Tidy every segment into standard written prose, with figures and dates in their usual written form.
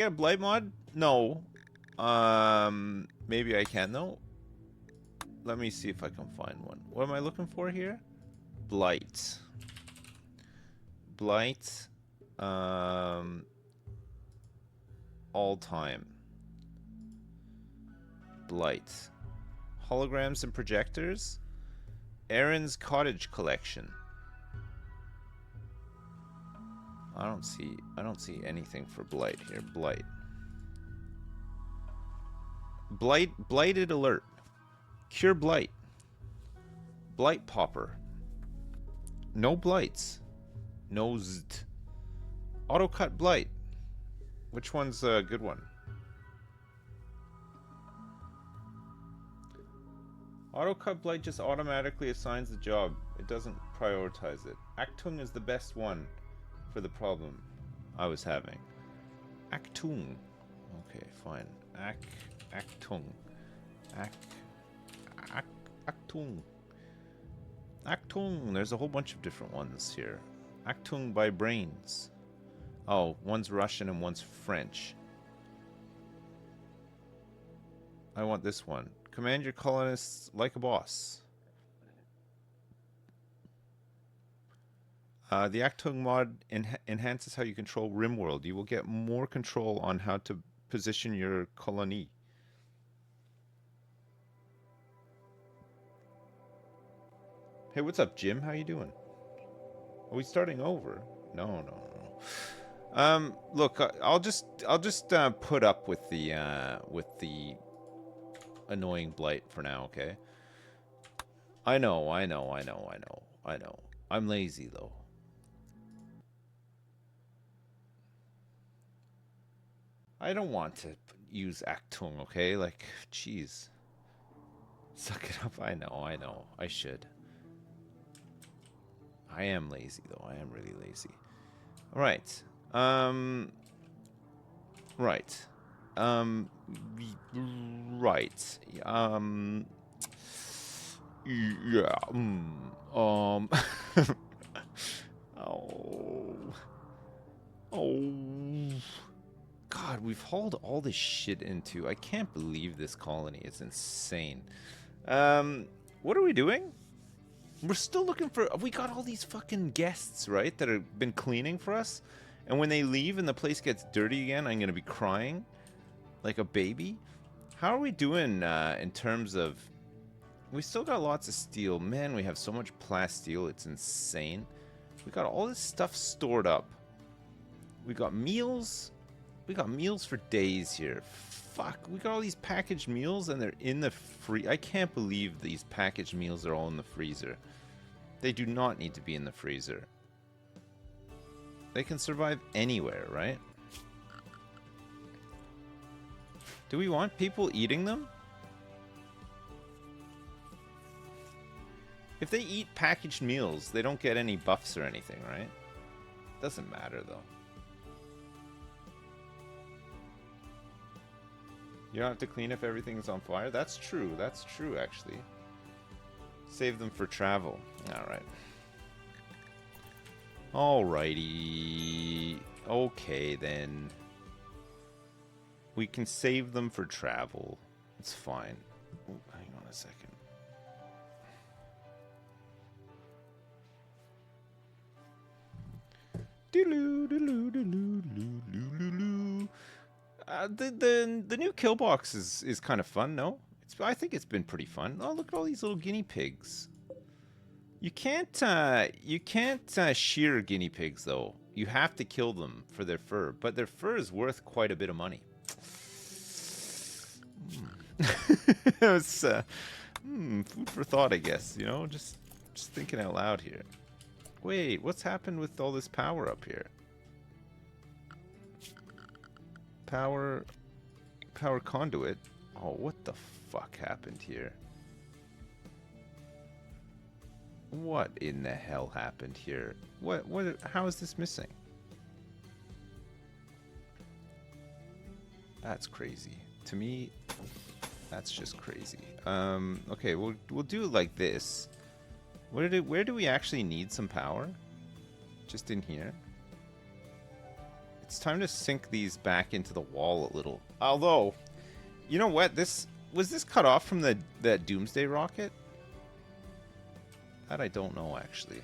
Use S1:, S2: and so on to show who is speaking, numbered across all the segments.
S1: Get a blight mod? No. Maybe I can though. Let me see if I can find one. What am I looking for here? Blight. Blight. All time. Blight. Holograms and projectors. Aaron's Cottage Collection. I don't see anything for Blight here. Blight. Blighted alert. Cure Blight. Blight Popper. No blights. No zt. Auto cut Blight. Which one's a good one? Auto cut Blight just automatically assigns the job. It doesn't prioritize it. Actung is the best one for the problem I was having. Actung. Okay, fine. Actung. Actung. Actung. There's a whole bunch of different ones here. Actung by Brains. Oh, one's Russian and one's French. I want this one. Command your colonists like a boss. The Actung mod enhances how you control RimWorld. You will get more control on how to position your colony. Hey, what's up, Jim? How you doing? Are we starting over? No. Look, I'll just put up with the annoying blight for now, okay? I know. I'm lazy though. I don't want to use Actung, okay? Like, jeez. Suck it up. I know. I should. I am lazy though. I am really lazy. All right. Right. Right. Yeah. Oh. God, we've hauled all this shit into. I can't believe this colony. It's insane. What are we doing? We're still looking for... We got all these fucking guests, right? That have been cleaning for us. And when they leave and the place gets dirty again, I'm going to be crying. Like a baby. How are we doing in terms of... We still got lots of steel. Man, we have so much plasteel. It's insane. We got all this stuff stored up. We got meals. We got meals for days here. Fuck. We got all these packaged meals and they're in the free... I can't believe these packaged meals are all in the freezer. They do not need to be in the freezer. They can survive anywhere, right? Do we want people eating them? If they eat packaged meals, they don't get any buffs or anything, right? Doesn't matter, though. You don't have to clean if everything's on fire? That's true. That's true, actually. Save them for travel. Alright. Alrighty. Okay, then. We can save them for travel. It's fine. Ooh, hang on a second. The new kill box is kind of fun, no? I think it's been pretty fun. Oh, look at all these little guinea pigs. You can't shear guinea pigs though. You have to kill them for their fur, but their fur is worth quite a bit of money. It's food for thought, I guess. You know, just thinking out loud here. Wait, what's happened with all this power up here? Power conduit. Oh, what the fuck happened here? What in the hell happened here? How is this missing? That's crazy. To me, that's just crazy. Okay, we'll do it like this. Where do we actually need some power? Just in here. It's time to sink these back into the wall a little. Although, you know what? Was this cut off from that Doomsday rocket? That I don't know, actually.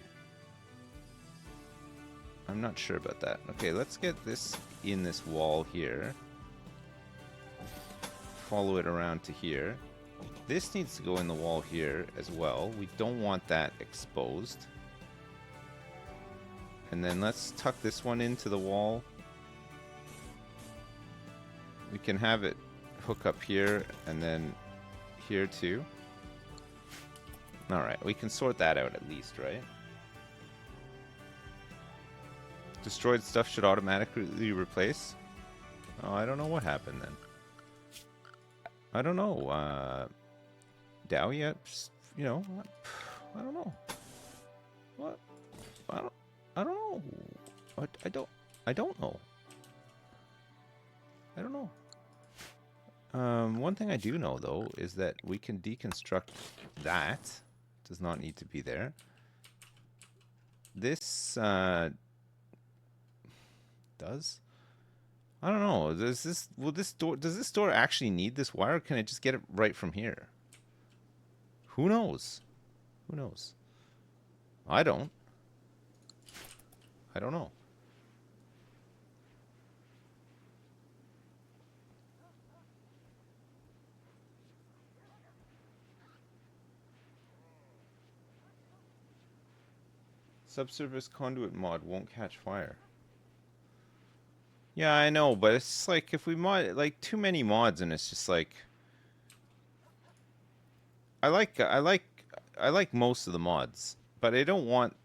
S1: I'm not sure about that. Okay, let's get this in this wall here. Follow it around to here. This needs to go in the wall here as well. We don't want that exposed. And then let's tuck this one into the wall. We can have it hook up here and then here too. Alright, we can sort that out at least, right? Destroyed stuff should automatically replace. Oh, I don't know what happened then. I don't know. Dow yet? You know, I don't know. What? I don't know. I don't know. I don't know. One thing I do know though is that we can deconstruct that. Does not need to be there. This does. I don't know. Does this door actually need this wire, or can I just get it right from here? Who knows? Who knows? I don't know. Subsurface conduit mod won't catch fire. Yeah, I know, but it's just like if we mod like too many mods, and it's just like I like most of the mods, but I don't want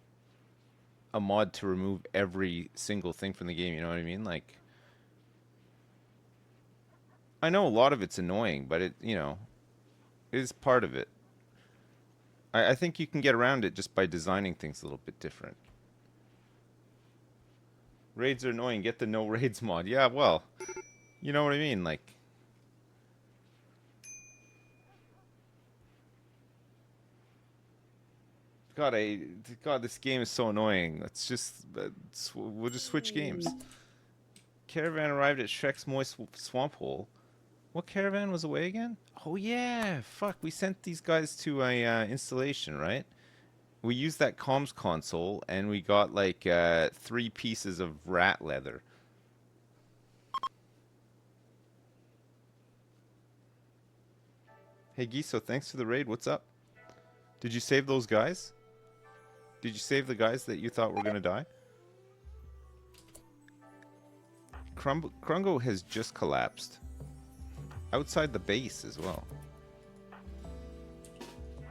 S1: a mod to remove every single thing from the game, you know what I mean? Like I know a lot of it's annoying, but it, you know, is part of it. I think you can get around it just by designing things a little bit different. Raids are annoying. Get the no raids mod. Yeah, well, you know what I mean. Like, God, this game is so annoying. We'll just switch games. Caravan arrived at Shrek's moist swamp hole. What caravan was away again? Oh yeah, fuck. We sent these guys to a installation, right? We used that comms console, and we got like 3 pieces of rat leather. Hey Giso, thanks for the raid. What's up? Did you save those guys? Did you save the guys that you thought were gonna die? Krungo has just collapsed. Outside the base as well.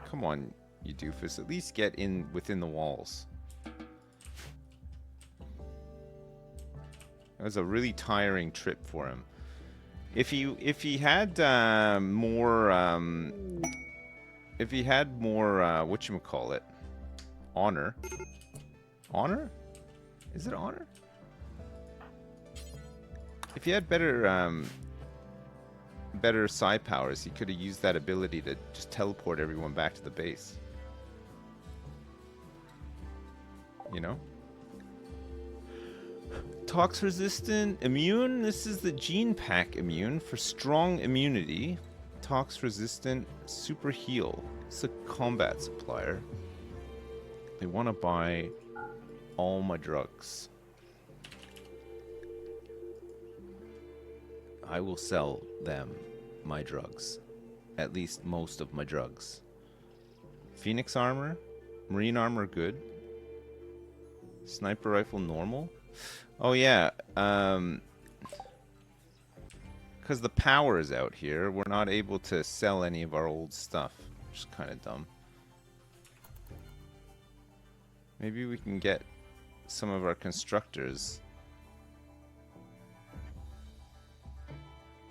S1: Come on, you doofus. At least get in within the walls. That was a really tiring trip for him. If he had more whatchamacallit, honor. Honor? Is it honor? If he had better psi powers, he could have used that ability to just teleport everyone back to the base. You know? Tox resistant immune. This is the gene pack immune for strong immunity. Tox resistant super heal. It's a combat supplier. They want to buy all my drugs. I will sell them my drugs. At least most of my drugs. Phoenix armor. Marine armor good. Sniper rifle normal. Oh yeah, because the power is out here, we're not able to sell any of our old stuff, which is kind of dumb. Maybe we can get some of our constructors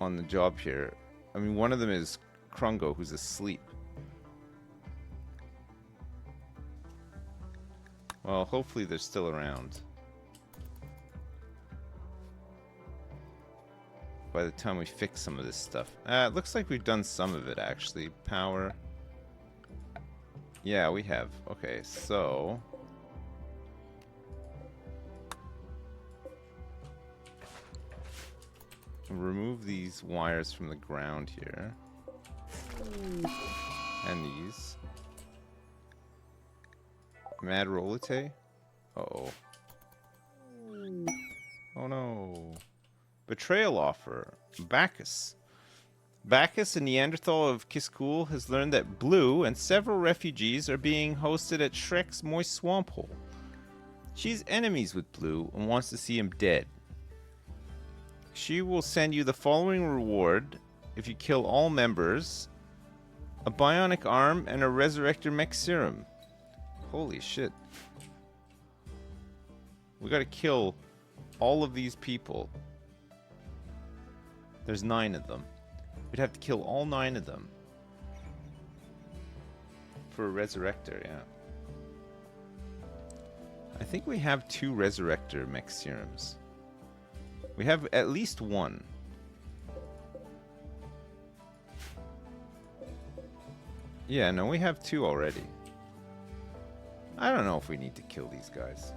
S1: on the job here. I mean, one of them is Krungo, who's asleep. Well, hopefully they're still around by the time we fix some of this stuff. It looks like we've done some of it, actually. Power. Yeah, we have. Okay, so remove these wires from the ground here. And these. Mad Rolite? Uh-oh. Oh no. Betrayal offer. Bacchus. Bacchus, a Neanderthal of Kiskul, has learned that Blue and several refugees are being hosted at Shrek's moist swamp hole. She's enemies with Blue and wants to see him dead. She will send you the following reward if you kill all members: a bionic arm and a resurrector mech serum. Holy shit. We gotta kill all of these people. There's 9 of them. We'd have to kill all 9 of them for a resurrector, yeah. I think we have 2 resurrector mech serums. We have at least 1. Yeah, no, we have 2 already. I don't know if we need to kill these guys.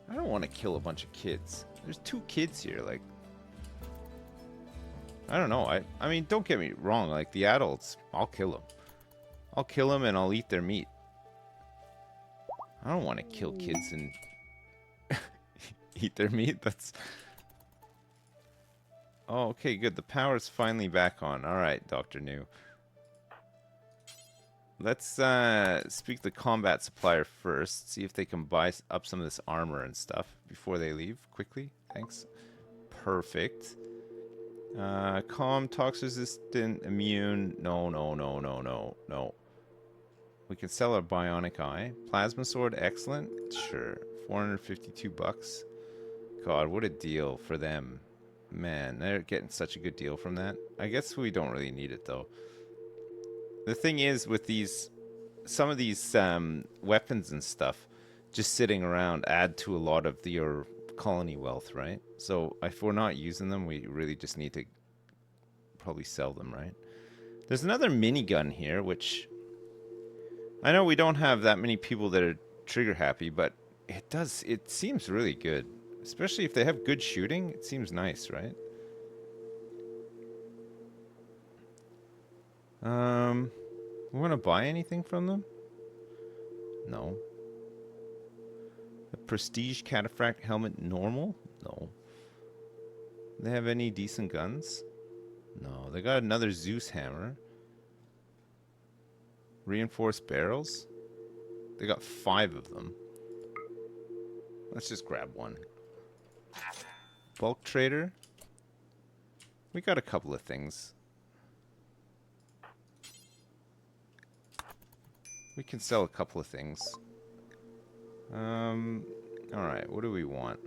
S1: I don't want to kill a bunch of kids. There's 2 kids here, like... I don't know. I mean, don't get me wrong. Like, the adults, I'll kill them. I'll kill them and I'll eat their meat. I don't want to kill kids and eat their meat. That's... Oh, okay, good. The power's finally back on. All right, Dr. New. Let's speak to the combat supplier first. See if they can buy up some of this armor and stuff before they leave. Quickly. Thanks. Perfect. Calm, tox resistant, immune. No. We can sell our bionic eye. Plasma sword, excellent. Sure. 452 bucks. God, what a deal for them. Man, they're getting such a good deal from that. I guess we don't really need it though. The thing is with these, some of these weapons and stuff just sitting around add to a lot of your colony wealth, right? So if we're not using them, we really just need to probably sell them, right? There's another minigun here, which I know we don't have that many people that are trigger happy, but it seems really good. Especially if they have good shooting, it seems nice, right? We want to buy anything from them? No. A prestige cataphract helmet normal? No. They have any decent guns? No. They got another Zeus hammer. Reinforced barrels? They got 5 of them. Let's just grab one. Bulk trader? We got a couple of things. We can sell a couple of things. Alright, what do we want?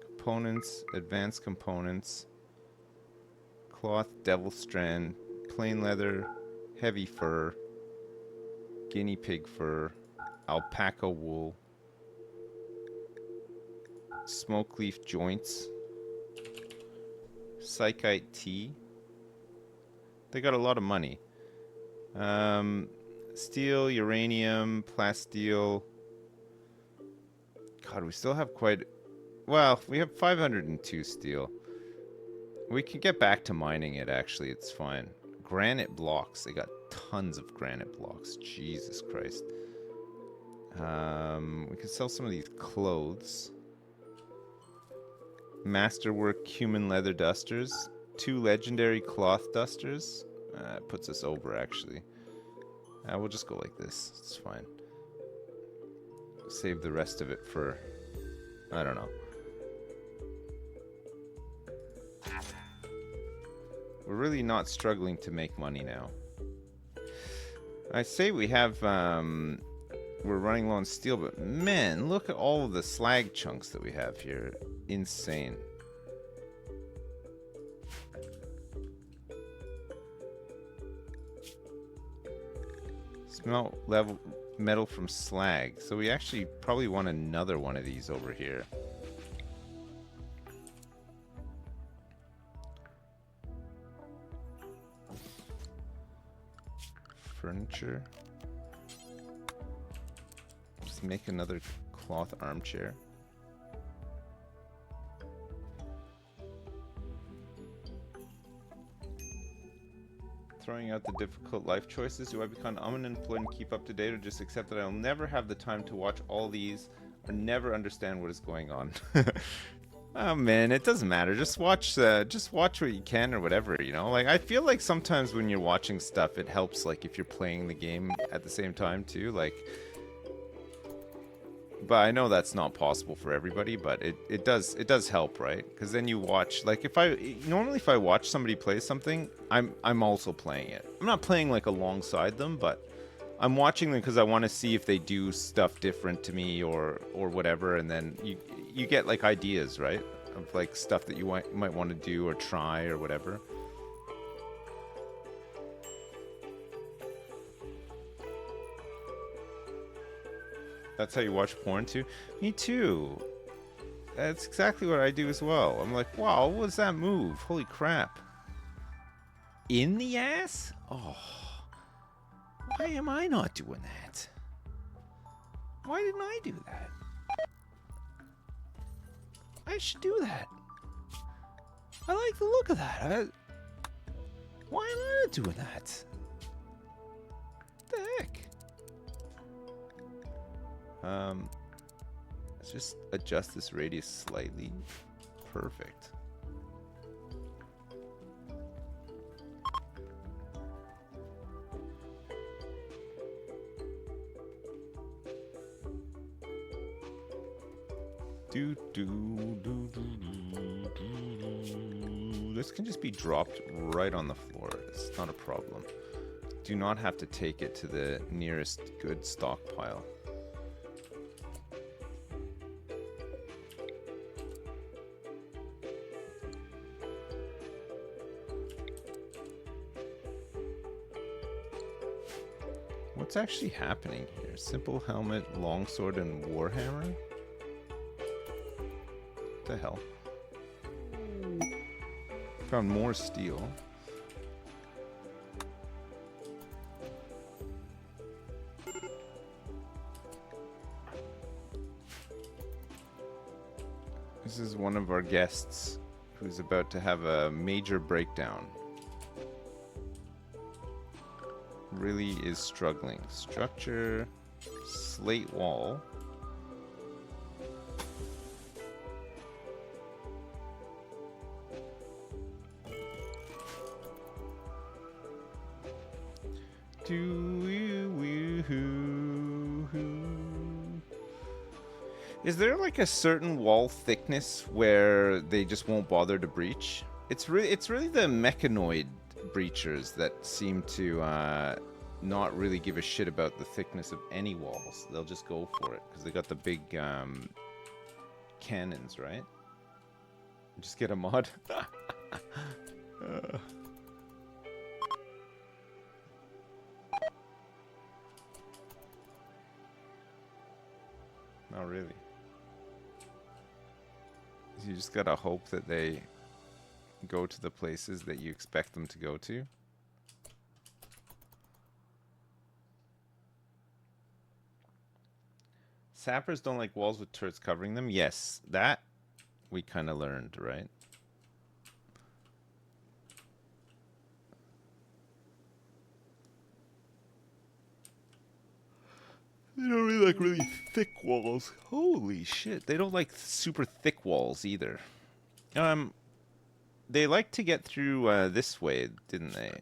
S1: Components, advanced components, cloth, devil strand, plain leather, heavy fur, guinea pig fur, alpaca wool, smoke leaf joints, psychite tea. They got a lot of money. Steel, uranium, plasteel. God, we still have quite... Well, we have 502 steel. We can get back to mining it, actually. It's fine. Granite blocks. They got tons of granite blocks. Jesus Christ. We can sell some of these clothes. Masterwork human leather dusters. 2 legendary cloth dusters. Puts us over, actually. We'll just go like this. It's fine. Save the rest of it for... I don't know. We're really not struggling to make money now. I say we have... we're running low on steel, but man, look at all of the slag chunks that we have here. Insane. Smelt level metal from slag. So we actually probably want another one of these over here. Furniture. Just make another cloth armchair. throwing out the difficult life choices? Do I become unemployed and keep up to date, or just accept that I'll never have the time to watch all these, or never understand what is going on? Oh man, it doesn't matter. Just watch what you can or whatever, you know? Like, I feel like sometimes when you're watching stuff, it helps, like, if you're playing the game at the same time, too. Like, but I know that's not possible for everybody, but it does help, right? Because then you watch, like, if I watch somebody play something, I'm also playing it. I'm not playing like alongside them, but I'm watching them because I want to see if they do stuff different to me or whatever, and then you get like ideas, right? Of like stuff that you might want to do or try or whatever. That's how you watch porn too? Me too. That's exactly what I do as well. I'm like, wow, what was that move? Holy crap. In the ass? Oh. Why am I not doing that? Why didn't I do that? I should do that. I like the look of that. Why am I not doing that? What the heck? Let's just adjust this radius slightly. Perfect. This can just be dropped right on the floor. It's not a problem. Do not have to take it to the nearest good stockpile. What's actually happening here? Simple helmet, longsword, and warhammer? What the hell? Found more steel. This is one of our guests who's about to have a major breakdown. Really is struggling. Structure, slate wall. Is there like a certain wall thickness where they just won't bother to breach? It's really the Mechanoid breachers that seem to not really give a shit about the thickness of any walls. They'll just go for it because they got the big cannons, right? Just get a mod. Not really. You just gotta hope that they go to the places that you expect them to go to. Sappers don't like walls with turrets covering them. Yes, that we kind of learned, right? They don't really like really thick walls. Holy shit. They don't like super thick walls either. They like to get through this way, didn't they?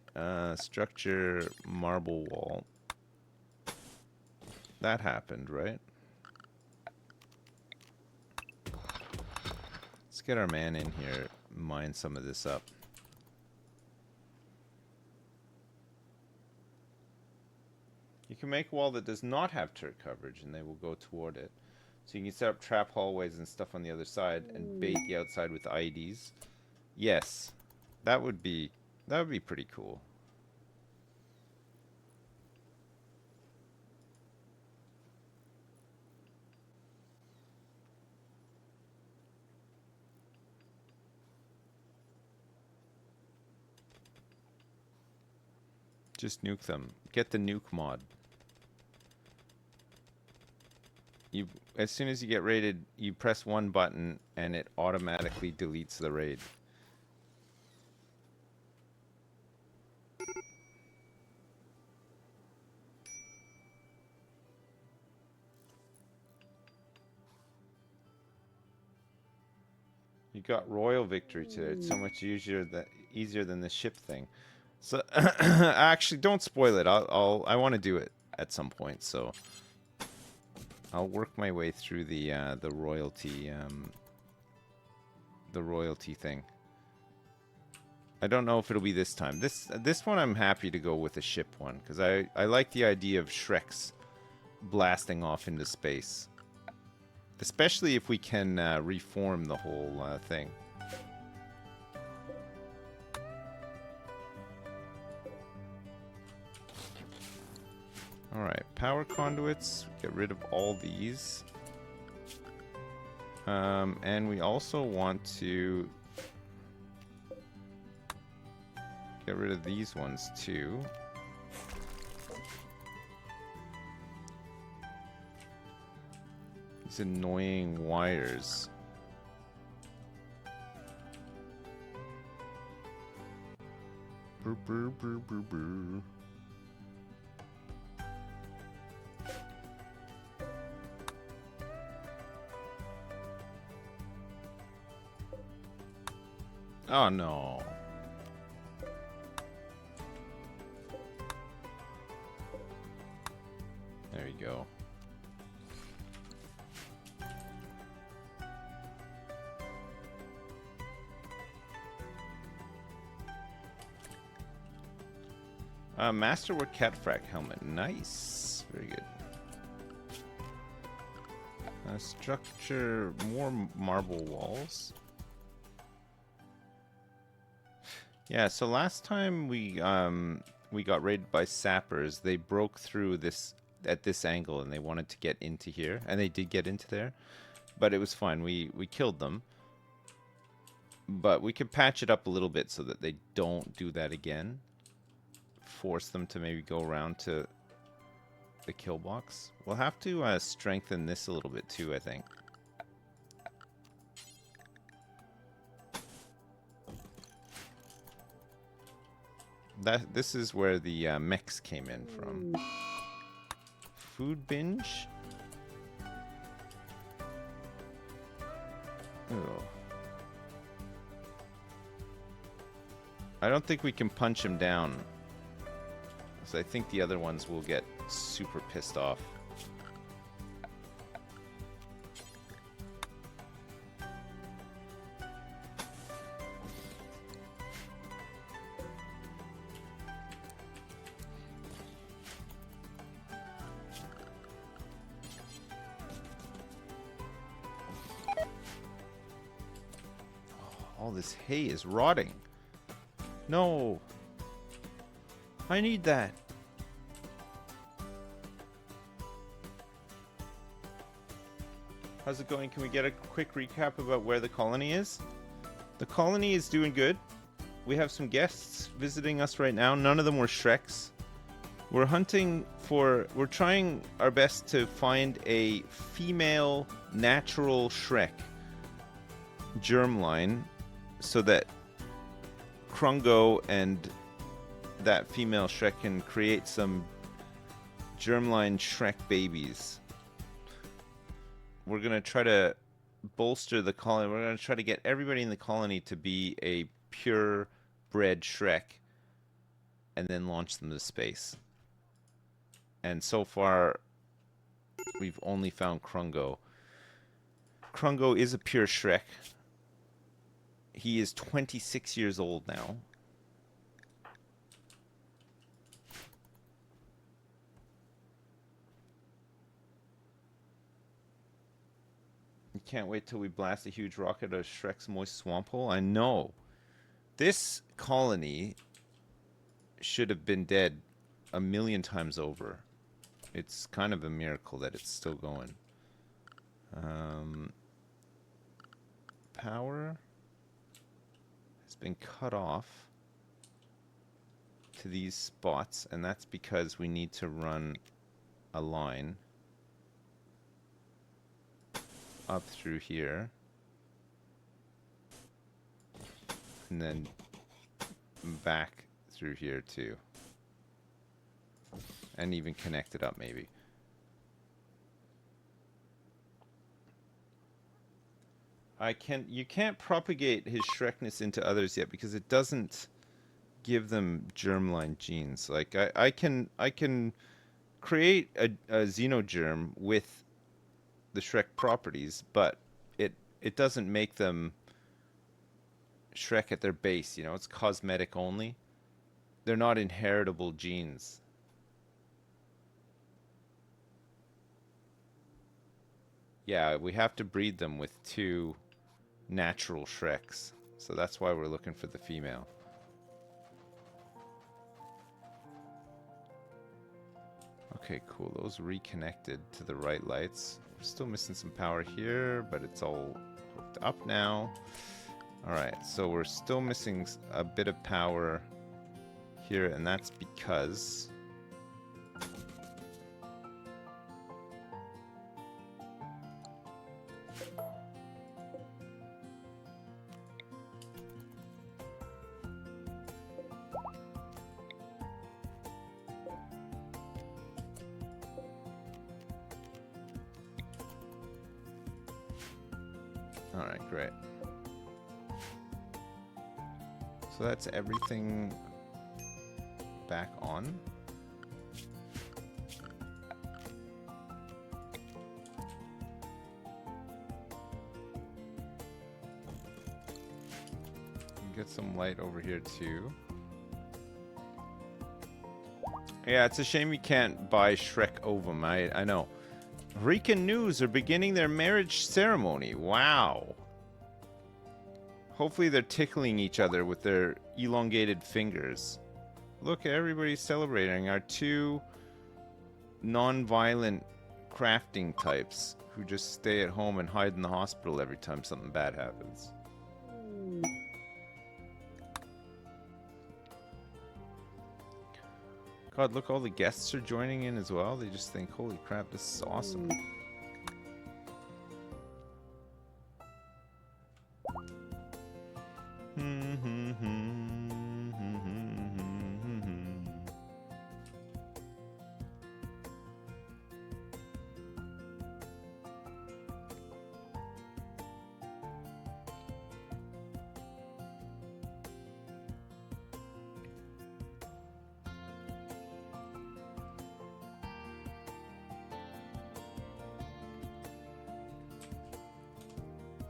S1: Structure, marble wall. That happened, right? Let's get our man in here, mine some of this up. You can make a wall that does not have turret coverage, and they will go toward it. So you can set up trap hallways and stuff on the other side, and bait the outside with IEDs. Yes, that would be pretty cool. Just nuke them. Get the nuke mod. As soon as you get raided, you press one button and it automatically deletes the raid. You got royal victory today. It's so much easier than the ship thing. So actually, don't spoil it. I want to do it at some point. So I'll work my way through the royalty thing. I don't know if it'll be this time. This one I'm happy to go with a ship one because I like the idea of Shreks blasting off into space, especially if we can reform the whole thing. All right, power conduits. Get rid of all these, and we also want to get rid of these ones too. These annoying wires. Brr, brr, brr, brr, brr. Oh no. There you go. Masterwork catfrack helmet. Nice. Very good. Structure more marble walls. Yeah, so last time we got raided by sappers, they broke through this at this angle and they wanted to get into here, and they did get into there, but it was fine. We killed them. But we could patch it up a little bit so that they don't do that again. Force them to maybe go around to the kill box. We'll have to strengthen this a little bit too, I think. This is where the mechs came in from. Food binge. Ooh. I don't think we can punch him down. So I think the other ones will get super pissed off. All this hay is rotting. No. I need that. How's it going? Can we get a quick recap about where the colony is? The colony is doing good. We have some guests visiting us right now. None of them were Shreks. We're trying our best to find a female natural Shrek germline so that Krungo and that female Shrek can create some germline Shrek babies. We're going to try to bolster the colony. We're going to try to get everybody in the colony to be a pure-bred Shrek and then launch them to space. And so far, we've only found Krungo. Krungo is a pure Shrek. He is 26 years old now. You can't wait till we blast a huge rocket out of Shrek's moist swamp hole. I know. This colony should have been dead a million times over. It's kind of a miracle that it's still going. Power has been cut off to these spots, and that's because we need to run a line up through here and then back through here too, and even connect it up maybe. You can't propagate his Shrekness into others yet because it doesn't give them germline genes. Like I can create a xenogerm with the Shrek properties, but it doesn't make them Shrek at their base, you know, it's cosmetic only. They're not inheritable genes. Yeah, we have to breed them with 2 natural Shreks. So that's why we're looking for the female. Okay, cool. Those reconnected to the right lights. We're still missing some power here, but it's all hooked up now. Alright, so we're still missing a bit of power here, and that's because... Alright, great. So that's everything back on. Get some light over here too. Yeah, it's a shame we can't buy Shrek ovum. I know. Rican News are beginning their marriage ceremony. Wow. Hopefully they're tickling each other with their elongated fingers. Look, everybody's celebrating our 2 non-violent crafting types who just stay at home and hide in the hospital every time something bad happens. God, look, all the guests are joining in as well. They just think, holy crap, this is awesome.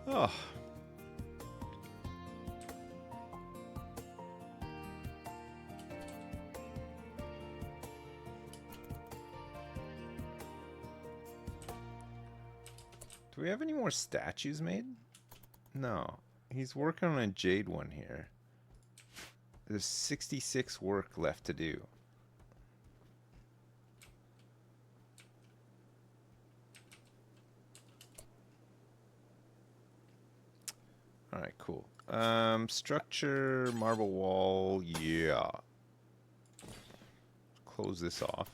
S1: Oh. Do we have any more statues made? No. He's working on a jade one here. There's 66 work left to do. Alright, cool. Structure, marble wall, yeah. Close this off.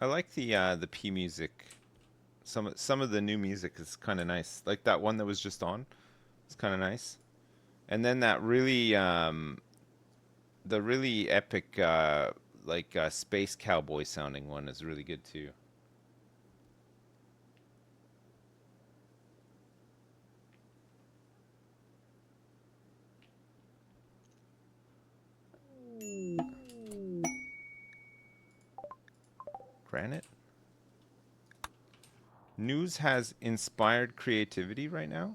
S1: I like the P music. Some of the new music is kind of nice. Like that one that was just on. It's kind of nice. And then that really the really epic space cowboy sounding one is really good too. Granite? News has inspired creativity right now?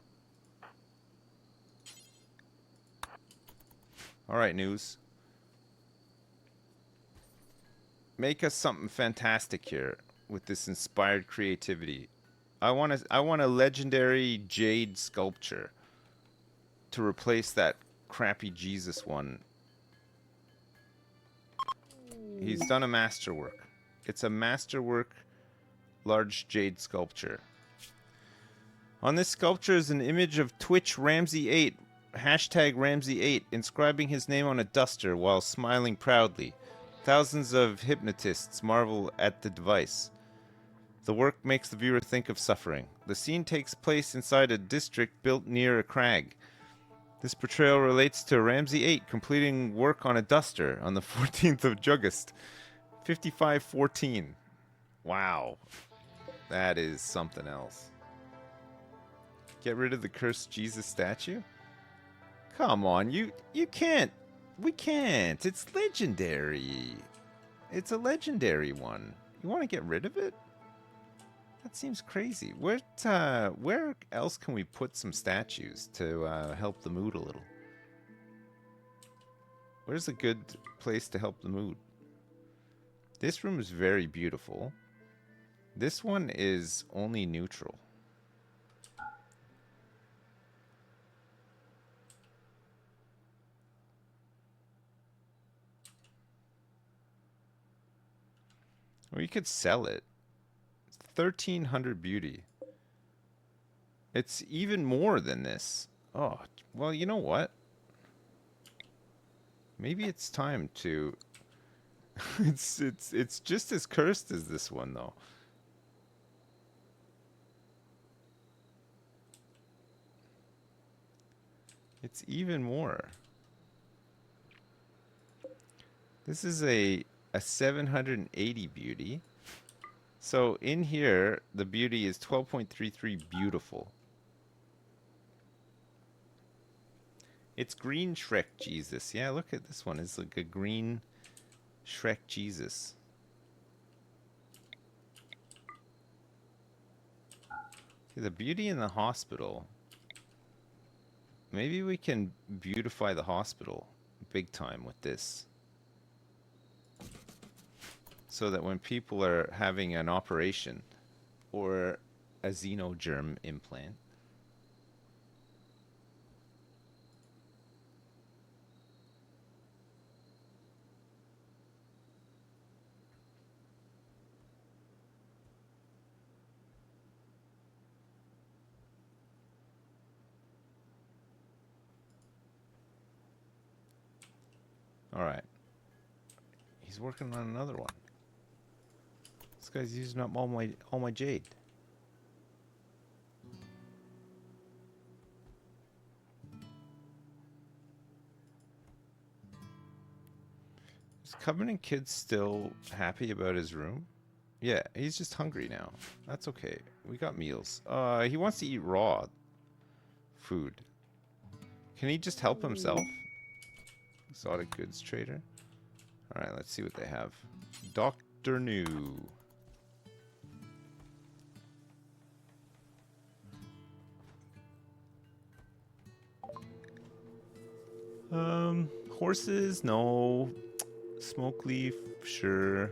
S1: Alright, News. Make us something fantastic here with this inspired creativity. I want a legendary jade sculpture to replace that crappy Jesus one. He's done a masterwork. It's a masterwork large jade sculpture. On this sculpture is an image of Twitch Ramsey 8, hashtag Ramsey 8, inscribing his name on a duster while smiling proudly. Thousands of hypnotists marvel at the device. The work makes the viewer think of suffering. The scene takes place inside a district built near a crag. This betrayal relates to Ramsey 8 completing work on a duster on the 14th of August. 5514. Wow. That is something else. Get rid of the cursed Jesus statue? Come on, you can't. We can't. It's legendary. It's a legendary one. You want to get rid of it? That seems crazy. Where else can we put some statues to help the mood a little? Where's a good place to help the mood? This room is very beautiful. This one is only neutral. Or you could sell it. 1,300 beauty. It's even more than this. Oh, well, you know what? Maybe it's time to... it's just as cursed as this one, though. It's even more. This is a 780 beauty. So in here, the beauty is 12.33 beautiful. It's green Shrek Jesus. Yeah, look at this one. It's like a green Shrek Jesus. Okay, the beauty in the hospital. Maybe we can beautify the hospital big time with this. So that when people are having an operation or a xenogerm implant, all right. He's working on another one. This guy's using up all my jade. Is Covenant Kid still happy about his room? Yeah, he's just hungry now. That's okay. We got meals. He wants to eat raw food. Can he just help himself? Exotic goods trader. All right, let's see what they have. Dr. New. Horses, no. Smoke leaf, sure.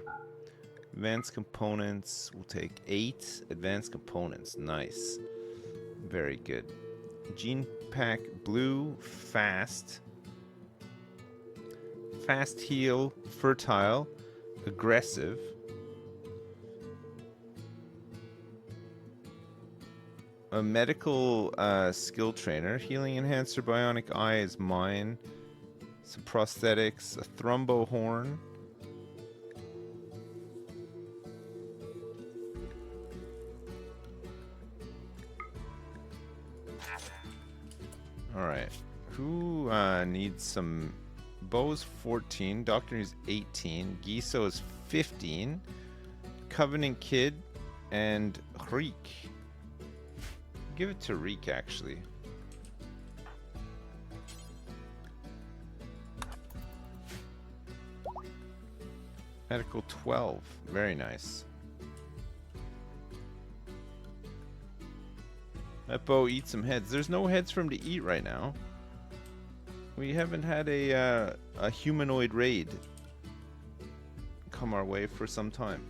S1: Advanced components, we'll take 8 advanced components. Nice. Very good. Gene pack, blue, fast. Fast heal, fertile, aggressive. A medical skill trainer. Healing enhancer, bionic eye is mine. Some prosthetics, a thrumbo horn. Alright. Who needs some... Bo's 14, Doctor is 18, Giso is 15, Covenant Kid, and Reek. Give it to Reek, actually. Medical 12, very nice. Let Bo eat some heads. There's no heads for him to eat right now. We haven't had a humanoid raid come our way for some time.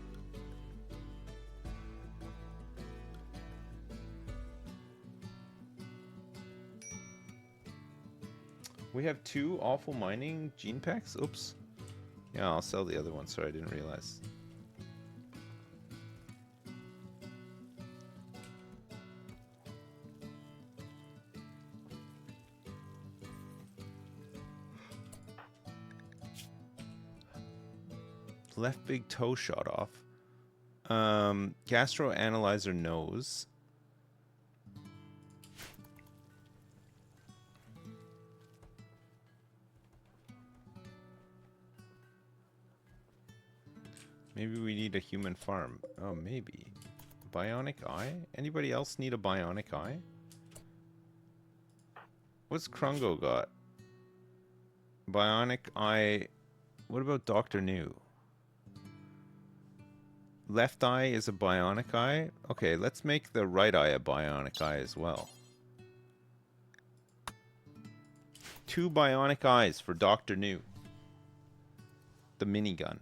S1: We have 2 awful mining gene packs? Oops. Yeah, I'll sell the other one. Sorry, I didn't realize. Left big toe shot off. Gastro analyzer nose. Maybe we need a human farm. Oh, maybe. Bionic eye? Anybody else need a bionic eye? What's Krungo got? Bionic eye. What about Dr. New? Left eye is a bionic eye? Okay, let's make the right eye a bionic eye as well. 2 bionic eyes for Dr. New. The minigun.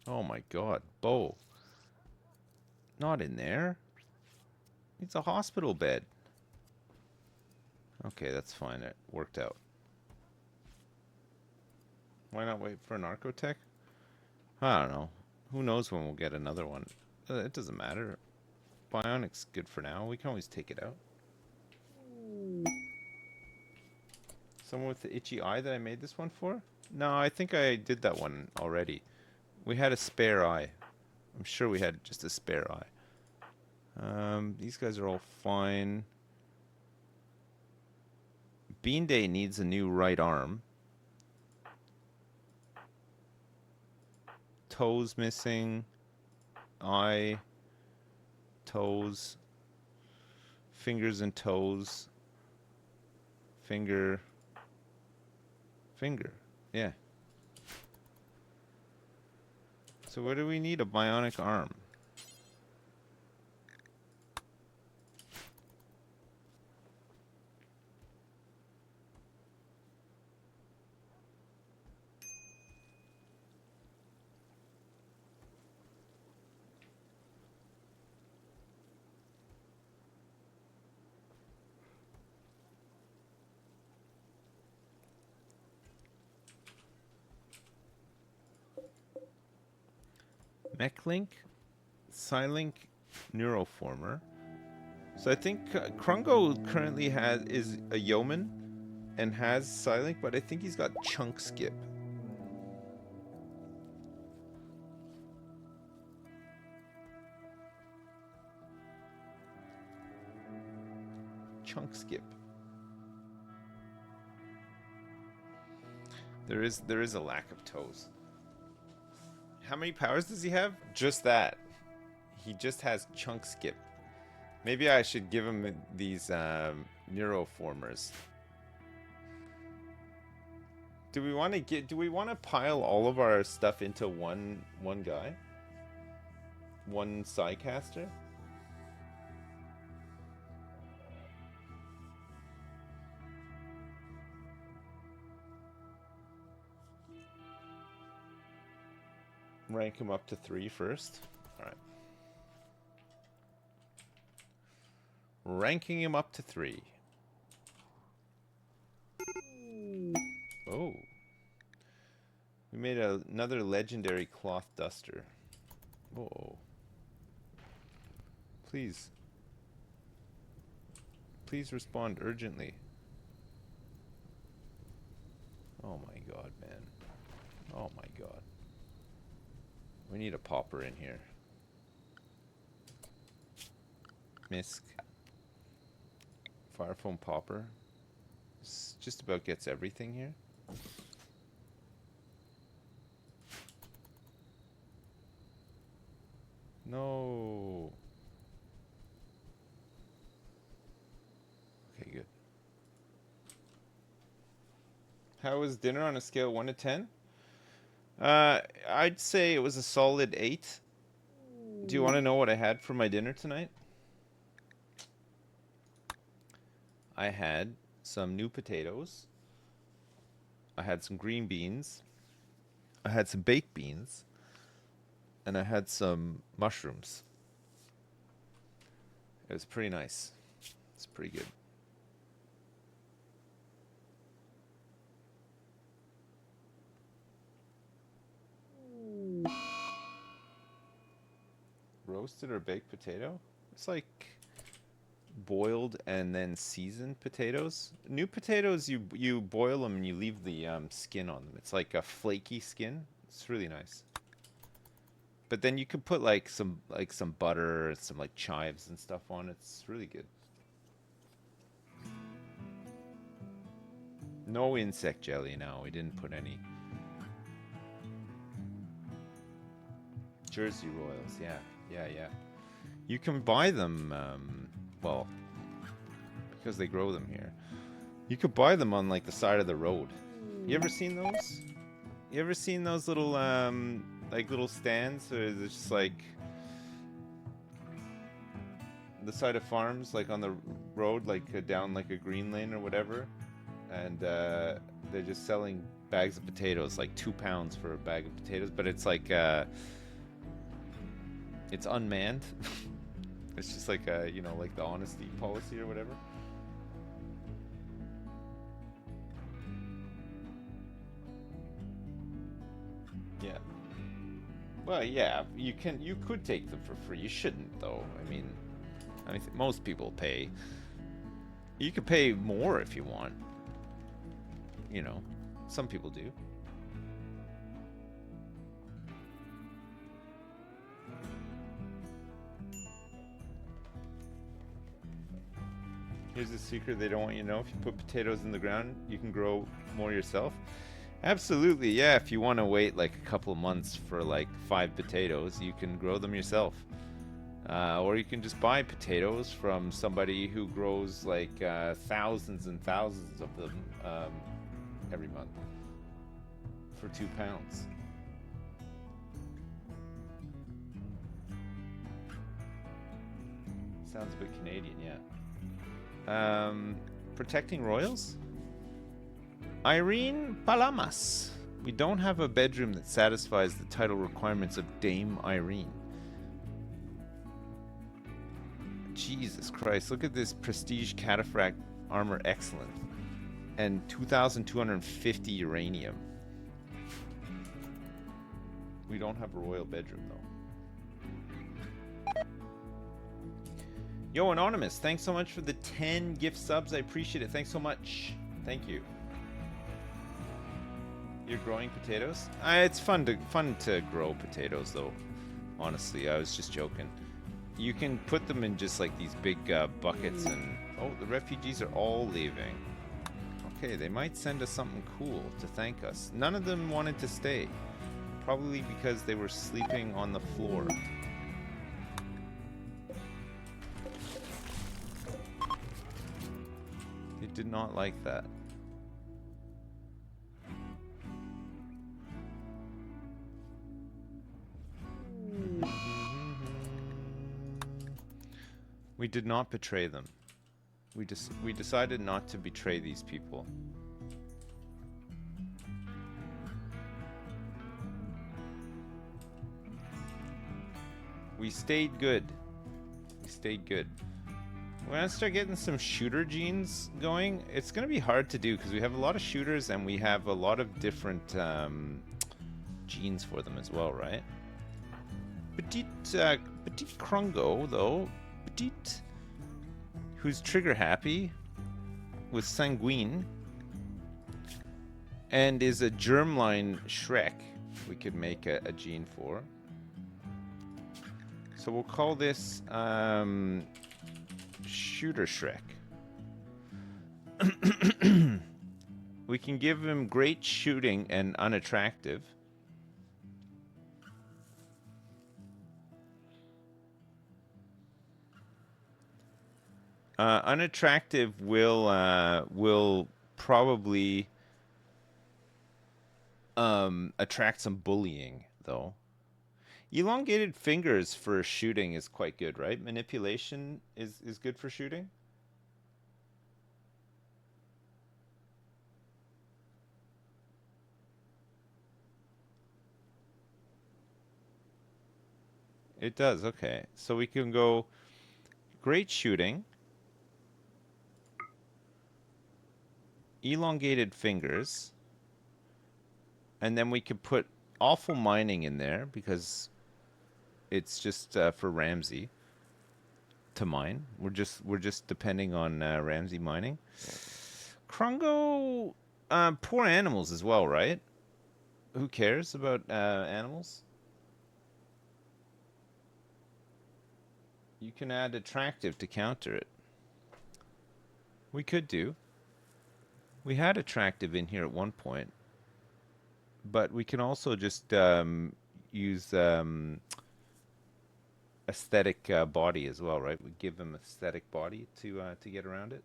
S1: Oh my god, Bo. Not in there. It's a hospital bed. Okay, that's fine. It worked out. Why not wait for an Archotech? I don't know. Who knows when we'll get another one. It doesn't matter. Bionic's good for now. We can always take it out. Someone with the itchy eye that I made this one for? No, I think I did that one already. We had a spare eye. I'm sure we had just a spare eye. These guys are all fine. Bean Day needs a new right arm. Toes missing. Eye. Toes. Fingers and toes. Finger. Finger. Yeah. So what do we need? A bionic arm. Mechlink, Psylink, Neuroformer. So I think Krungo currently is a yeoman and has Psylink, but I think he's got Chunk Skip. Chunk Skip. There is a lack of toes. How many powers does he have? Just that. He just has Chunk Skip. Maybe I should give him these Neuroformers. Do we want to pile all of our stuff into one guy? One Psycaster? Rank him up to 3 first. Alright. Ranking him up to 3. Oh. We made another legendary cloth duster. Whoa. Please. Please respond urgently. Oh my god, man. Oh my god. We need a popper in here. Misk. Fire foam popper. This just about gets everything here. No. Okay, good. How was dinner on a scale of 1 to 10? I'd say it was a solid 8. Do you want to know what I had for my dinner tonight? I had some new potatoes. I had some green beans. I had some baked beans. And I had some mushrooms. It was pretty nice. It's pretty good. Roasted or baked potato? It's like boiled and then seasoned potatoes. New potatoes, you boil them and you leave the skin on them. It's like a flaky skin. It's really nice. But then you could put like some butter, some like chives and stuff on it. It's really good. No insect jelly, no. We didn't put any. Jersey Royals, yeah. Yeah. You can buy them, well, because they grow them here. You could buy them on, like, the side of the road. You ever seen those? You ever seen those little, like, little stands? Or it's just, like, the side of farms, like, on the road, like, down, like, a green lane or whatever? And, they're just selling bags of potatoes, like, 2 pounds for a bag of potatoes. But it's, like, it's unmanned. It's just, like, you know, like the honesty policy or whatever. Yeah. Well, yeah, you could take them for free. You shouldn't, though. I mean, most people pay. You could pay more if you want. You know, some people do. Here's the secret they don't want you to know. If you put potatoes in the ground, you can grow more yourself. Absolutely, yeah. If you want to wait like a couple of months for like 5 potatoes, you can grow them yourself. Or you can just buy potatoes from somebody who grows like thousands and thousands of them every month for 2 pounds. Sounds a bit Canadian, yeah. Protecting royals? Irene Palamas. We don't have a bedroom that satisfies the title requirements of Dame Irene. Jesus Christ, look at this prestige cataphract armor excellent. And 2,250 uranium. We don't have a royal bedroom though. Yo, Anonymous, thanks so much for the 10 gift subs. I appreciate it. Thanks so much. Thank you. You're growing potatoes? It's fun to grow potatoes, though. Honestly, I was just joking. You can put them in just like these big buckets, and oh, the refugees are all leaving. Okay, they might send us something cool to thank us. None of them wanted to stay, probably because they were sleeping on the floor. They did not like that. We did not betray them. We decided not to betray these people. We stayed good. We stayed good. We're gonna start getting some shooter genes going. It's gonna be hard to do because we have a lot of shooters and we have a lot of different genes for them as well, right? Petit Krungo, though. Petit, who's trigger happy with sanguine and is a germline Shrek. We could make a gene for. So we'll call this Shooter Shrek. We can give him great shooting and unattractive. Unattractive will probably attract some bullying, though. Elongated fingers for shooting is quite good, right? Manipulation is good for shooting. It does, okay. So we can go great shooting, elongated fingers, and then we could put awful mining in there because it's just for Ramsey to mine. We're just depending on Ramsey mining. Krungo, poor animals as well, right? Who cares about animals? You can add attractive to counter it. We could do. We had attractive in here at one point, but we can also just use aesthetic body as well, right? We give him aesthetic body to get around it.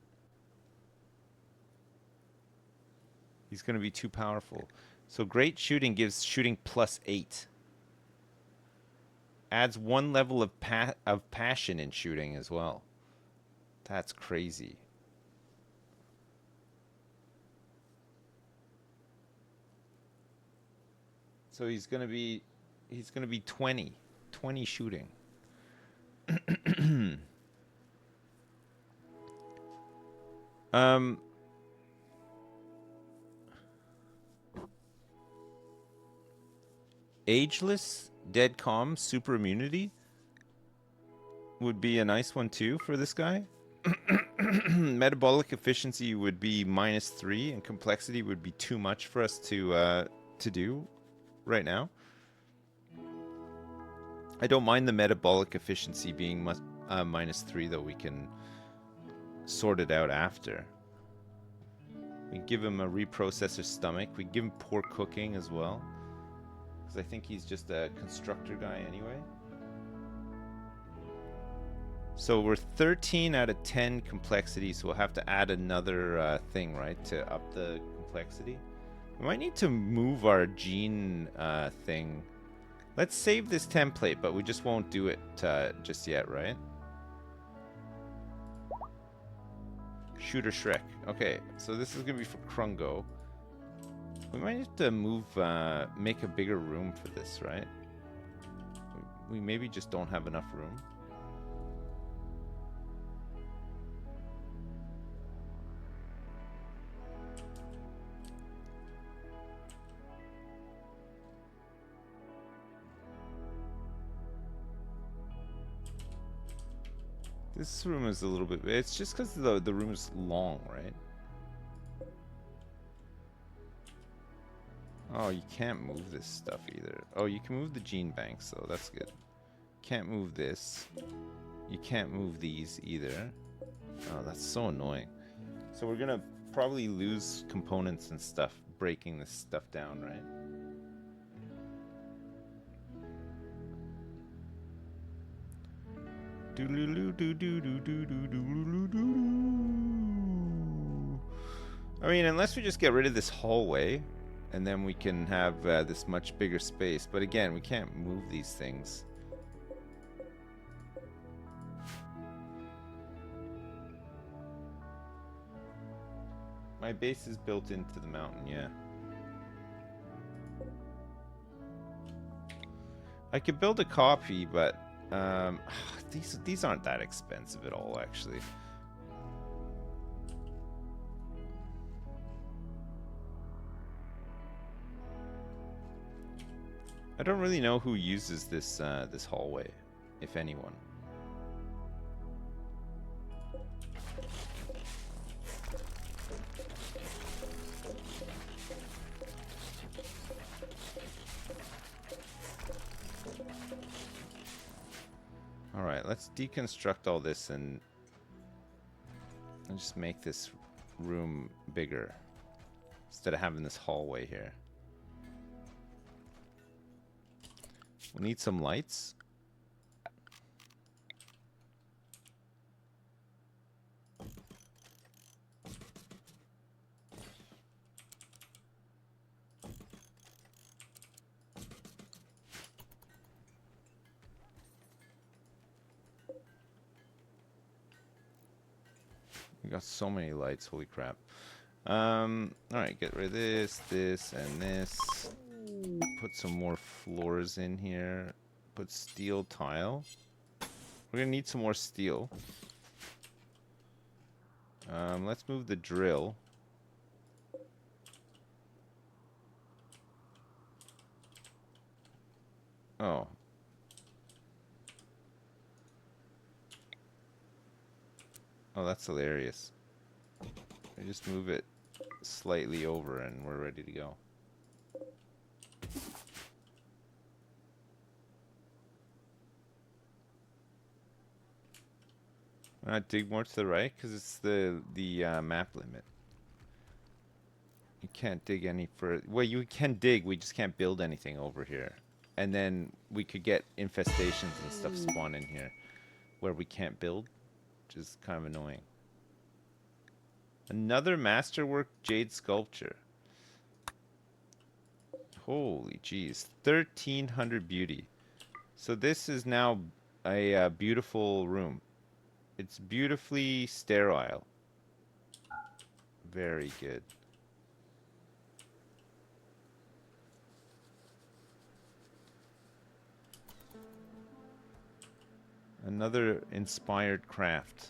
S1: He's going to be too powerful. So great shooting gives shooting +8. Adds 1 level of passion in shooting as well. That's crazy. So he's going to be 20 shooting. Ageless, dead calm, super immunity would be a nice one too for this guy. Metabolic efficiency would be -3, and complexity would be too much for us to do right now. I don't mind the metabolic efficiency being -3 though. We can sort it out after. We give him a reprocessor stomach. We give him poor cooking as well, because I think he's just a constructor guy anyway. So we're 13 out of 10 complexity, so we'll have to add another thing, right, to up the complexity. We might need to move our gene thing. Let's save this template, but we just won't do it just yet, right? Shooter Shrek. Okay, so this is going to be for Krungo. We might have to move, make a bigger room for this, right? We maybe just don't have enough room. This room is a little bit... It's just because the room is long, right? Oh, you can't move this stuff either. Oh, you can move the gene banks, though. That's good. Can't move this. You can't move these either. Oh, that's so annoying. So we're going to probably lose components and stuff breaking this stuff down, right? I mean, unless we just get rid of this hallway, and then we can have this much bigger space. But again, we can't move these things. My base is built into the mountain, yeah. I could build a copy, but these aren't that expensive at all, actually. I don't really know who uses this this hallway, if anyone. Alright, let's deconstruct all this and just make this room bigger instead of having this hallway here. We'll need some lights. We got so many lights, holy crap. Alright, get rid of this, this, and this. Put some more floors in here. Put steel tile. We're gonna need some more steel. Let's move the drill. Oh. Oh, that's hilarious. I just move it slightly over and we're ready to go. Dig more to the right because it's the map limit. You can't dig any further. Well, you can dig. We just can't build anything over here. And then we could get infestations and stuff spawn in here where we can't build, which is kind of annoying. Another masterwork jade sculpture. Holy jeez. 1,300 beauty. So this is now a beautiful room. It's beautifully sterile. Very good. Another inspired craft.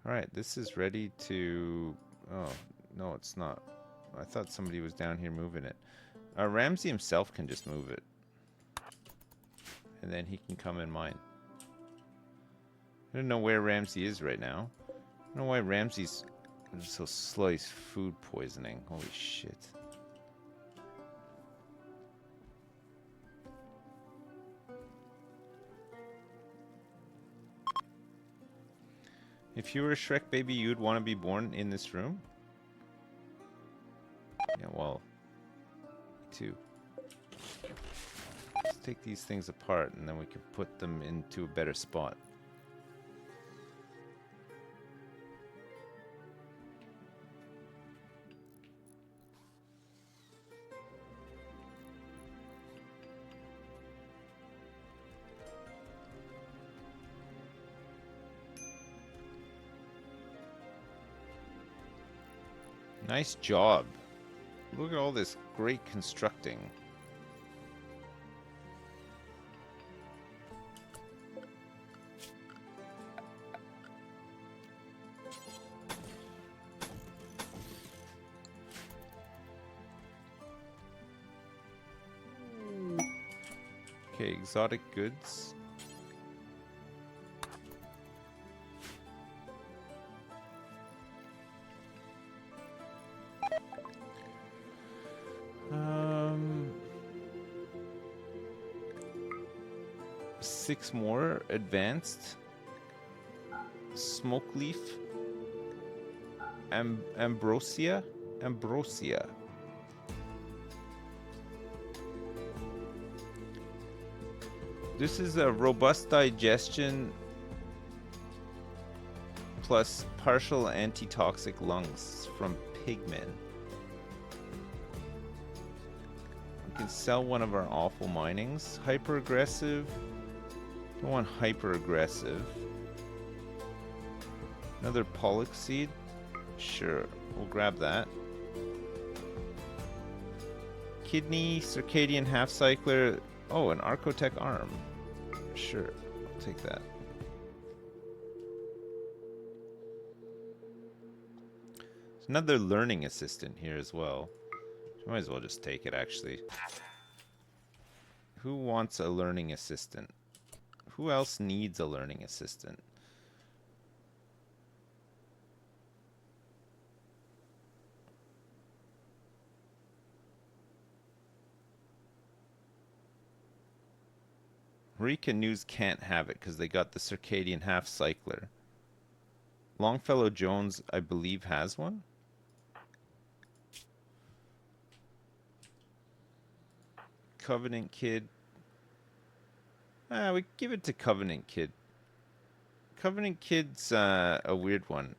S1: Alright, this is ready to... Oh, no, it's not. I thought somebody was down here moving it. Ramsey himself can just move it. And then he can come in mine. I don't know where Ramsey is right now. I don't know why Ramsey's so slow. He's food poisoning. Holy shit. If you were a Shrek baby, you'd want to be born in this room? Yeah, well, too. Let's take these things apart and then we can put them into a better spot. Nice job. Look at all this great constructing. Okay, exotic goods. Six more advanced. Smoke leaf. Ambrosia. This is a robust digestion plus partial antitoxic lungs from pigmen. We can sell one of our awful minings. Hyper aggressive. I want hyper aggressive. Another pollock seed. Sure, we'll grab that. Kidney, circadian half cycler. Oh, an Archotech arm. Sure, I'll take that. There's another learning assistant here as well. Might as well just take it, actually. Who wants a learning assistant? Who else needs a learning assistant? Rika News can't have it because they got the circadian half cycler. Longfellow Jones, I believe, has one. Covenant Kid. We give it to Covenant Kid. Covenant Kid's a weird one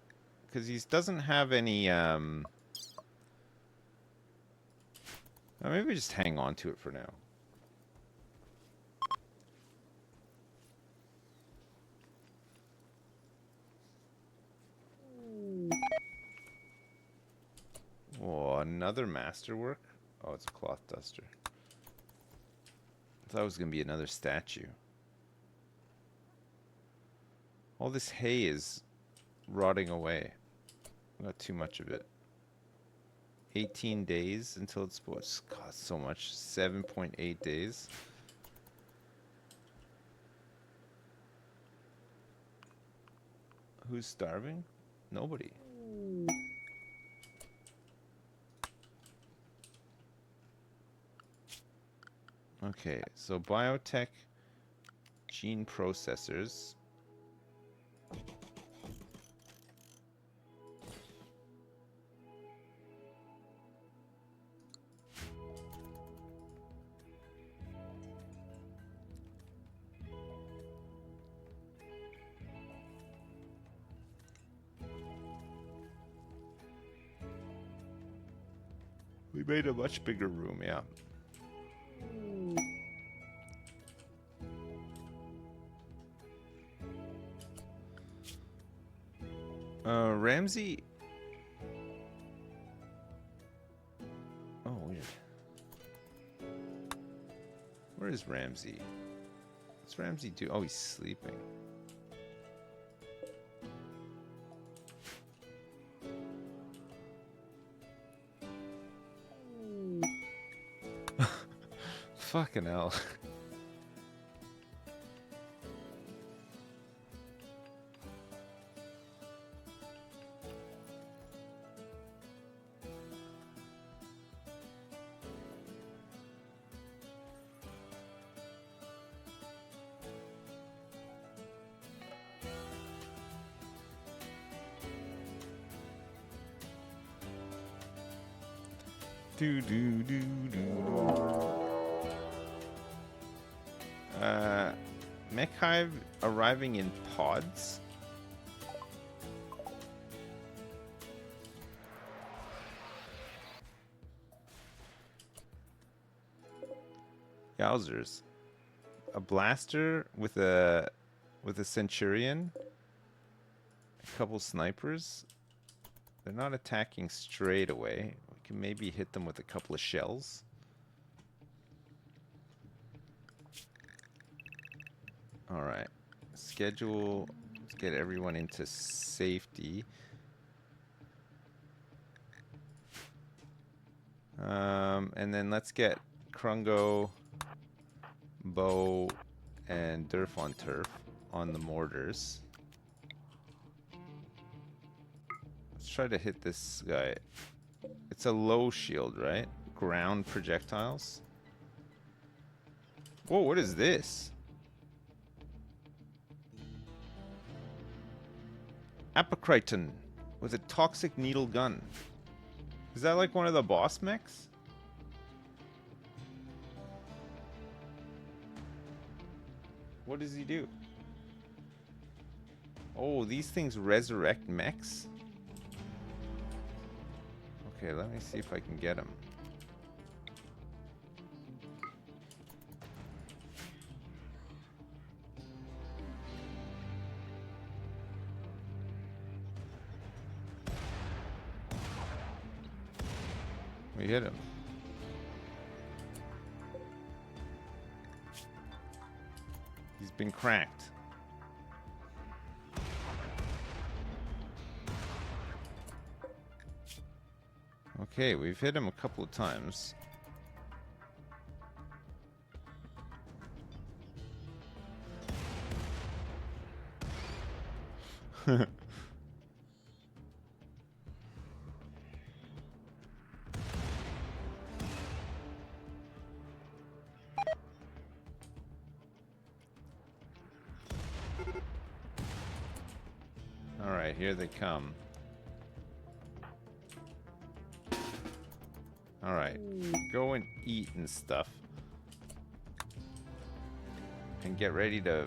S1: because he doesn't have any. Maybe just hang on to it for now. Oh, another masterwork? Oh, it's a cloth duster. I thought it was going to be another statue. All this hay is rotting away. Not too much of it. 18 days until it's supposed to cost so much. 7.8 days. Who's starving? Nobody. Okay, so biotech gene processors. We made a much bigger room, yeah. Ramsey. Oh, weird. Where is Ramsey? What's Ramsey do? Oh, he's sleeping. Fucking hell. Do do do do. Mech Hive arriving in pods. Yowzers. A blaster with a centurion. A couple snipers. They're not attacking straight away. We can maybe hit them with a couple of shells. Alright. Schedule. Let's get everyone into safety. And then let's get Krungo, Bow, and Durf on Turf on the mortars. Let's try to hit this guy. It's a low shield, right? Ground projectiles. Whoa, what is this? Apocriton with a toxic needle gun. Is that like one of the boss mechs? What does he do? Oh, these things resurrect mechs? Okay, let me see if I can get him. We hit him. He's been cracked. Okay, we've hit him a couple of times. Alright, here they come. Alright, go and eat and stuff. And get ready to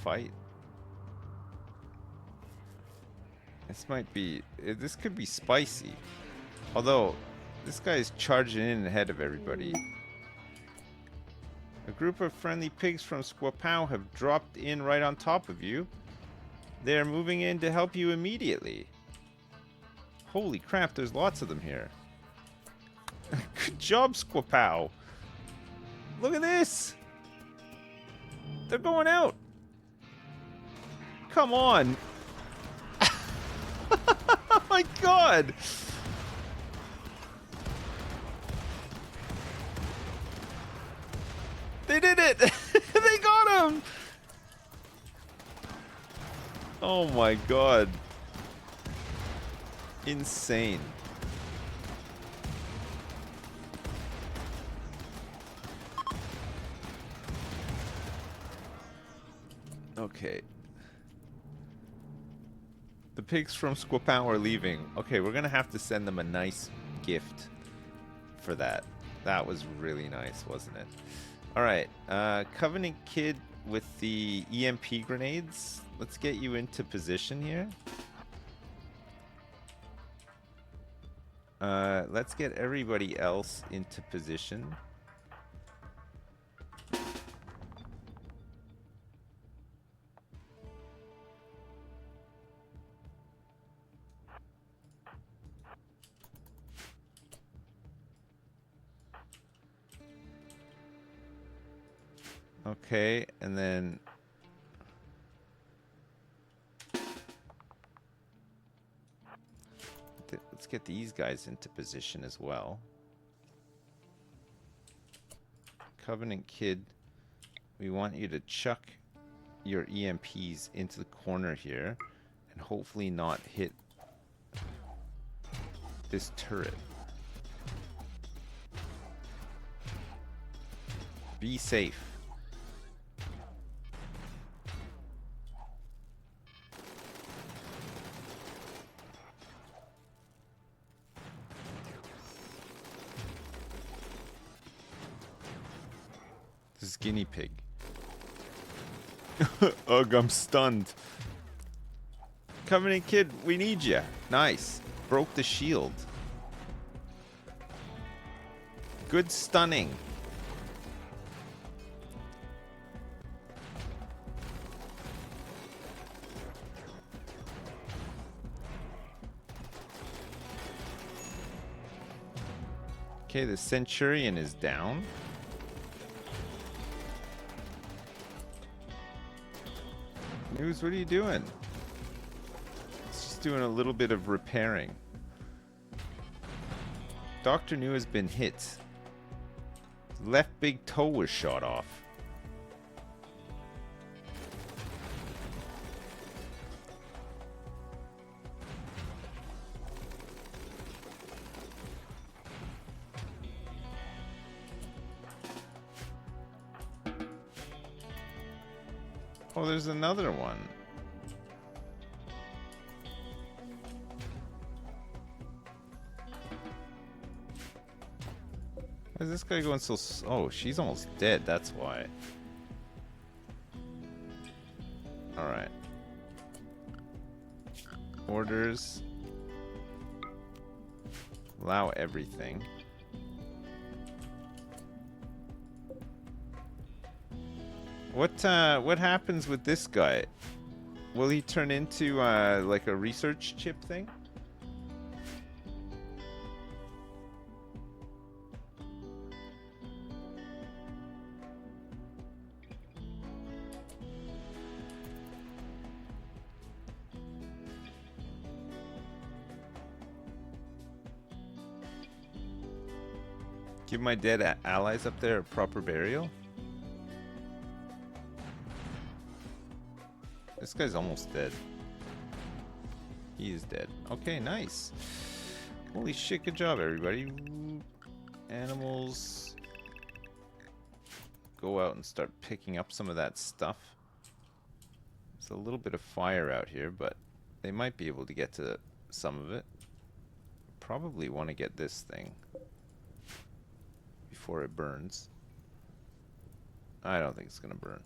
S1: fight. This could be spicy. Although, this guy is charging in ahead of everybody. A group of friendly pigs from Squapow have dropped in right on top of you. They are moving in to help you immediately. Holy crap, there's lots of them here. Good job, Squapow. Look at this. They're going out. Come on. Oh my god. They did it. They got him. Oh my god. Insane. Okay. The pigs from Squapow are leaving. Okay, we're gonna have to send them a nice gift for that. That was really nice, wasn't it? Alright, Covenant Kid with the EMP grenades. Let's get you into position here. Let's get everybody else into position. Okay, and then let's get these guys into position as well. Covenant Kid, we want you to chuck your EMPs into the corner here and hopefully not hit this turret. Be safe. This is guinea pig. Ugh, I'm stunned. Covenant Kid, we need you. Nice. Broke the shield. Good stunning. Okay, the Centurion is down. News, what are you doing? It's just doing a little bit of repairing. Dr. New has been hit. Left big toe was shot off. Oh, there's another one. Why is this guy going so... Oh, she's almost dead, that's why. Alright. Orders. Allow everything. What happens with this guy? Will he turn into like a research chip thing? Give my dead allies up there a proper burial? This guy's almost dead. He is dead. Okay, nice. Holy shit, good job, everybody. Animals. Go out and start picking up some of that stuff. There's a little bit of fire out here, but they might be able to get to some of it. Probably want to get this thing before it burns. I don't think it's gonna burn.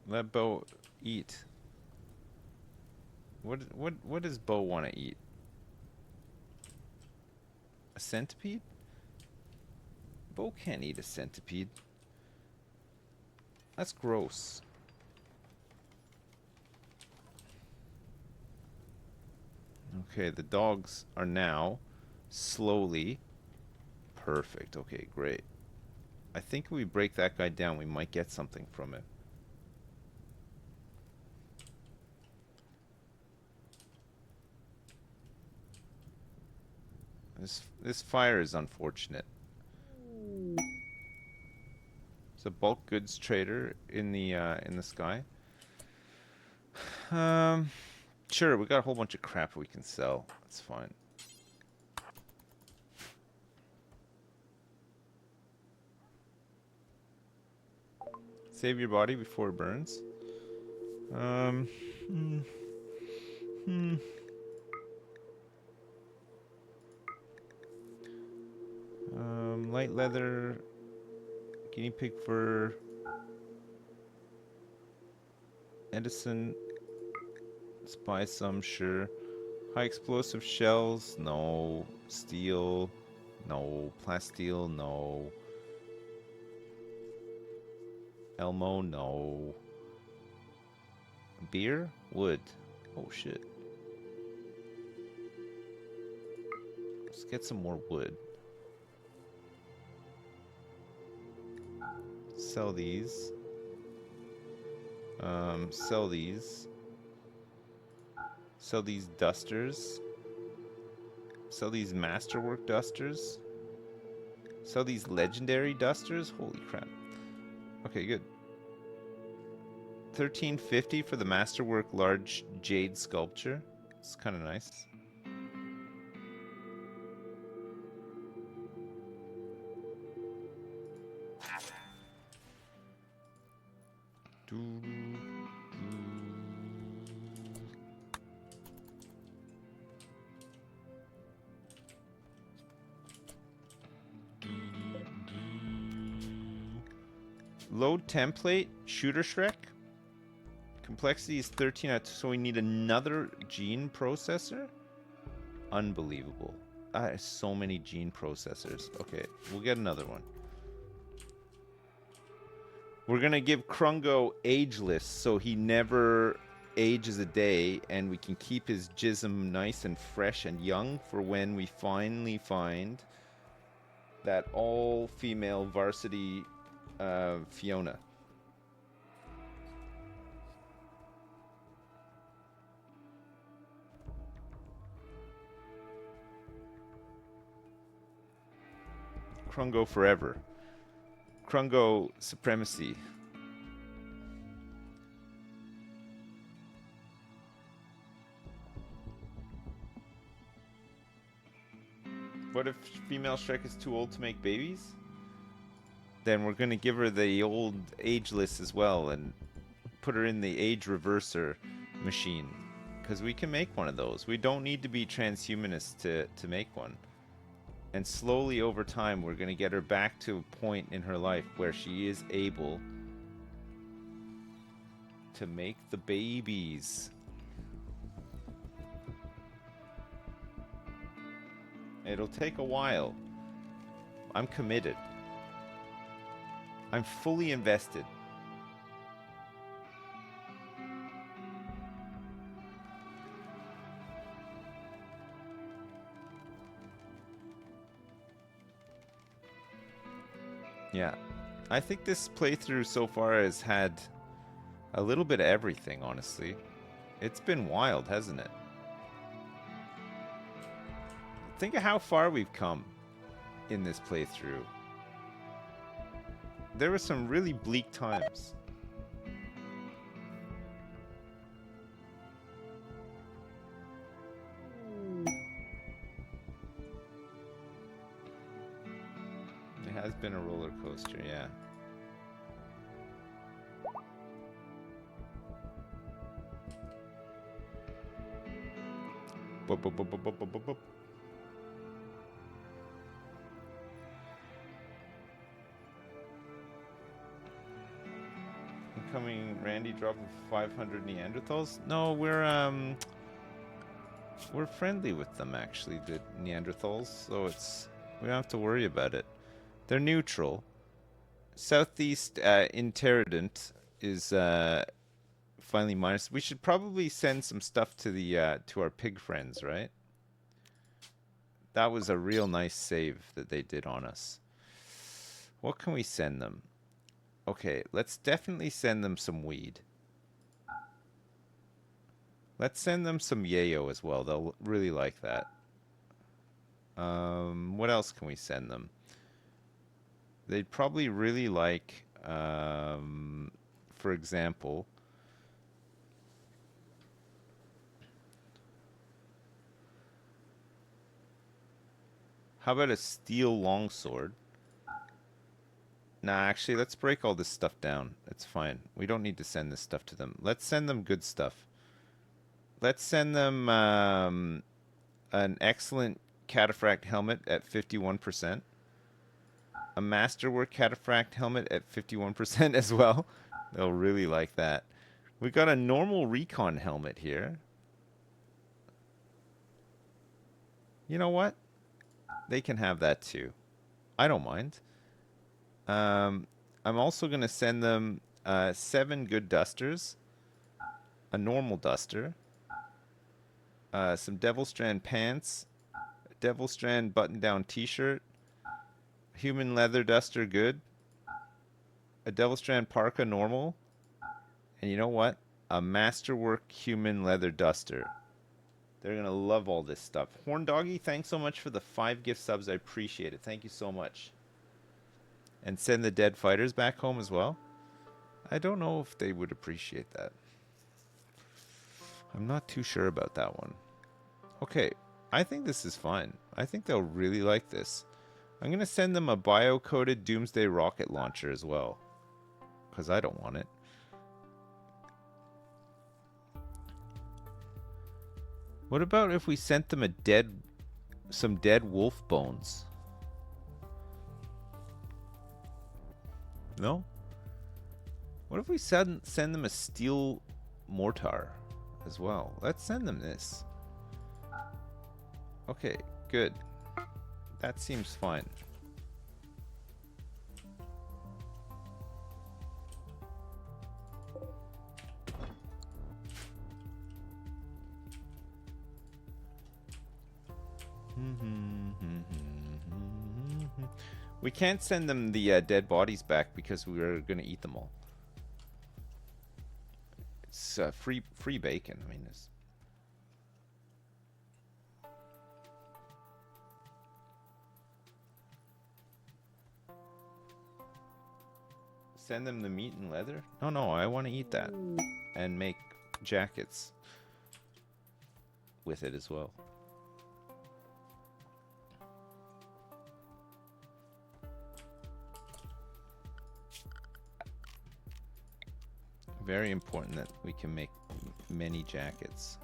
S1: Let Bo eat. What does Bo want to eat? A centipede? Bo can't eat a centipede. That's gross. Okay, the dogs are now slowly... Perfect. Okay, great. I think if we break that guy down, we might get something from it. This fire is unfortunate. There's a bulk goods trader in the sky. Sure, we got a whole bunch of crap we can sell. That's fine. Save your body before it burns. Light leather. Guinea pig fur. Edison. Let's buy some, sure. High explosive shells, no. Steel, no. Plasteel, no. Elmo, no. Beer? Wood. Oh shit. Let's get some more wood. Sell these. Sell these. Sell these dusters. Sell these masterwork dusters. Sell these legendary dusters. Holy crap. Okay, good. 1350 for the masterwork large jade sculpture. It's kind of nice. Load template, shooter Shrek. Complexity is 13 so we need another gene processor? Unbelievable. So many gene processors. Okay, we'll get another one. We're gonna give Krungo ageless so he never ages a day, and we can keep his jism nice and fresh and young for when we finally find that all-female varsity Fiona. Krungo forever. Krungo supremacy. What if female Shrek is too old to make babies? Then we're going to give her the old ageless as well and put her in the age reverser machine. Because we can make one of those. We don't need to be transhumanists to make one. And slowly over time, we're going to get her back to a point in her life where she is able to make the babies. It'll take a while. I'm committed. I'm fully invested. Yeah. I think this playthrough so far has had a little bit of everything, honestly. It's been wild, hasn't it? Think of how far we've come in this playthrough. There were some really bleak times. It has been a roller coaster, yeah. Boop, boop, boop, boop, boop, boop, boop. Incoming Randy dropping 500 Neanderthals? No, we're friendly with them actually, the Neanderthals, so we don't have to worry about it. They're neutral. Southeast Interrident is finally minus. We should probably send some stuff to the to our pig friends, right? That was a real nice save that they did on us. What can we send them? Okay, let's definitely send them some weed. Let's send them some yayo as well. They'll really like that. What else can we send them? They'd probably really like, for example, how about a steel longsword? Nah, actually, let's break all this stuff down. It's fine. We don't need to send this stuff to them. Let's send them good stuff. Let's send them an excellent cataphract helmet at 51%. A Masterwork Cataphract helmet at 51% as well. They'll really like that. We got a normal Recon helmet here. You know what? They can have that too. I don't mind. I'm also going to send them 7 good dusters, a normal duster, some Devil Strand pants, Devil Strand button-down t-shirt, human leather duster good, a Devil Strand parka normal, and you know what? A Masterwork human leather duster. They're going to love all this stuff. Horn Doggy, thanks so much for the 5 gift subs. I appreciate it. Thank you so much. And send the dead fighters back home as well. I don't know if they would appreciate that. I'm not too sure about that one. Okay, I think this is fine. I think they'll really like this. I'm going to send them a bio-coated Doomsday rocket launcher as well. Because I don't want it. What about if we sent them some dead wolf bones? No? What if we send them a steel mortar as well? Let's send them this. Okay, good. That seems fine. We can't send them the dead bodies back because we were going to eat them all. It's free bacon. I mean, it's... Send them the meat and leather? No, I want to eat that and make jackets with it as well. Very important that we can make many jackets.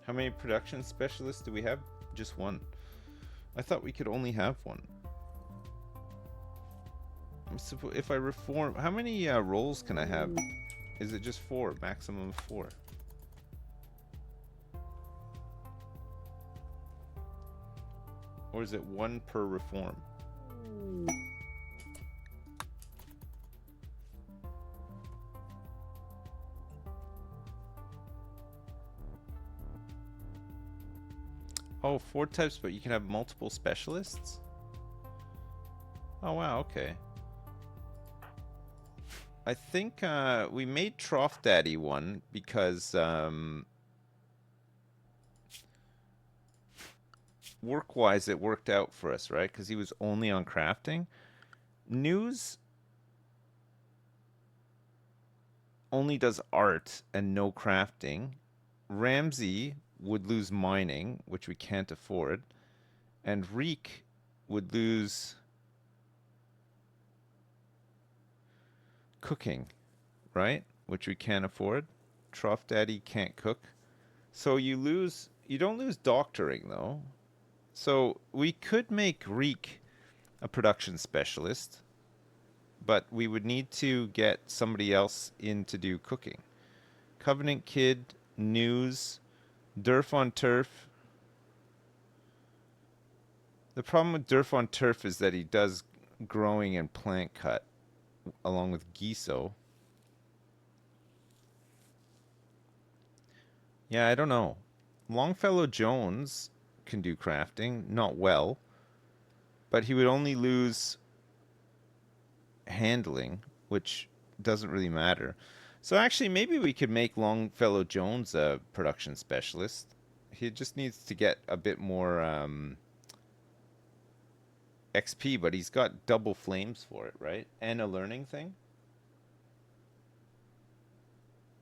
S1: How many production specialists do we have? Just one. I thought we could only have one. If I reform... How many roles can I have? Is it just 4? Maximum of 4. Or is it 1 per reform? Oh, 4 types, but you can have multiple specialists? Oh, wow, okay. I think we made Trough Daddy one because work-wise it worked out for us, right? Because he was only on crafting. News only does art and no crafting. Ramsey would lose mining, which we can't afford. And Reek would lose cooking, right? Which we can't afford. Trough Daddy can't cook. So you don't lose doctoring though. So we could make Reek a production specialist, but we would need to get somebody else in to do cooking. Covenant Kid, News, Durf on Turf. The problem with Durf on Turf is that he does growing and plant cut along with Giso. Yeah, I don't know. Longfellow Jones can do crafting, not well, but he would only lose handling, which doesn't really matter. So actually, maybe we could make Longfellow Jones a production specialist. He just needs to get a bit more XP, but he's got double flames for it, right? And a learning thing.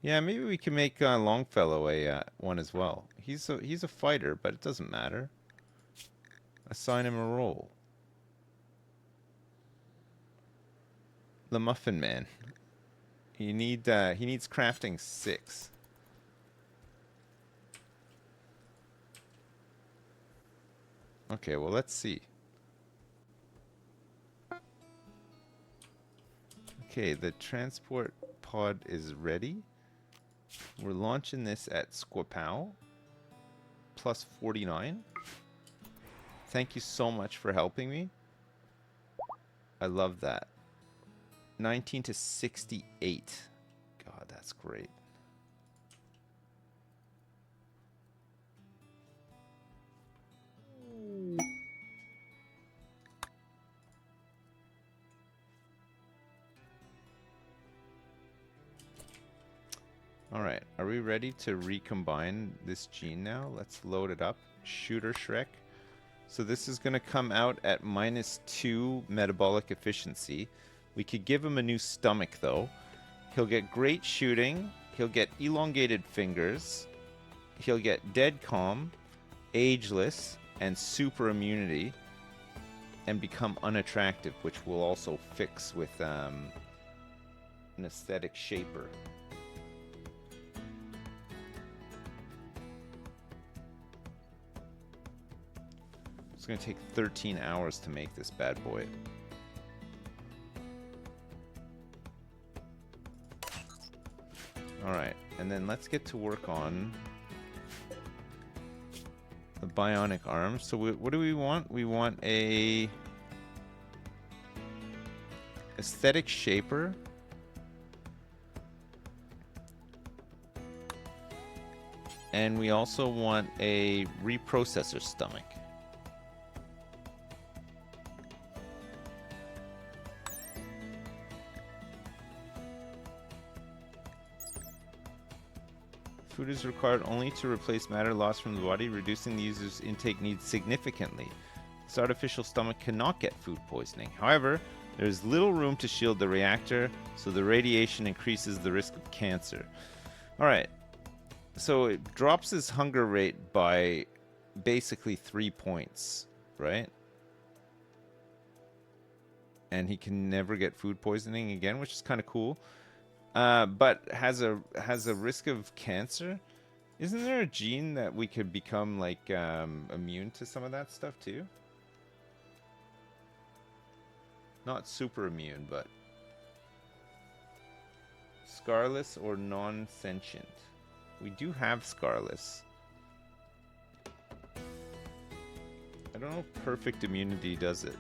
S1: Yeah, maybe we can make Longfellow a one as well. He's a fighter, but it doesn't matter. Assign him a role. The Muffin Man. He needs crafting 6. Okay, well, let's see. Okay, the transport pod is ready. We're launching this at Squapow. Plus 49. Thank you so much for helping me. I love that. 19 to 68. God, that's great. Alright, are we ready to recombine this gene now? Let's load it up. Shooter Shrek. So this is going to come out at -2 metabolic efficiency. We could give him a new stomach, though. He'll get great shooting. He'll get elongated fingers. He'll get dead calm, ageless, and super immunity. And become unattractive, which we'll also fix with an aesthetic shaper. It's going to take 13 hours to make this bad boy. Alright, and then let's get to work on the bionic arm. So what do we want? We want a aesthetic shaper. And we also want a reprocessor stomach. Food is required only to replace matter lost from the body, reducing the user's intake needs significantly. This artificial stomach cannot get food poisoning. However, there is little room to shield the reactor, so the radiation increases the risk of cancer. Alright, so it drops his hunger rate by basically 3 points, right? And he can never get food poisoning again, which is kind of cool. But has a risk of cancer. Isn't there a gene that we could become like immune to some of that stuff too? Not super immune, but scarless or non-sentient. We do have scarless. I don't know if perfect immunity does it.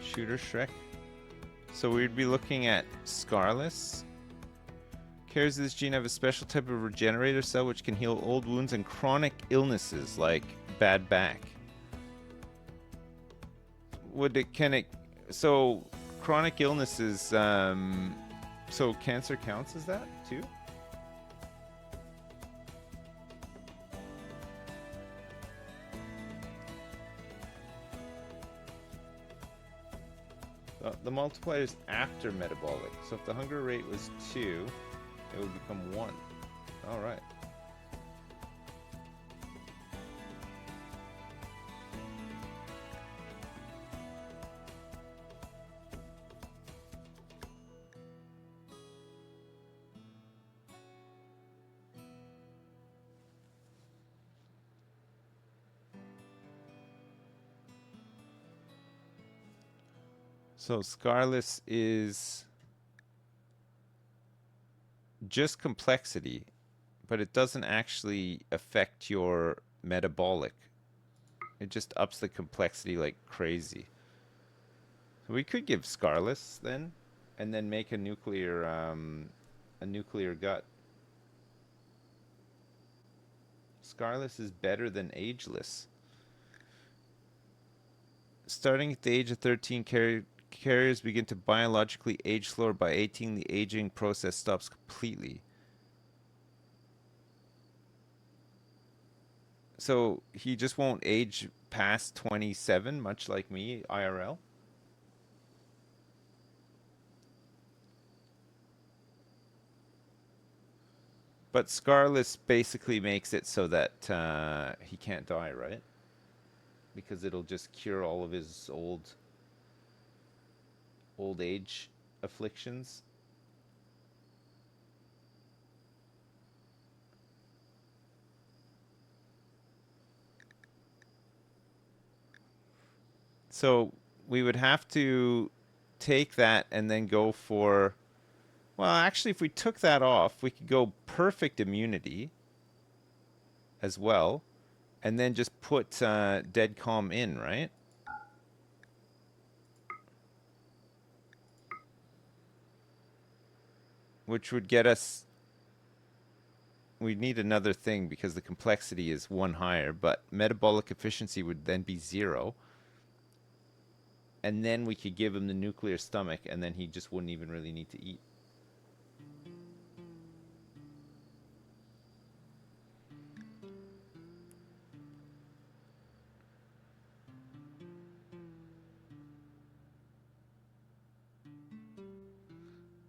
S1: Shooter Shrek. So we'd be looking at Scarless. Carriers of this gene have a special type of regenerator cell which can heal old wounds and chronic illnesses like bad back. So chronic illnesses, so cancer counts as that too? The multiplier is after metabolic. So if the hunger rate was 2, it would become 1. All right. So Scarless is just complexity, but it doesn't actually affect your metabolic. It just ups the complexity like crazy. So we could give Scarless then, and then make a nuclear gut. Scarless is better than ageless. Starting at the age of 13, carriers begin to biologically age slower. By 18, the aging process stops completely. So he just won't age past 27, much like me, IRL. But Scarless basically makes it so that he can't die, right? Because it'll just cure all of his old age afflictions. So we would have to take that and then go for... Well, actually, if we took that off, we could go perfect immunity as well, and then just put dead calm in, right? Which would get us... We'd need another thing because the complexity is 1 higher, but metabolic efficiency would then be 0. And then we could give him the nuclear stomach, and then he just wouldn't even really need to eat.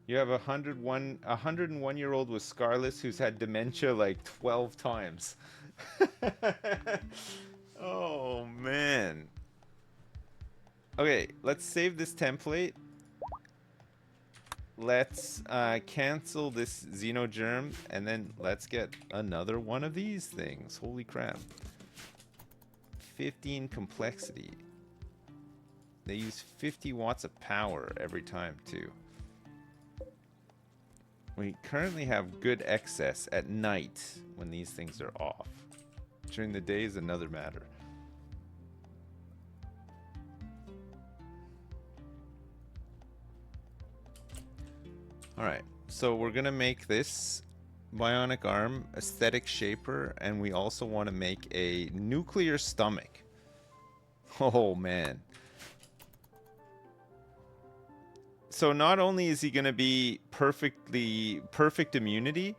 S1: You have a 101-year-old with Scarless who's had dementia like 12 times. Oh, man. Okay, let's save this template. Let's cancel this Xenogerm, and then let's get another one of these things. Holy crap. 15 complexity. They use 50 watts of power every time, too. We currently have good excess at night when these things are off. During the day is another matter. Alright, so we're going to make this bionic arm, aesthetic shaper, and we also want to make a nuclear stomach. Oh, man. So not only is he going to be perfect immunity,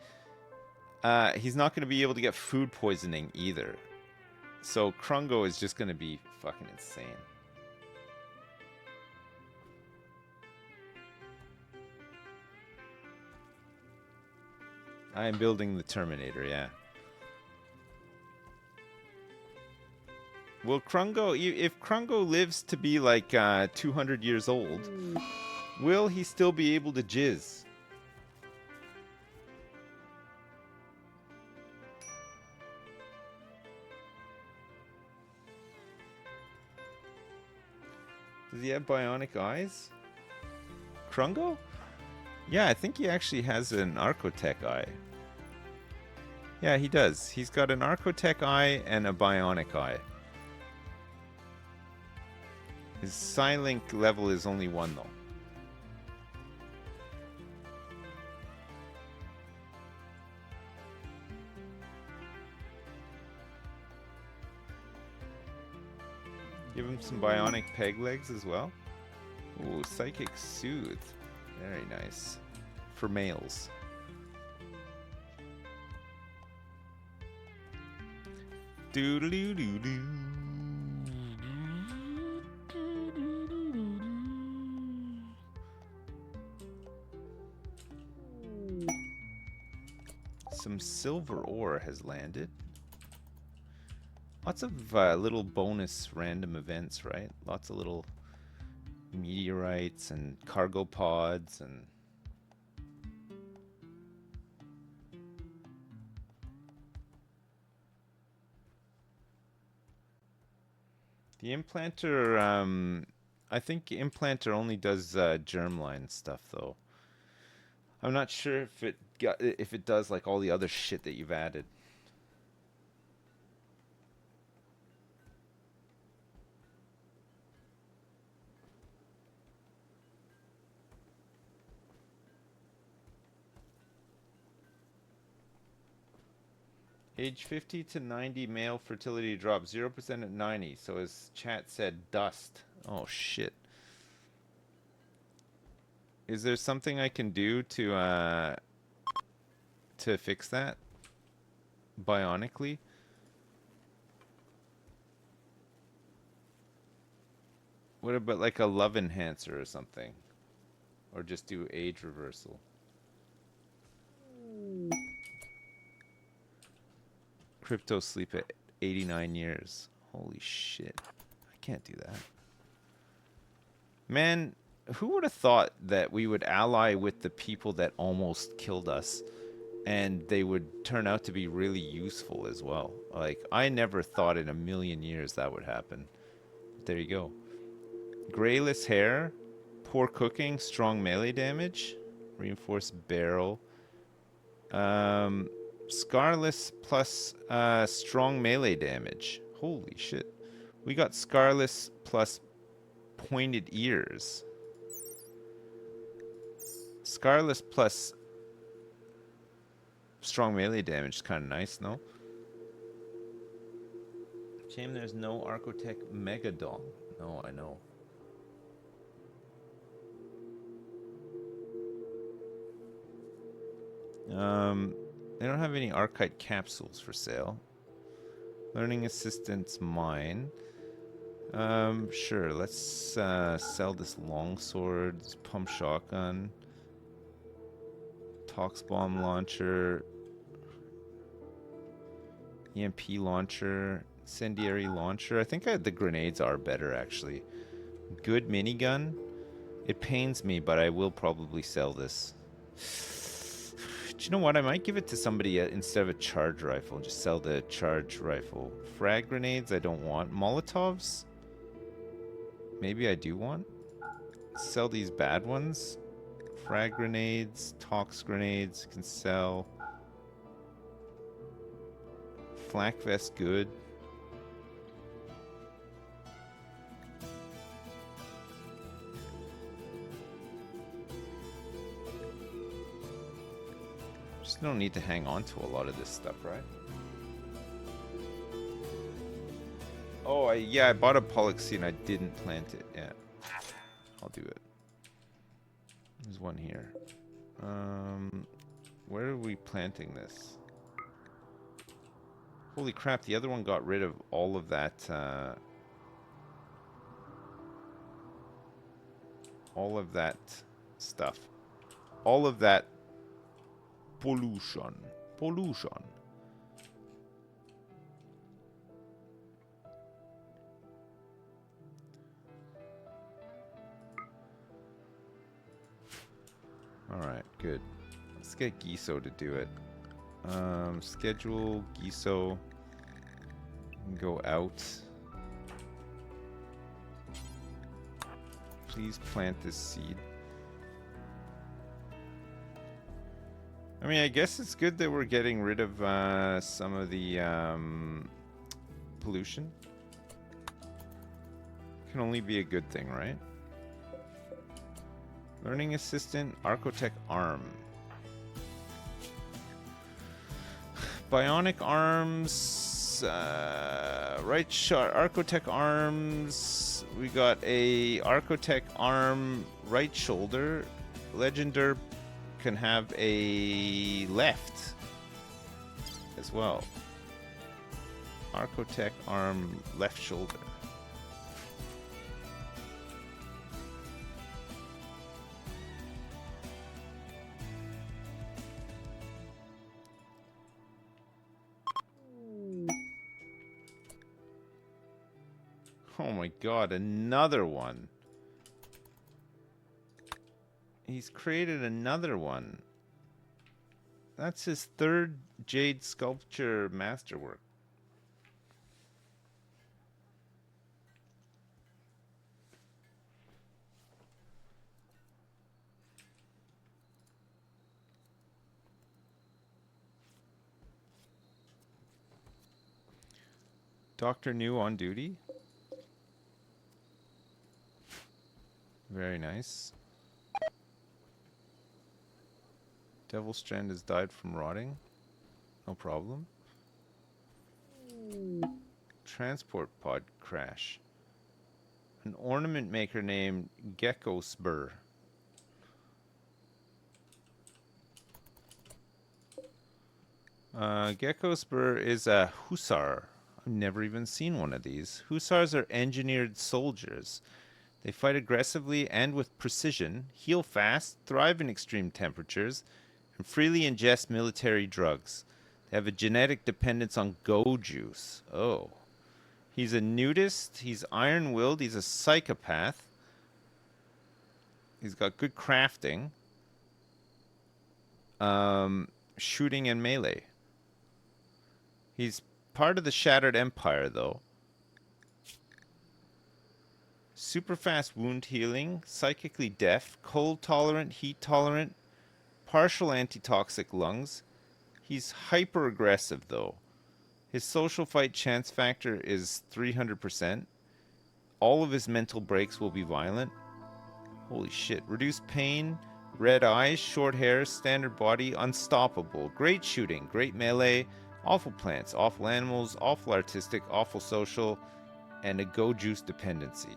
S1: he's not going to be able to get food poisoning either. So Krungo is just going to be fucking insane. I am building the Terminator, yeah. Will Krungo, if Krungo lives to be like 200 years old, will he still be able to jizz? Does he have bionic eyes? Krungo? Yeah, I think he actually has an Archotech eye. Yeah, he does. He's got an Archotech eye and a bionic eye. His Psylink level is only 1 though. Give him some bionic peg legs as well. Ooh, Psychic Soothe. Very nice. For males. Doodle-doo-doo-doo. Some silver ore has landed. Lots of little bonus random events, right? Lots of little meteorites and cargo pods and... The implanter, I think implanter only does germline stuff though. I'm not sure if it does like all the other shit that you've added. Age 50 to 90 male fertility drop 0% at 90. So his chat said dust. Oh shit. Is there something I can do to fix that bionically? What about like a love enhancer or something? Or just do age reversal? Crypto sleep at 89 years. Holy shit. I can't do that. Man, who would have thought that we would ally with the people that almost killed us and they would turn out to be really useful as well? Like, I never thought in a million years that would happen. There you go. Grayless hair, poor cooking, strong melee damage, reinforced barrel. Scarless plus strong melee damage. Holy shit. We got Scarless plus pointed ears. Scarless plus strong melee damage is kind of nice, no? Shame there's no Archotech Megadong. No, I know. They don't have any Archite capsules for sale. Learning Assistance mine. Sure, let's sell this longsword, this pump shotgun, Tox bomb launcher, EMP launcher, incendiary launcher. I think the grenades are better actually. Good minigun. It pains me, but I will probably sell this. Do you know what? I might give it to somebody instead of a charge rifle. Just sell the charge rifle. Frag grenades I don't want. Molotovs? Maybe I do want. Sell these bad ones. Frag grenades, Tox grenades can sell. Flak vest good. Just don't need to hang on to a lot of this stuff, right? Oh, yeah, I bought a pollock seed and I didn't plant it. Yeah, I'll do it. There's one here. Where are we planting this? Holy crap, the other one got rid of all of that, all of that stuff. All of that pollution. Pollution. Alright, good. Let's get Giso to do it. Schedule Giso. Go out. Please plant this seed. I mean, I guess it's good that we're getting rid of some of the pollution. Can only be a good thing, right? Learning Assistant, Archotech Arm. Bionic arms, right shot, Archotech arms. We got a Archotech arm right shoulder. Legender can have a left as well. Archotech arm left shoulder. Oh my god, another one. He's created another one. That's his third jade sculpture masterwork. Dr. New on duty. Very nice. Devil Strand has died from rotting. No problem. Transport pod crash. An ornament maker named Gecko Spur. Gecko Spur is a hussar. I've never even seen one of these. Hussars are engineered soldiers. They fight aggressively and with precision, heal fast, thrive in extreme temperatures, and freely ingest military drugs. They have a genetic dependence on go juice. Oh. He's a nudist. He's iron-willed. He's a psychopath. He's got good crafting. Shooting and melee. He's part of the Shattered Empire, though. Super fast wound healing. Psychically deaf. Cold tolerant. Heat tolerant. Partial antitoxic lungs. He's hyper aggressive, though. His social fight chance factor is 300%. All of his mental breaks will be violent. Holy shit. Reduced pain, red eyes, short hair, standard body, unstoppable. Great shooting, great melee, awful plants, awful animals, awful artistic, awful social, and a go juice dependency.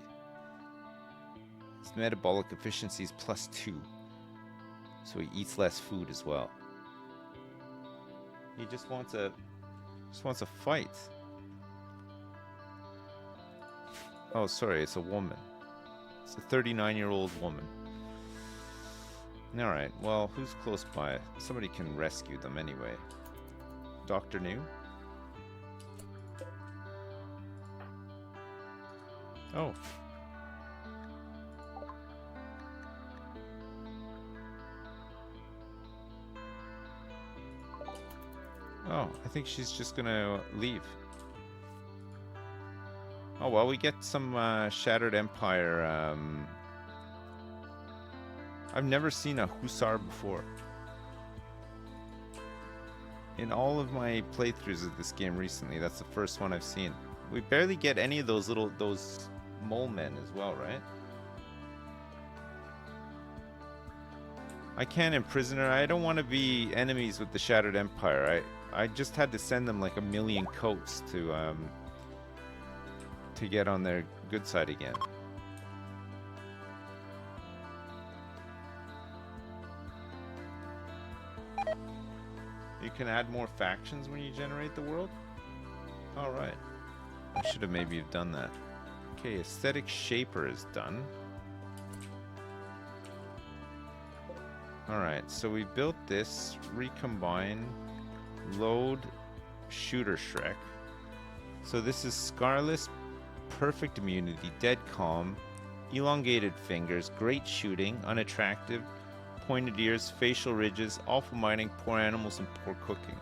S1: His metabolic efficiency is +2. So he eats less food as well. He just wants a fight. Oh, sorry, it's a woman. It's a 39-year-old woman. Alright, well, who's close by? Somebody can rescue them anyway. Dr. New? Oh. Oh, I think she's just gonna leave. Oh, well, we get some Shattered Empire. I've never seen a Hussar before. In all of my playthroughs of this game recently, that's the first one I've seen. We barely get any of those mole men as well, right? I can't imprison her. I don't want to be enemies with the Shattered Empire. I just had to send them like 1,000,000 coats to get on their good side again. You can add more factions when you generate the world? Alright. I should have maybe have done that. Okay, Aesthetic Shaper is done. Alright, so we built this. Recombine. Load. Shooter Shrek. So this is Scarless. Perfect immunity. Dead calm. Elongated fingers. Great shooting. Unattractive. Pointed ears. Facial ridges. Awful mining. Poor animals and poor cooking.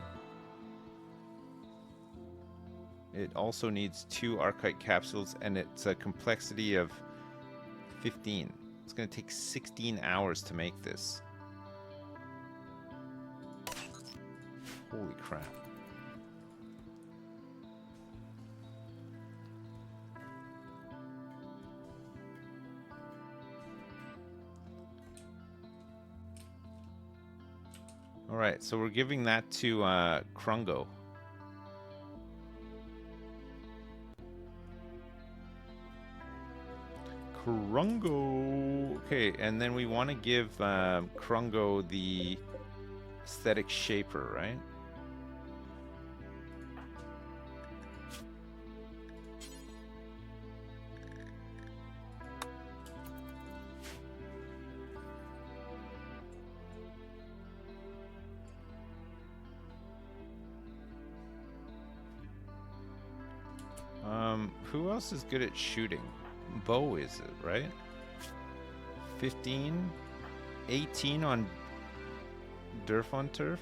S1: It also needs 2 Archite capsules, and it's a complexity of 15. It's going to take 16 hours to make this. Holy crap. Alright, so we're giving that to Krungo. Krungo. Okay, and then we want to give Krungo the Aesthetic Shaper, right? Who else is good at shooting? Bow is it, right? 15, 18 on Durf on Turf.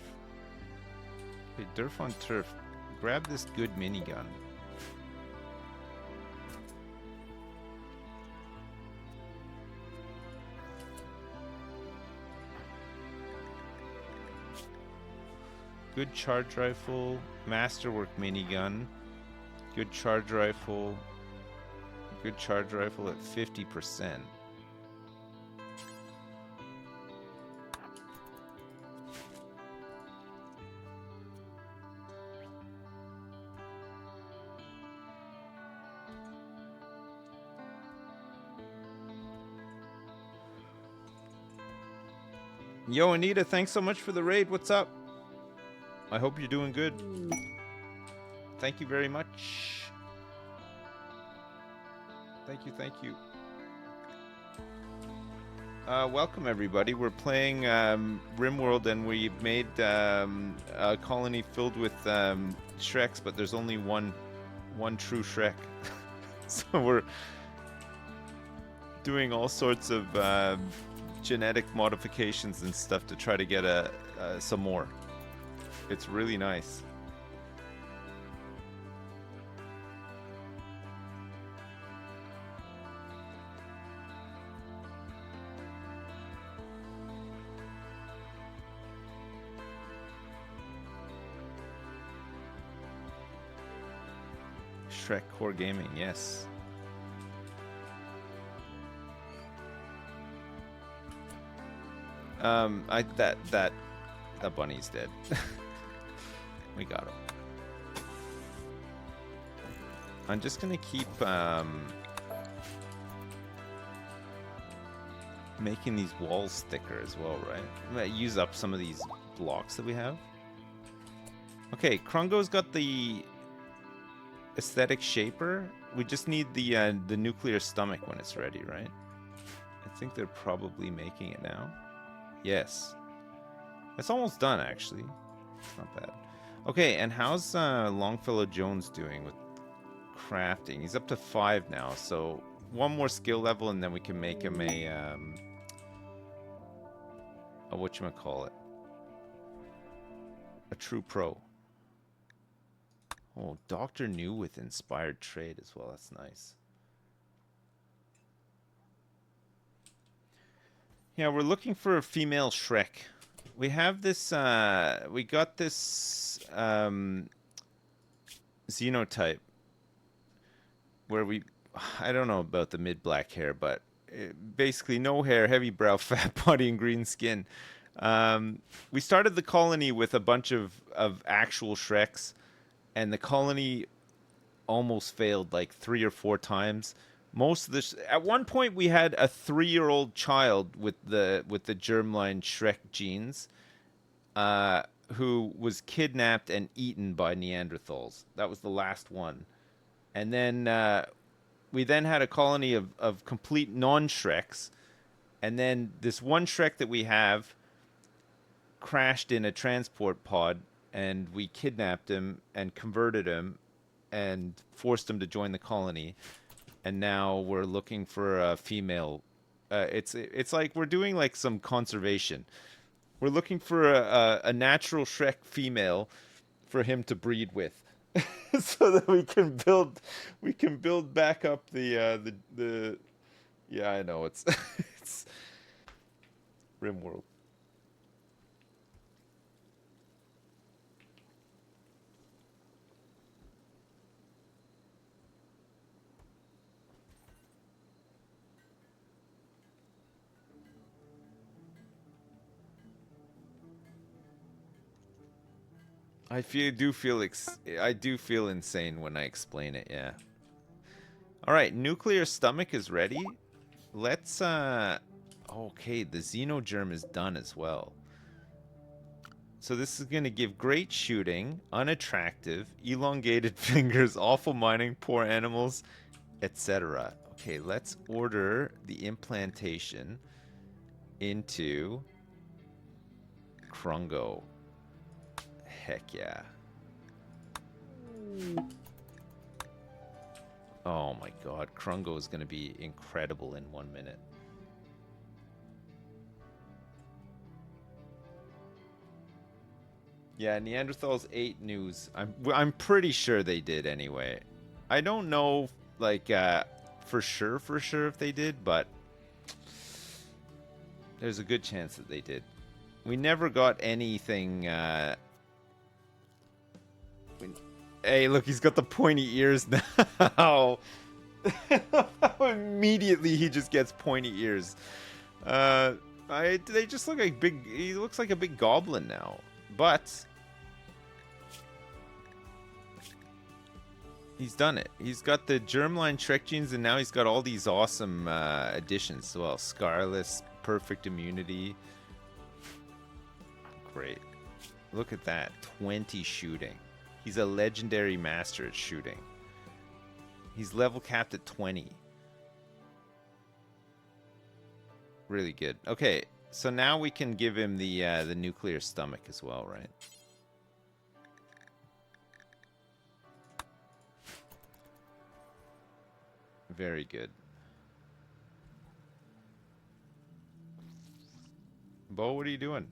S1: Okay, Durf on Turf. Grab this good minigun. Good charge rifle, masterwork minigun. Good charge rifle. Good charge rifle at 50%. Yo, Anita, thanks so much for the raid. What's up? I hope you're doing good. Thank you very much. Thank you, thank you. Welcome everybody. We're playing RimWorld, and we made a colony filled with Shreks, but there's only one true Shrek. So we're doing all sorts of genetic modifications and stuff to try to get some more. It's really nice. Shrek Core Gaming, yes. That bunny's dead. We got him. I'm just gonna keep making these walls thicker as well, right? I'm gonna use up some of these blocks that we have. Okay, Krungo's got the aesthetic shaper. We just need the nuclear stomach when it's ready, right? I think they're probably making it now. Yes. It's almost done, actually. It's not bad. Okay, and how's Longfellow Jones doing with crafting? He's up to 5 now, so one more skill level and then we can make him a whatchamacallit? A true pro. Oh, Dr. New with inspired trade as well. That's nice. Yeah, we're looking for a female Shrek. We have this, we got this xenotype where I don't know about the mid-black hair, but basically no hair, heavy brow, fat body, and green skin. We started the colony with a bunch of actual Shreks, and the colony almost failed like 3 or 4 times. Most of this, at one point, we had a 3-year-old child with the germline Shrek genes, who was kidnapped and eaten by Neanderthals. That was the last one, and then we then had a colony of complete non-Shreks, and then this one Shrek that we have crashed in a transport pod, and we kidnapped him and converted him and forced him to join the colony. And now we're looking for a female. It's like we're doing like some conservation. We're looking for a natural Shrek female for him to breed with, so that we can build back up the. Yeah, I know it's it's RimWorld. I do feel insane when I explain it, yeah. Alright, nuclear stomach is ready. Let's okay, the xenogerm is done as well. So this is gonna give great shooting, unattractive, elongated fingers, awful mining, poor animals, etc. Okay, let's order the implantation into Krungo. Heck yeah. Oh my god, Krungo is going to be incredible in 1 minute. Yeah, Neanderthals ate news. I'm pretty sure they did anyway. I don't know, like, for sure if they did, but there's a good chance that they did. We never got anything, Hey, look, he's got the pointy ears now. Immediately, he just gets pointy ears. They just look like big. He looks like a big goblin now, but he's done it. He's got the germline Shrek genes, and now he's got all these awesome additions as well. Scarless, perfect immunity. Great. Look at that. 20 shooting. He's a legendary master at shooting. He's level capped at 20. Really good. Okay, so now we can give him the nuclear stomach as well, right? Very good. Bo, what are you doing?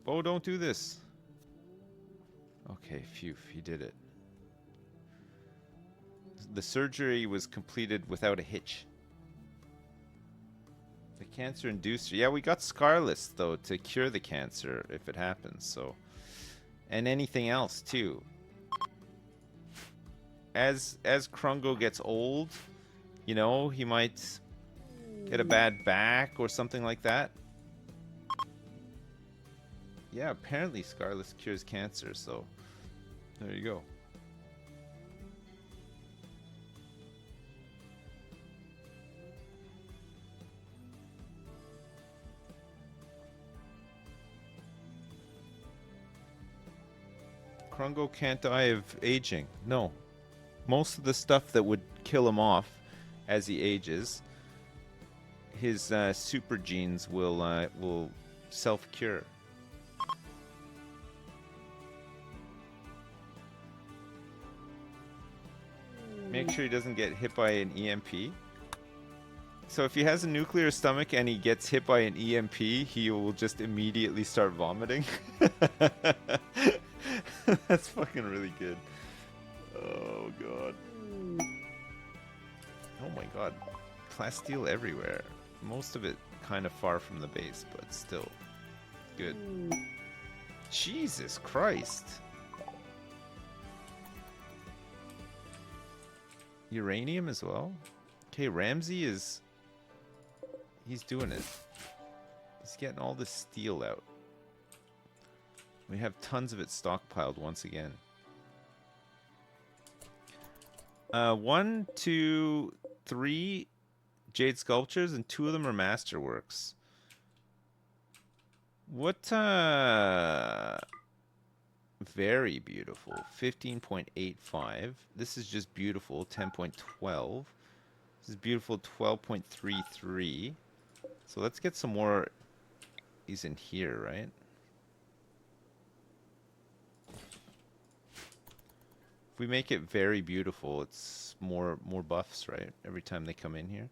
S1: Bo, don't do this. Okay, phew, he did it. The surgery was completed without a hitch. The cancer inducer. Yeah, we got Scarless, though, to cure the cancer if it happens, so. And anything else, too. As Krungo gets old, you know, he might get a bad back or something like that. Yeah, apparently Scarless cures cancer, so there you go. Krungo can't die of aging. No. Most of the stuff that would kill him off as he ages, his super genes will self-cure. Make sure he doesn't get hit by an EMP. So if he has a nuclear stomach and he gets hit by an EMP, he will just immediately start vomiting. That's fucking really good. Oh god. Oh my god. Plasteel everywhere. Most of it kind of far from the base, but still good. Jesus Christ. Uranium as well? Okay, Ramsey is... He's doing it. He's getting all this steel out. We have tons of it stockpiled once again. 1, 2, 3 jade sculptures, and 2 of them are masterworks. What, very beautiful. 15.85. This is just beautiful. 10.12. This is beautiful. 12.33. So let's get some more. He's in here, right? If we make it very beautiful, it's more buffs, right? Every time they come in here.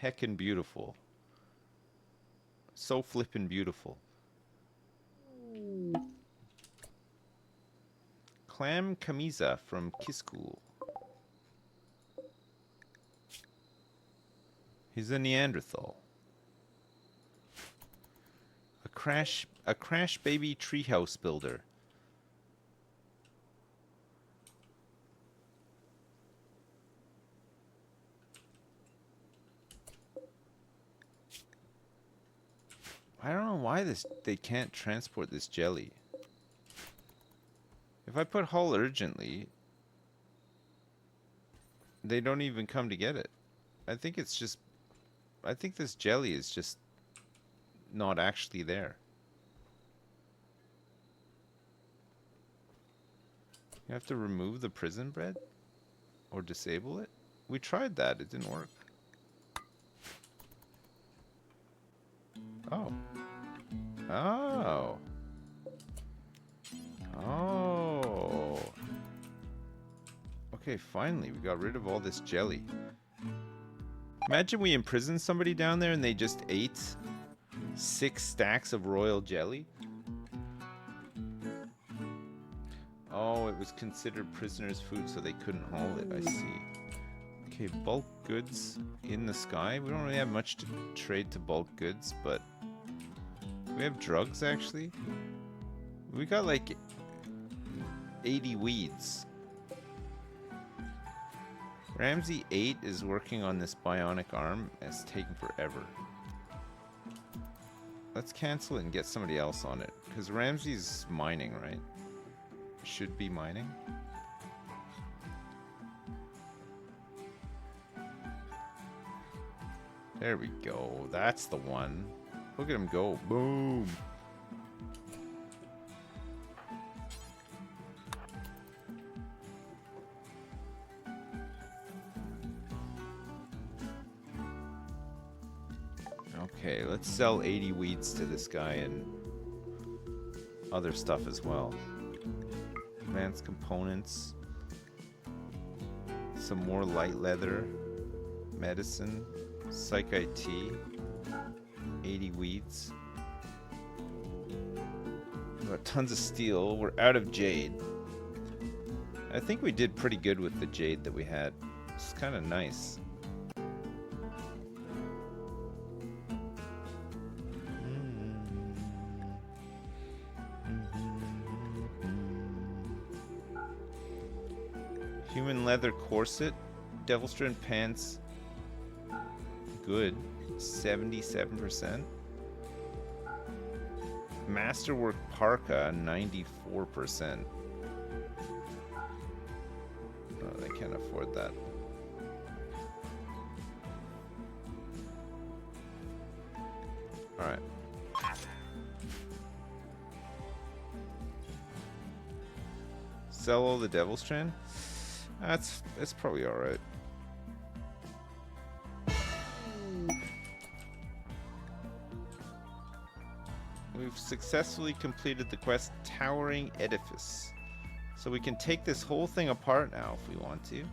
S1: Heckin' beautiful. So flippin' beautiful. Clam Camisa from Kiskul. He's a Neanderthal. A crash baby treehouse builder. I don't know why they can't transport this jelly. If I put hull urgently, they don't even come to get it. I think this jelly is just not actually there. You have to remove the prison bread or disable it. We tried that, it didn't work. Oh. Oh. Oh. Okay, finally, we got rid of all this jelly. Imagine we imprisoned somebody down there and they just ate 6 stacks of royal jelly. Oh, it was considered prisoners' food, so they couldn't haul it. I see. Okay, bulk goods in the sky. We don't really have much to trade to bulk goods, but we have drugs, actually. We got like 80 weeds. Ramsey 8 is working on this bionic arm. It's taking forever. Let's cancel it and get somebody else on it. Because Ramsey's mining, right? Should be mining. There we go. That's the one. Look at him go. Boom. Let's sell 80 weeds to this guy and other stuff as well. Advanced components. Some more light leather. Medicine. Psych IT. 80 weeds. We've got tons of steel. We're out of jade. I think we did pretty good with the jade that we had. It's kind of nice. Human leather corset, Devilstrin pants, good, 77%. Masterwork parka, 94%. Oh, they can't afford that. All right. Sell all the Devilstrin? That's probably all right. We've successfully completed the quest Towering Edifice. So we can take this whole thing apart now if we want to.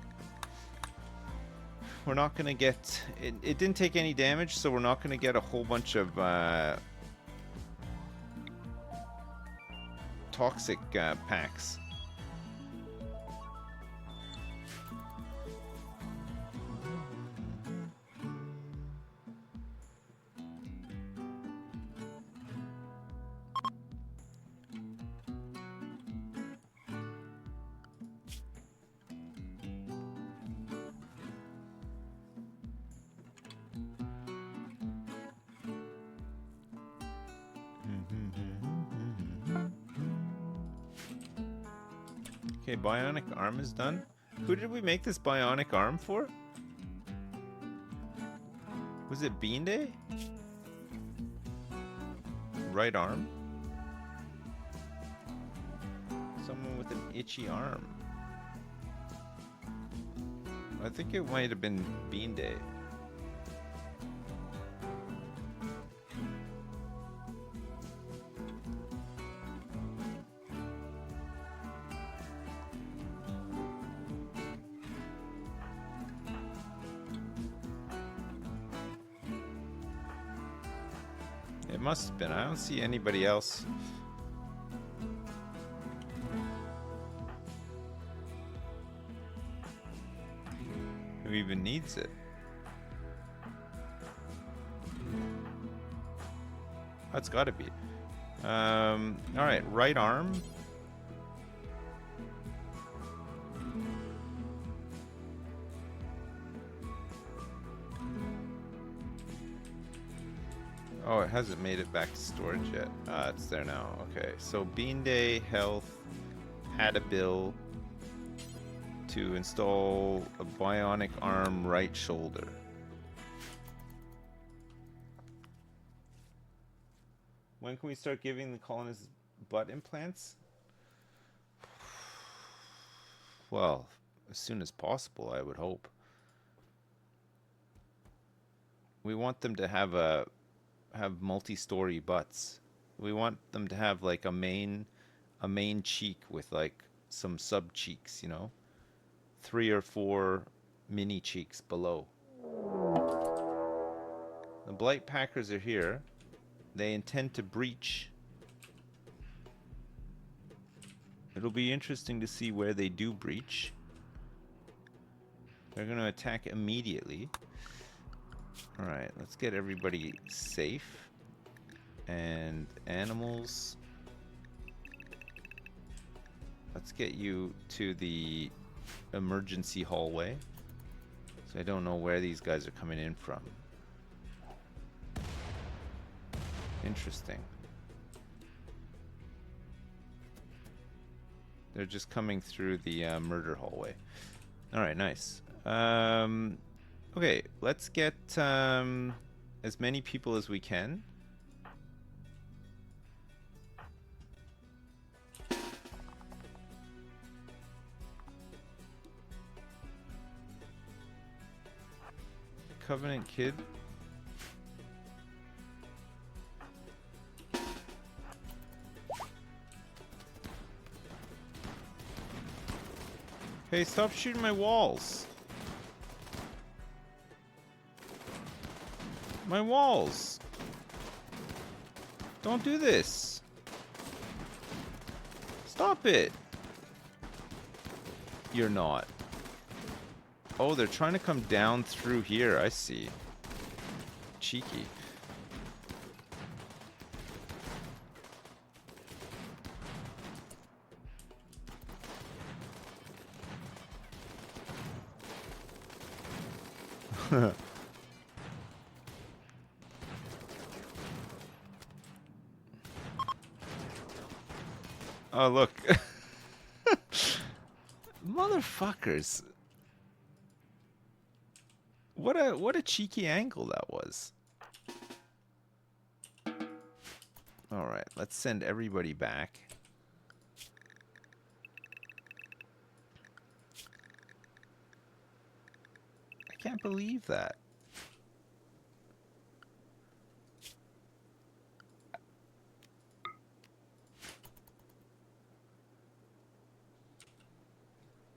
S1: We're not going to get... It didn't take any damage, so we're not going to get a whole bunch of toxic packs. Okay, bionic arm is done. Who did we make this bionic arm for? Was it Bean Day? Right arm? Someone with an itchy arm. I think it might have been Bean Day. It must have been. I don't see anybody else. Who even needs it? That's got to be. All right, right arm. Oh, it hasn't made it back to storage yet. It's there now. Okay, so Bean Day, health, had a bill to install a bionic arm right shoulder. When can we start giving the colonists butt implants? Well, as soon as possible, I would hope. We want them to have multi-story butts. We want them to have like a main cheek with like some sub cheeks, you know, 3 or 4 mini cheeks below. The Blight Packers are here. They intend to breach. It'll be interesting to see where they do breach. They're going to attack immediately. Alright, let's get everybody safe. And animals. Let's get you to the emergency hallway. So I don't know where these guys are coming in from. Interesting. They're just coming through the murder hallway. Alright, nice. Okay, let's get as many people as we can. Covenant Kid. Hey, stop shooting my walls. My walls. Don't do this. Stop it. You're not. Oh, they're trying to come down through here. I see. Cheeky. Oh, look. Motherfuckers. What a cheeky angle that was. All right, let's send everybody back. I can't believe that.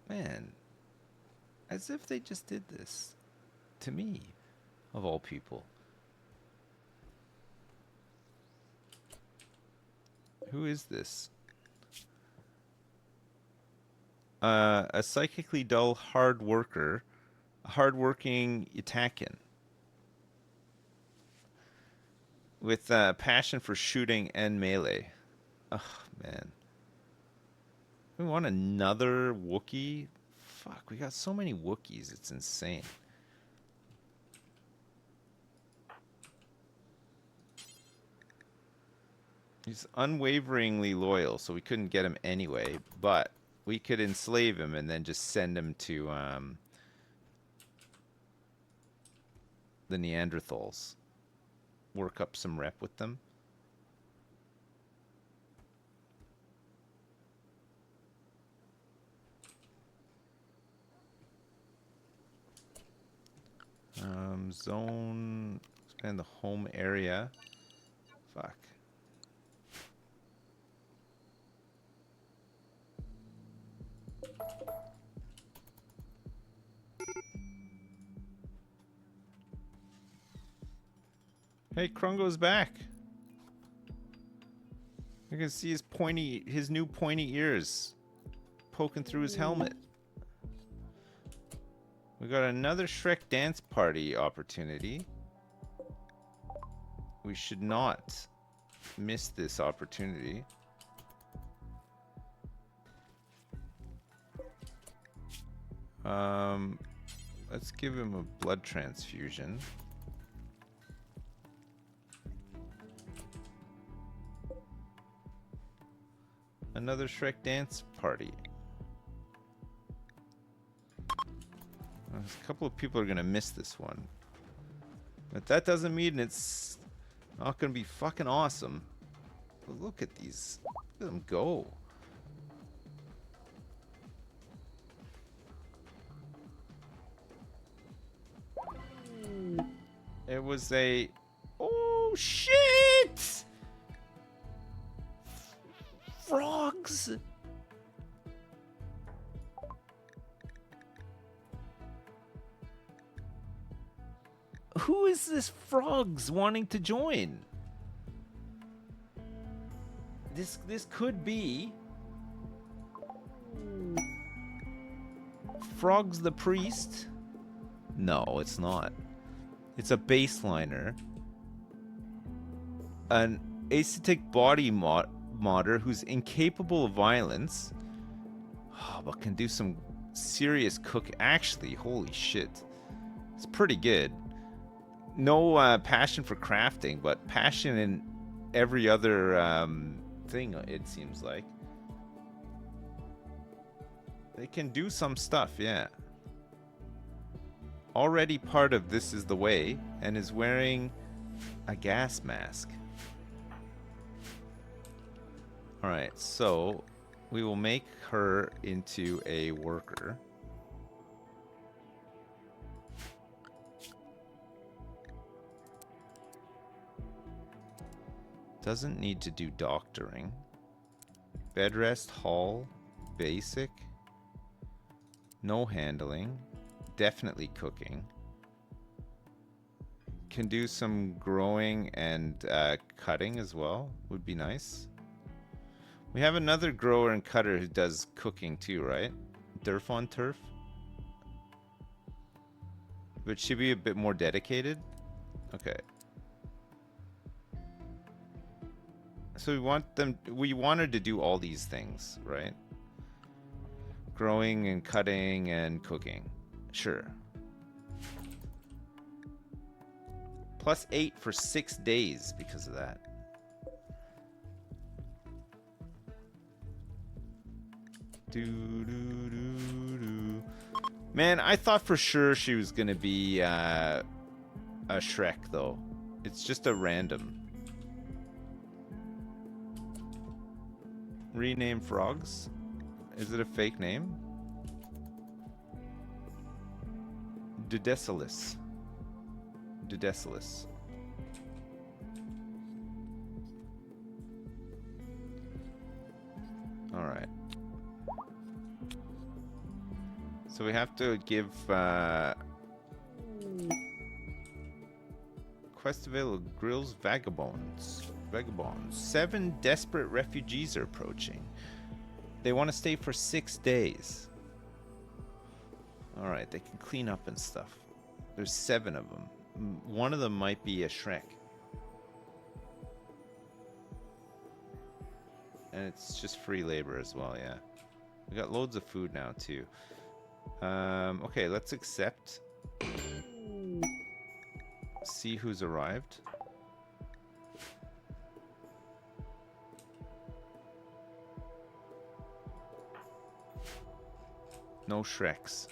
S1: Man, as if they just did this to me, of all people. Who is this? A psychically dull hard worker, a hard-working Itakan with passion for shooting and melee. Oh man. We want another Wookiee? Fuck, we got so many Wookiees, it's insane. He's unwaveringly loyal, so we couldn't get him anyway, but we could enslave him and then just send him to the Neanderthals. Work up some rep with them. Zone, expand the home area. Fuck. Hey, Krungo's back. You can see his new pointy ears poking through his helmet. We got another Shrek dance party opportunity. We should not miss this opportunity. Let's give him a blood transfusion. Another Shrek dance party. A couple of people are gonna miss this one, but that doesn't mean it's not gonna be fucking awesome. But look at these. Look at them go. It was a... Oh, shit! Frogs! Who is this frogs wanting to join? This could be... Frogs the Priest? No, it's not. It's a baseliner. An aesthetic body modder who's incapable of violence. Oh, but can do some serious cook. Actually, holy shit. It's pretty good. No passion for crafting, but passion in every other thing, it seems like. They can do some stuff, yeah. Already part of This Is the Way, and is wearing a gas mask. Alright, so we will make her into a worker. Doesn't need to do doctoring. Bed rest, hall, basic. No handling. Definitely cooking. Can do some growing and cutting as well. Would be nice. We have another grower and cutter who does cooking too, right? Durf on turf. But should be a bit more dedicated. Okay. So we wanted to do all these things, right? Growing and cutting and cooking. Sure. +8 for 6 days because of that. Man, I thought for sure she was gonna be a Shrek, though. It's just a random. Rename frogs? Is it a fake name? Dudesilis. Dudesilis. Alright. So we have to give quest available grills vagabonds. 7 desperate refugees are approaching. They want to stay for 6 days. Alright, they can clean up and stuff. There's 7 of them. One of them might be a Shrek. And it's just free labor as well, yeah. We got loads of food now too. Okay, let's accept. See who's arrived. No Shreks.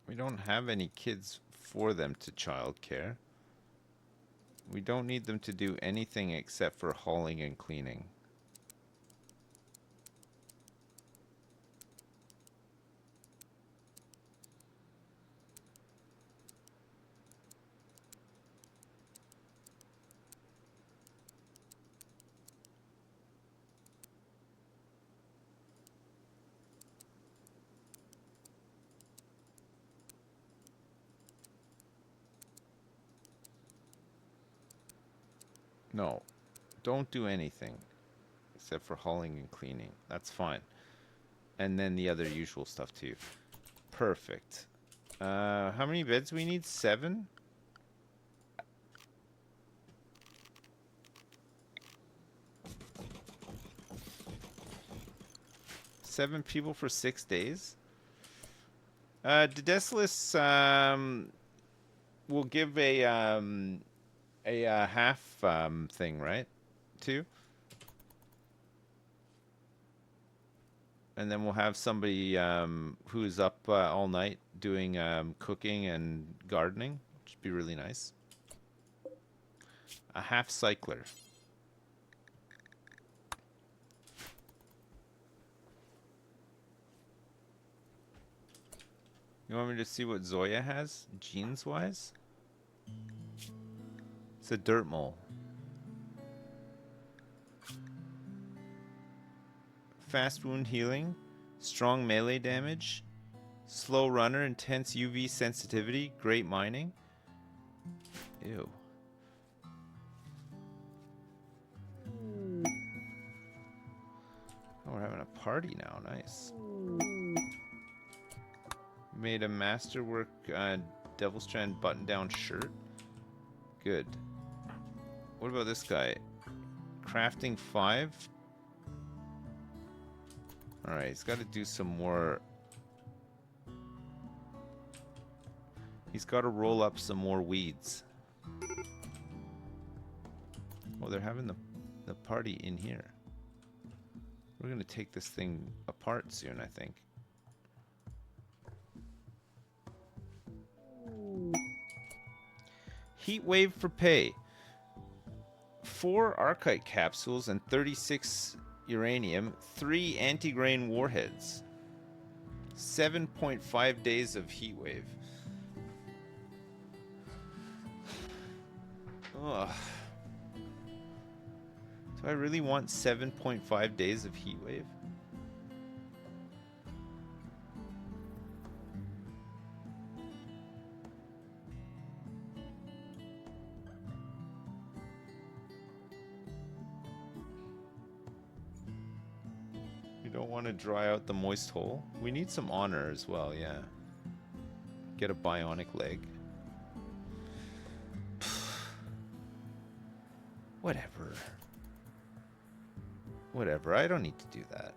S1: We don't have any kids for them to childcare. We don't need them to do anything except for hauling and cleaning. No, don't do anything except for hauling and cleaning. That's fine. And then the other usual stuff too. Perfect. How many beds we need? 7? Seven people for 6 days? Dedecilis will give a half thing, right? 2? And then we'll have somebody who's up all night doing cooking and gardening, which would be really nice. A half cycler. You want me to see what Zoya has, genes-wise? It's a dirt mole. Fast wound healing, strong melee damage, slow runner, intense UV sensitivity, great mining. Ew. Oh, we're having a party now. Nice. Made a masterwork Devil Strand button-down shirt. Good. What about this guy? Crafting 5. Alright, he's got to do some more. He's got to roll up some more weeds. Oh, they're having the party in here. We're going to take this thing apart soon, I think. Heat wave for pay. 4 Archite capsules and 36 uranium, 3 anti-grain warheads. 7.5 days of heat wave. Ugh. Do I really want 7.5 days of heat wave? You don't want to dry out the moist hole? We need some honor as well, yeah. Get a bionic leg. Whatever. Whatever, I don't need to do that.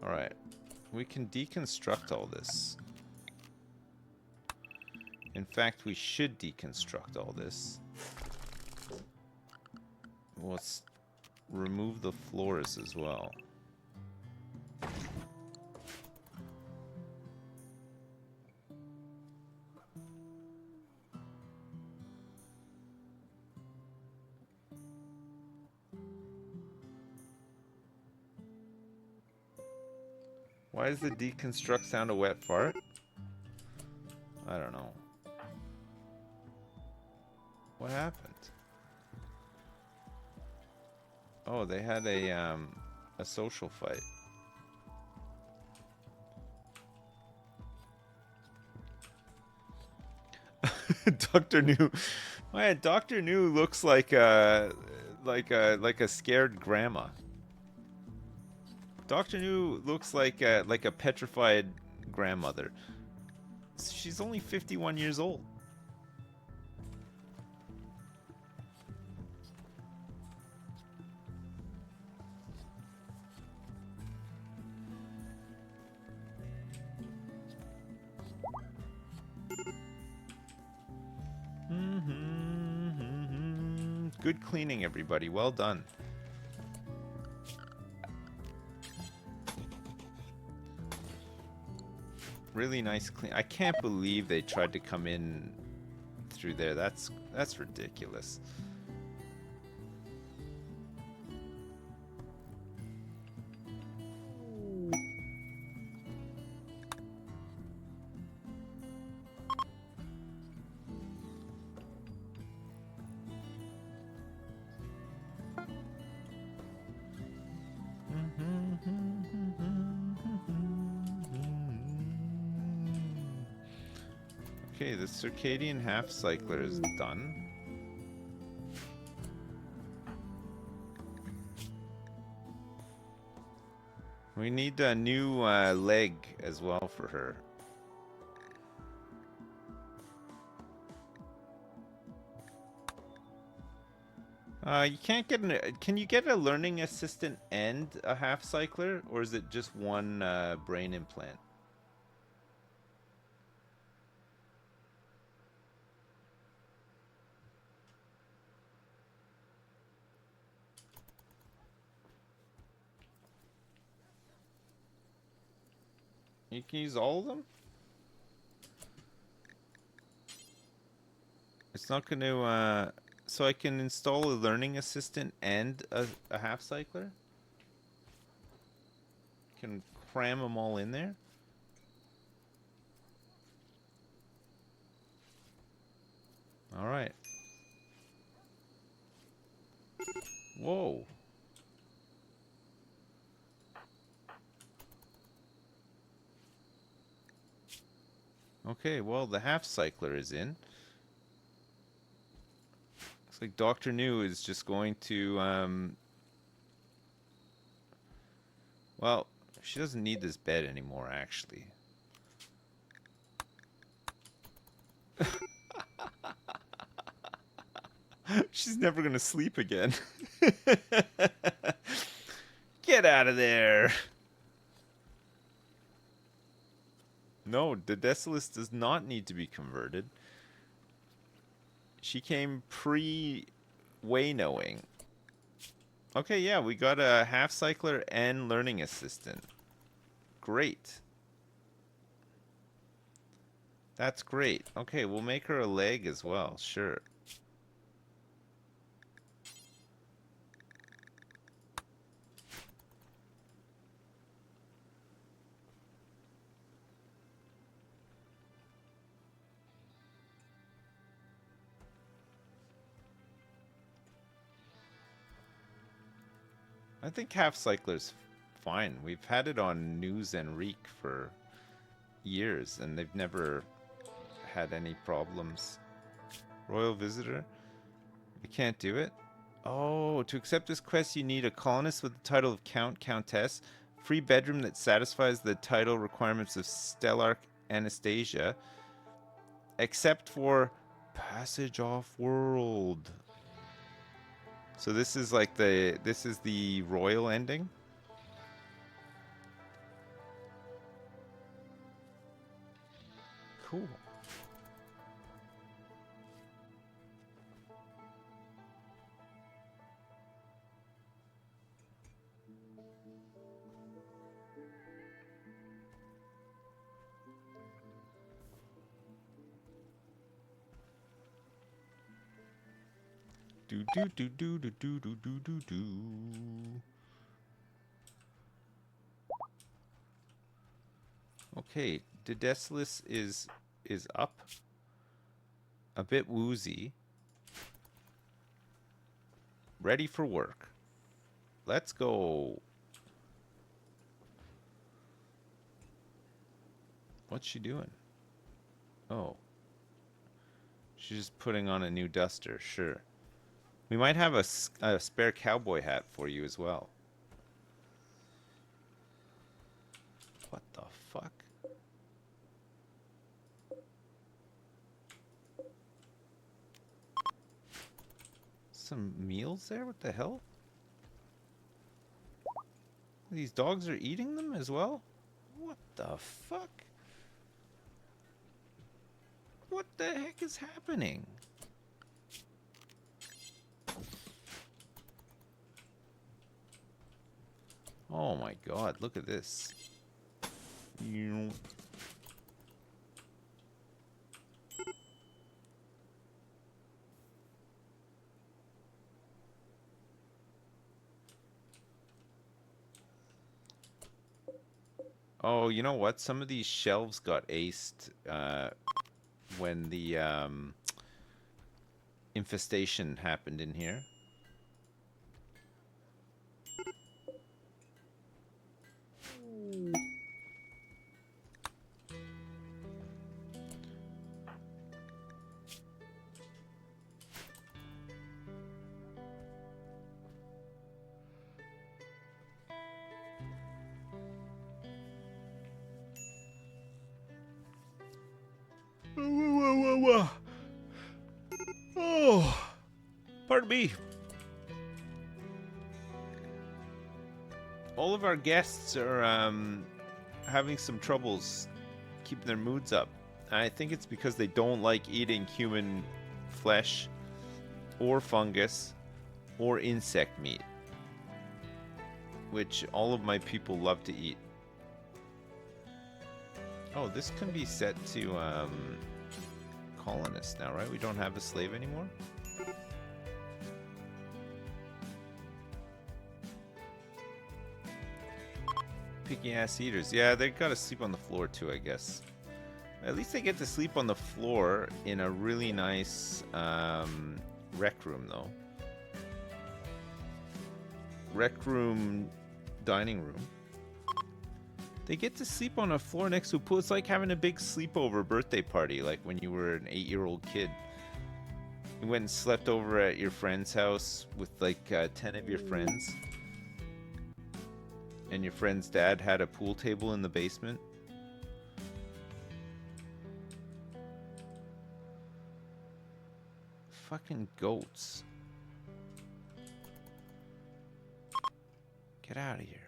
S1: Alright, we can deconstruct all this. In fact, we should deconstruct all this. Let's remove the floors as well. Why does the deconstruct sound a wet fart? I don't know. What happened? Oh, they had a social fight. Dr. New, man, Dr. New looks like a scared grandma. Dr. New looks like a petrified grandmother. She's only 51 years old. Good cleaning, everybody. Well done. Really nice clean. I can't believe they tried to come in through there. That's ridiculous. Okay, the circadian half cycler is done. We need a new leg as well for her. You can't get an. Can you get a learning assistant and a half cycler, or is it just one brain implant? You can use all of them? It's not going to, so I can install a learning assistant and a half cycler? Can cram them all in there? Alright. Whoa. Okay, well, the half cycler is in. Looks like Dr. New is just going to, well, she doesn't need this bed anymore, actually. She's never going to sleep again. Get out of there. No, the Decimus does not need to be converted. She came pre-way knowing. Okay, yeah, we got a half cycler and learning assistant. Great. That's great. Okay, we'll make her a leg as well. Sure. I think half cycler's fine. We've had it on News and Reek for years, and they've never had any problems. Royal Visitor? We can't do it? Oh, to accept this quest, you need a colonist with the title of Count, Countess, free bedroom that satisfies the title requirements of Stellarch Anastasia, except for Passage Off World. So this is like this is the royal ending? Cool. Do do do do do do do do do do. Okay, Dedecilis is up. A bit woozy. Ready for work. Let's go. What's she doing? Oh. She's just putting on a new duster, sure. We might have a spare cowboy hat for you as well. What the fuck? Some meals there? What the hell? These dogs are eating them as well? What the fuck? What the heck is happening? Oh my god, look at this. Oh, you know what? Some of these shelves got aced when the infestation happened in here. Oh, pardon me. All of our guests are having some troubles keeping their moods up. I think it's because they don't like eating human flesh or fungus or insect meat, which all of my people love to eat. Oh, this can be set to colonist now, right? We don't have a slave anymore? Picky ass eaters. Yeah, they gotta sleep on the floor too, I guess. At least they get to sleep on the floor in a really nice rec room, though. Rec room, dining room. They get to sleep on a floor next to a pool. It's like having a big sleepover birthday party, like when you were an 8-year-old kid. You went and slept over at your friend's house with like 10 of your friends. And your friend's dad had a pool table in the basement. Fucking goats. Get out of here.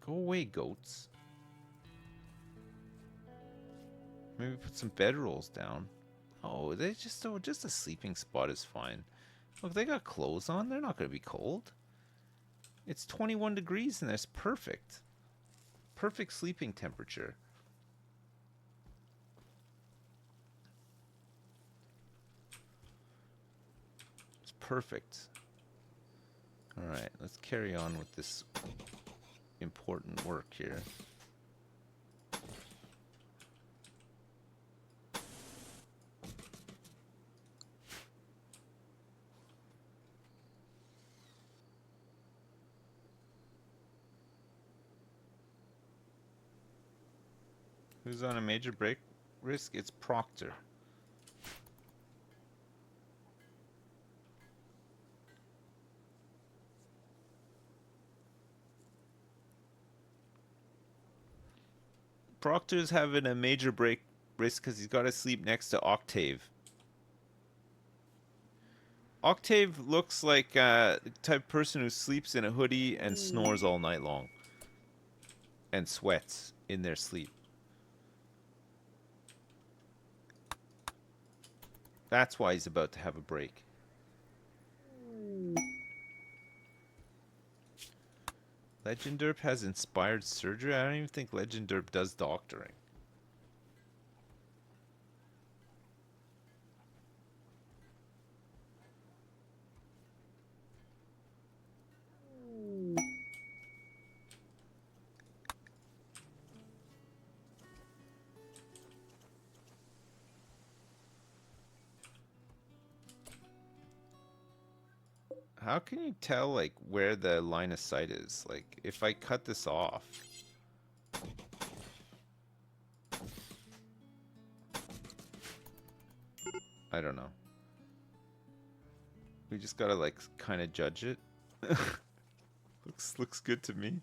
S1: Go away, goats. Maybe put some bedrolls down. Oh, they just just a sleeping spot is fine. Look, they got clothes on. They're not going to be cold. It's 21 degrees and that's perfect. Perfect sleeping temperature. It's perfect. All right, let's carry on with this important work here. Who's on a major break risk? It's Proctor. Proctor's having a major break risk because he's got to sleep next to Octave. Octave looks like the type of person who sleeps in a hoodie and snores all night long. And sweats in their sleep. That's why he's about to have a break. Legend Derp has inspired surgery? I don't even think Legend Derp does doctoring. How can you tell, like, where the line of sight is? Like, if I cut this off... I don't know. We just gotta, like, kind of judge it. Looks good to me.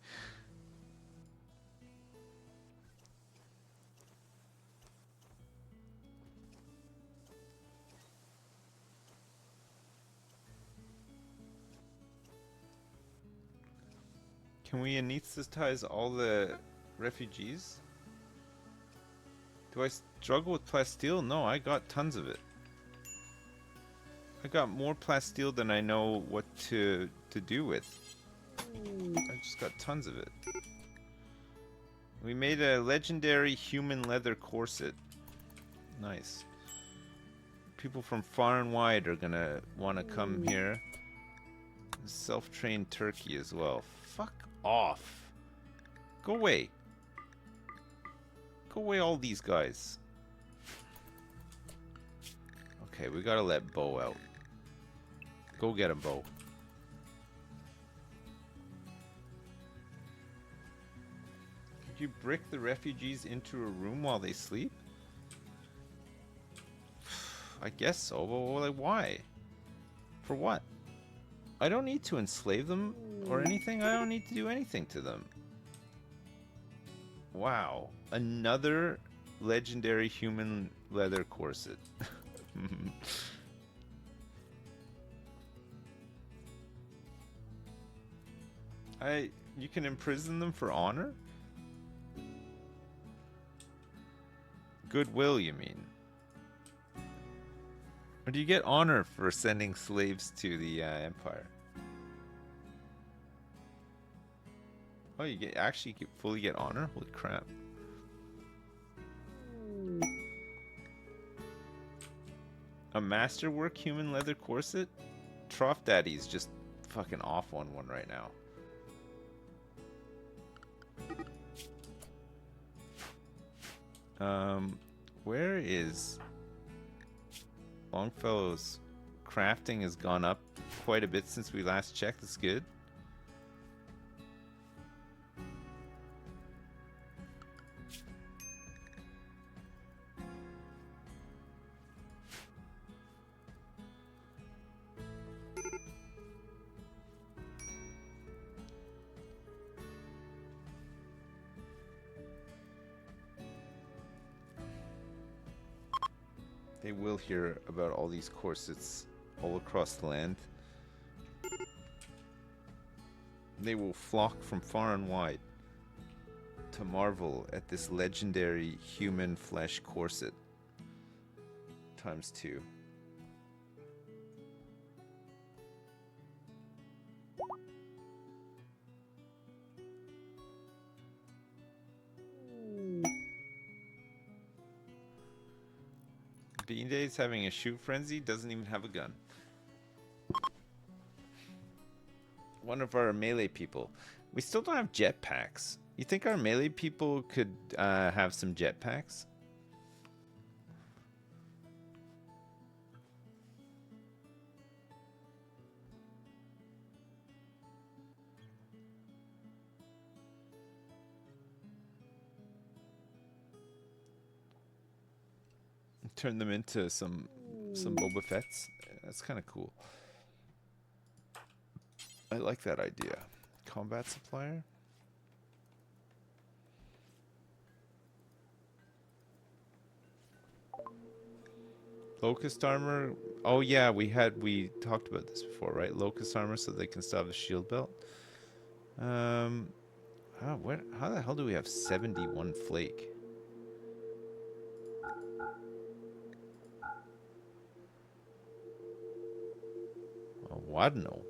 S1: Can we anesthetize all the refugees? Do I struggle with plasteel? No, I got tons of it. I got more plasteel than I know what to do with. I just got tons of it. We made a legendary human leather corset. Nice. People from far and wide are gonna want to come here. Self-trained turkey as well. Fuck off. Go away. Go away, all these guys. Okay, we gotta let Bo out. Go get him, Bo. Could you brick the refugees into a room while they sleep? I guess so, but like, why? For what? I don't need to enslave them or anything. I don't need to do anything to them. Wow. Another legendary human leather corset. You can imprison them for honor? Goodwill, you mean? Or do you get honor for sending slaves to the Empire? Oh, you fully get honor? Holy crap. A masterwork human leather corset? Trough Daddy's just fucking off on one right now. Where is Longfellow's crafting has gone up quite a bit since we last checked. That's good. They will hear about all these corsets all across the land. They will flock from far and wide to marvel at this legendary human flesh corset. times 2. Bean Day's having a shoot frenzy, doesn't even have a gun. One of our melee people. We still don't have jetpacks. You think our melee people could have some jetpacks? Turn them into some Boba Fetts. That's kind of cool. I like that idea. Combat supplier. Locust armor. Oh yeah, we talked about this before, right? Locust armor so they can still have a shield belt. How the hell do we have 71 flake? Oh, I don't know.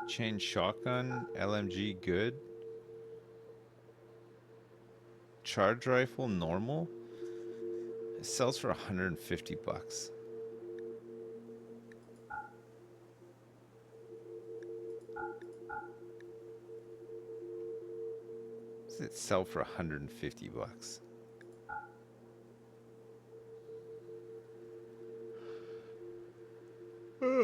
S1: Chain shotgun, LMG good. Charge rifle normal. It sells for 150 bucks. Does it sell for 150 bucks? Whoa.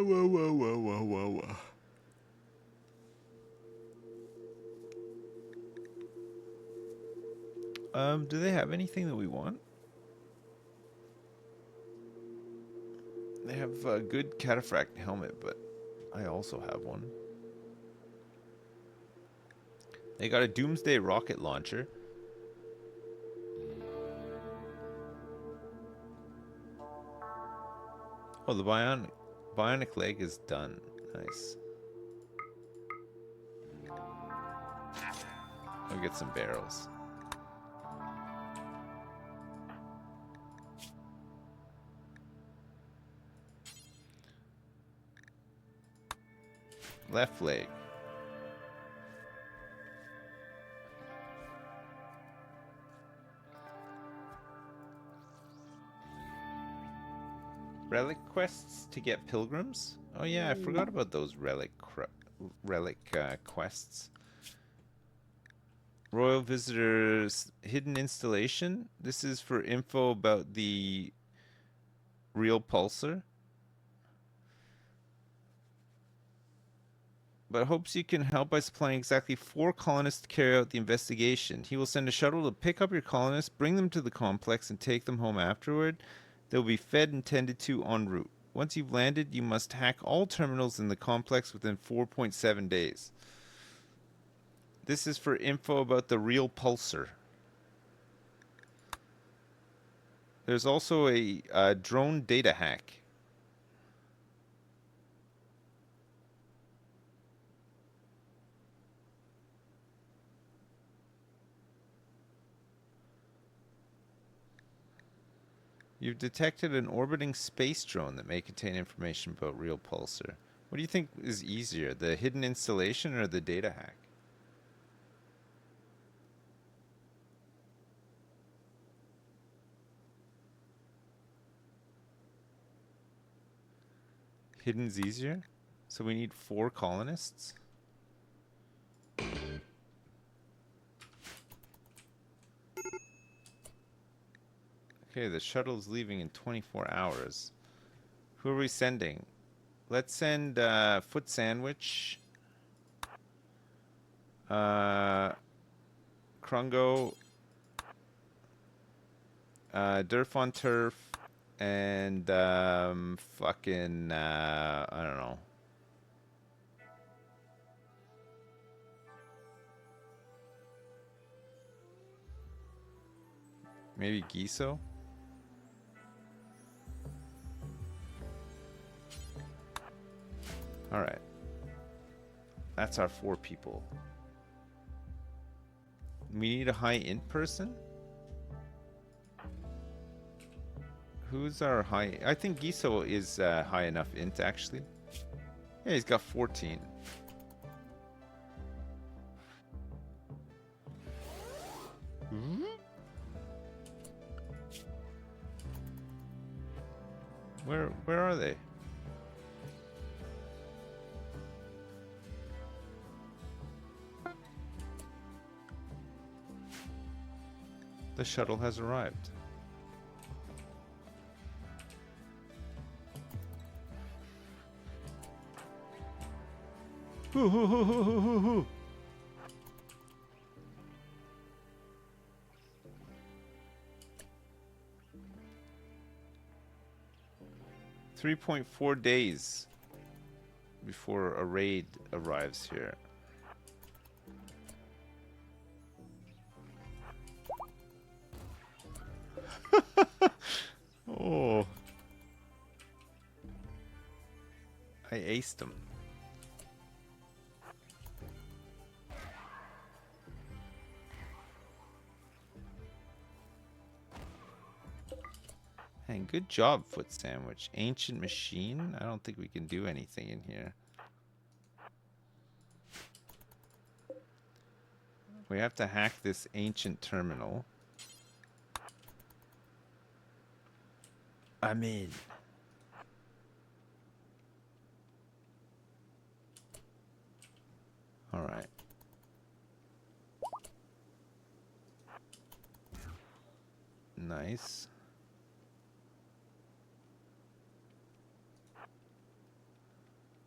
S1: Do they have anything that we want? They have a good cataphract helmet, but I also have one. They got a Doomsday rocket launcher. Oh, the bionic leg is done. Nice. I'll get some barrels. Left leg. Relic quests to get pilgrims? Oh yeah, I forgot about those relic quests. Royal Visitors Hidden Installation. This is for info about the real pulsar. But hopes you can help by supplying exactly 4 colonists to carry out the investigation. He will send a shuttle to pick up your colonists, bring them to the complex, and take them home afterward. They'll be fed and tended to en route. Once you've landed, you must hack all terminals in the complex within 4.7 days. This is for info about the real pulsar. There's also a drone data hack. You've detected an orbiting space drone that may contain information about real pulsar. What do you think is easier, the hidden installation or the data hack? Hidden's easier? So we need 4 colonists? Okay, the shuttle's leaving in 24 hours. Who are we sending? Let's send Foot Sandwich, Krungo, Durf on Turf, and fucking I don't know. Maybe Giso? Alright. That's our 4 people. We need a high int person? Who's our high... I think Giso is high enough int, actually. Yeah, he's got 14. Where are they? The shuttle has arrived. Hoo, hoo, hoo, hoo, hoo, hoo, hoo. 3.4 days before a raid arrives here. Oh. I aced him. And good job, Foot Sandwich. Ancient Machine? I don't think we can do anything in here. We have to hack this ancient terminal. I'm in. All right. Nice.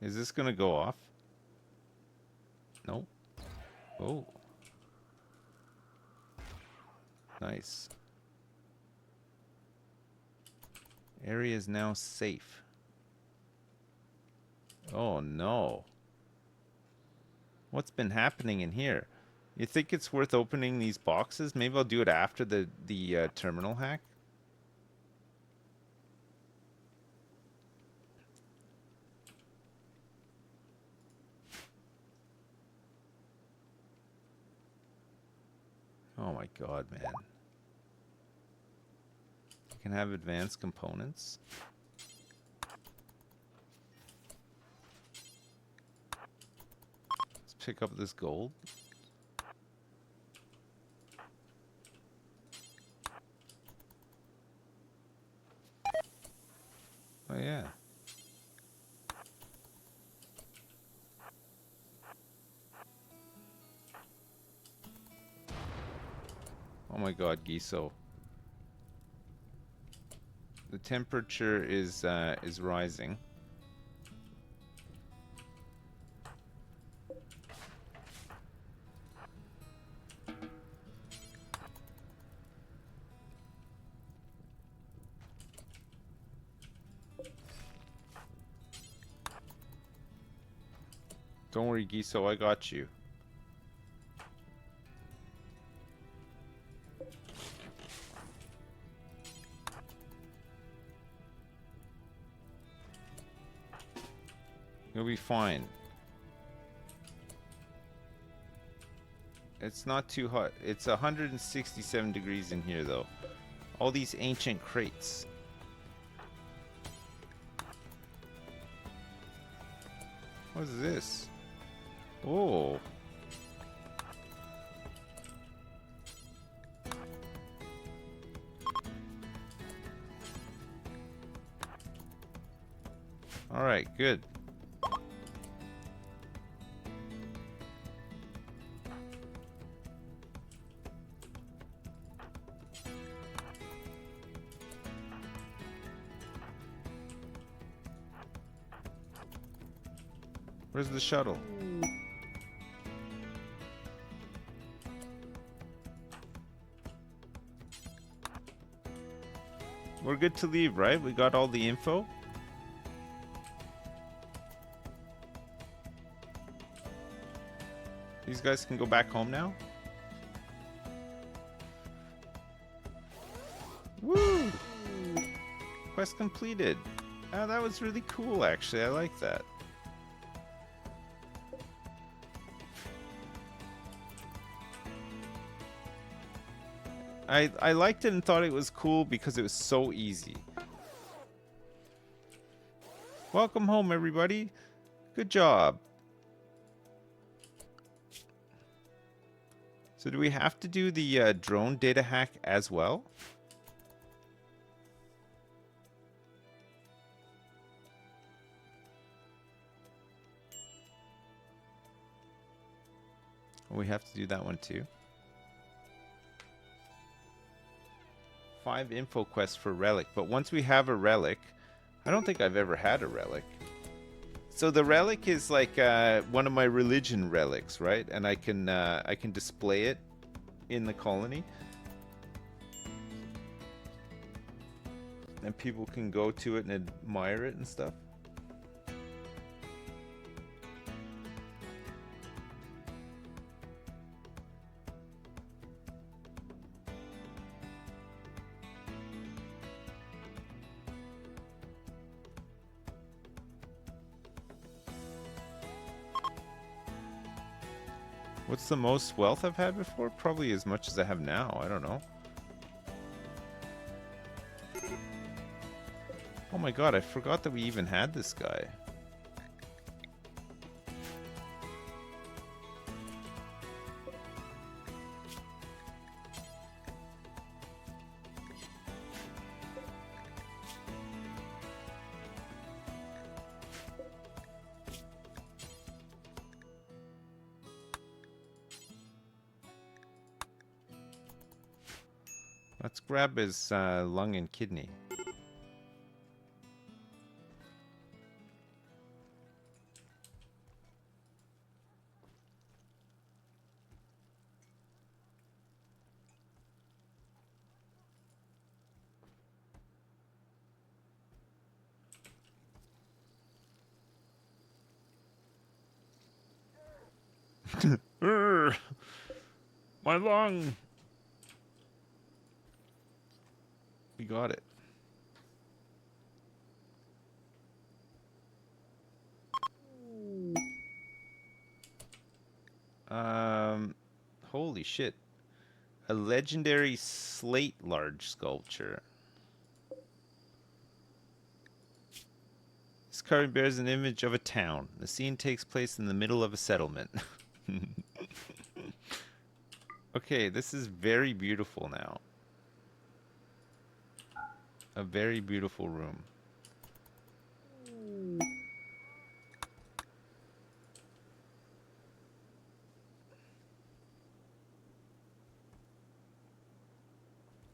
S1: Is this gonna go off? Nope. Oh. Nice. Area is now safe. Oh no. What's been happening in here? You think it's worth opening these boxes? Maybe I'll do it after the terminal hack. Oh my god, man. You can have advanced components. Let's pick up this gold. Oh yeah. Oh my god, Giso. The temperature is rising. Don't worry, Giso, I got you. You'll be fine. It's not too hot. It's 167 degrees in here, though. All these ancient crates. What is this? Oh. All right, good. Where's the shuttle? We're good to leave, right? We got all the info? These guys can go back home now? Woo! Quest completed. Oh, that was really cool, actually. I like that. I liked it and thought it was cool because it was so easy. Welcome home, everybody. Good job. So do we have to do the drone data hack as well? We have to do that one too. 5 info quests for Relic, but once we have a Relic, I don't think I've ever had a Relic. So the Relic is like one of my religion relics, right? And I can display it in the colony, and people can go to it and admire it and stuff. What's the most wealth I've had before? Probably as much as I have now. I don't know. Oh my god, I forgot that we even had this guy. Let's grab his lung and kidney. My lung! We got it. Holy shit. A legendary slate large sculpture. This card bears an image of a town. The scene takes place in the middle of a settlement. Okay, this is very beautiful now. A very beautiful room.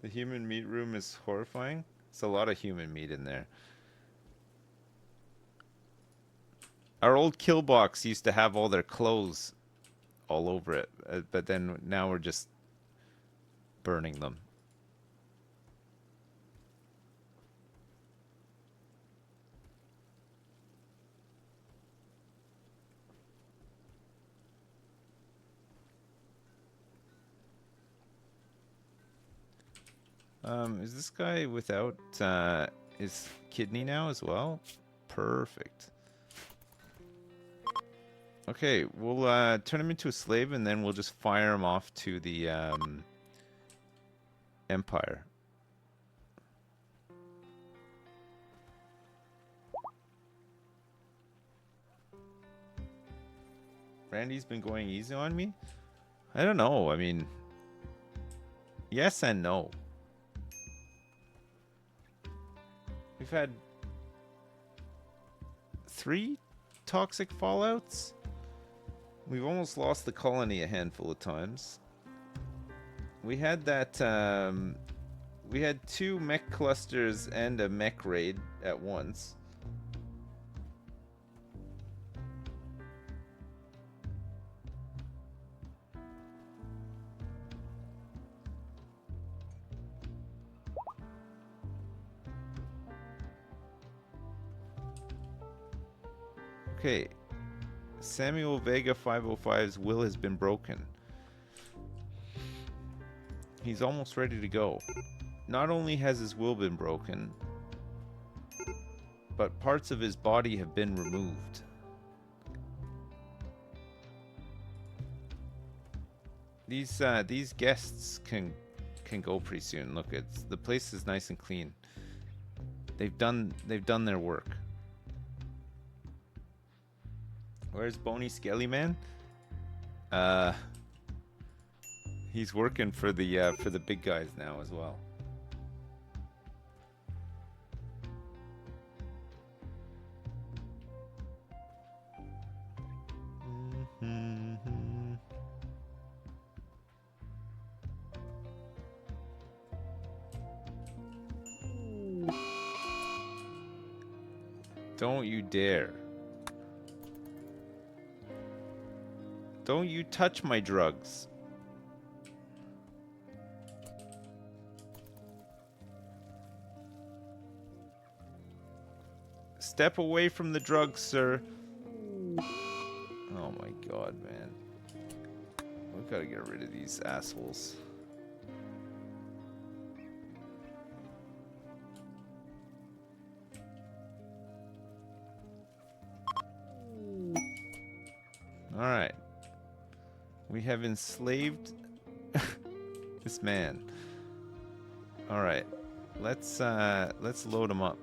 S1: The human meat room is horrifying. It's a lot of human meat in there. Our old kill box used to have all their clothes all over it, but then now we're just burning them. Is this guy without his kidney now as well? Perfect. Okay, we'll turn him into a slave and then we'll just fire him off to the Empire. Randy's been going easy on me? I don't know. I mean, yes and no. We've had 3 toxic fallouts. We've almost lost the colony a handful of times. We had that, we had 2 mech clusters and a mech raid at once. Okay, Samuel Vega 505's will has been broken. He's almost ready to go. Not only has his will been broken, but parts of his body have been removed. These guests can can go pretty soon. Look, the place is nice and clean. They've done their work. Where's Bony Skelly Man? He's working for the big guys now as well. Don't you dare. Don't you touch my drugs. Step away from the drugs, sir. Oh my god, man. We've got to get rid of these assholes. Alright. We have enslaved this man. Alright. Let's load him up.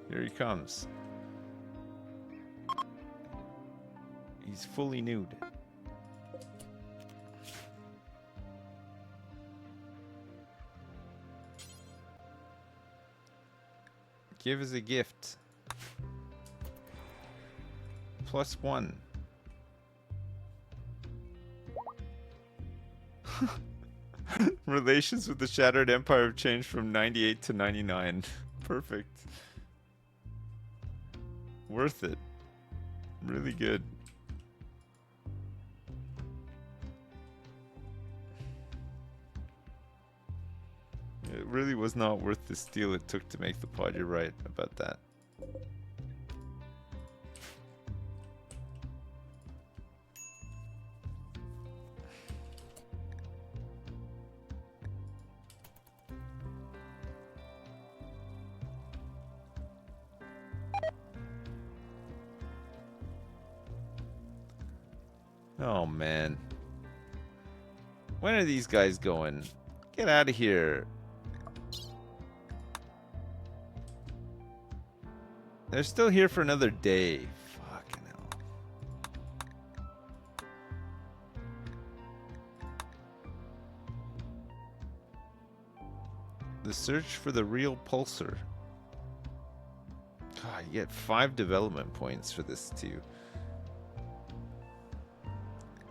S1: Here he comes. He's fully nude. Give as a gift. +1. Relations with the Shattered Empire have changed from 98 to 99. Perfect. Worth it. Really good. It really was not worth the steal it took to make the pod. You're right about that. Oh man. When are these guys going? Get out of here. They're still here for another day. Fucking hell. The search for the real pulsar. God, you get 5 development points for this too.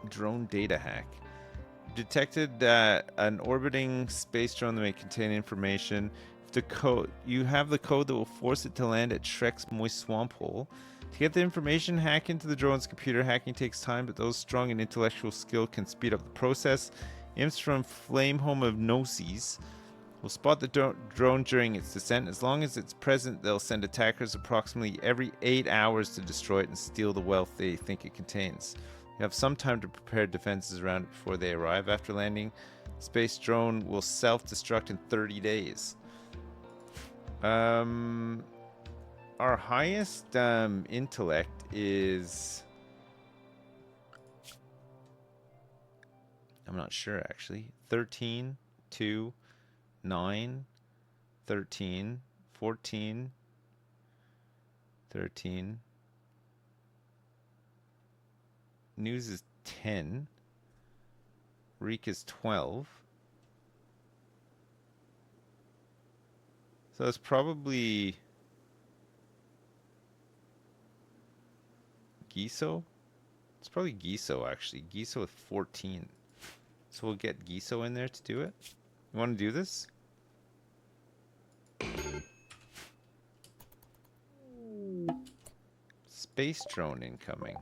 S1: Drone data hack. Detected an orbiting space drone that may contain information. The code, you have the code that will force it to land at Shrek's moist swamp hole. To get the information, hack into the drone's computer. Hacking takes time, but those strong in intellectual skill can speed up the process. Imps from Flame Home of Gnosis will spot the drone during its descent. As long as it's present, they'll send attackers approximately every 8 hours to destroy it and steal the wealth they think it contains. You have some time to prepare defenses around it before they arrive. After landing, the space drone will self-destruct in 30 days. Our highest intellect is... I'm not sure actually. 13, 2, 9, 13, 14, 13. News is 10. Reek is 12. So it's probably Giso? It's probably Giso actually. Giso with 14. So we'll get Giso in there to do it. You want to do this? Space drone incoming.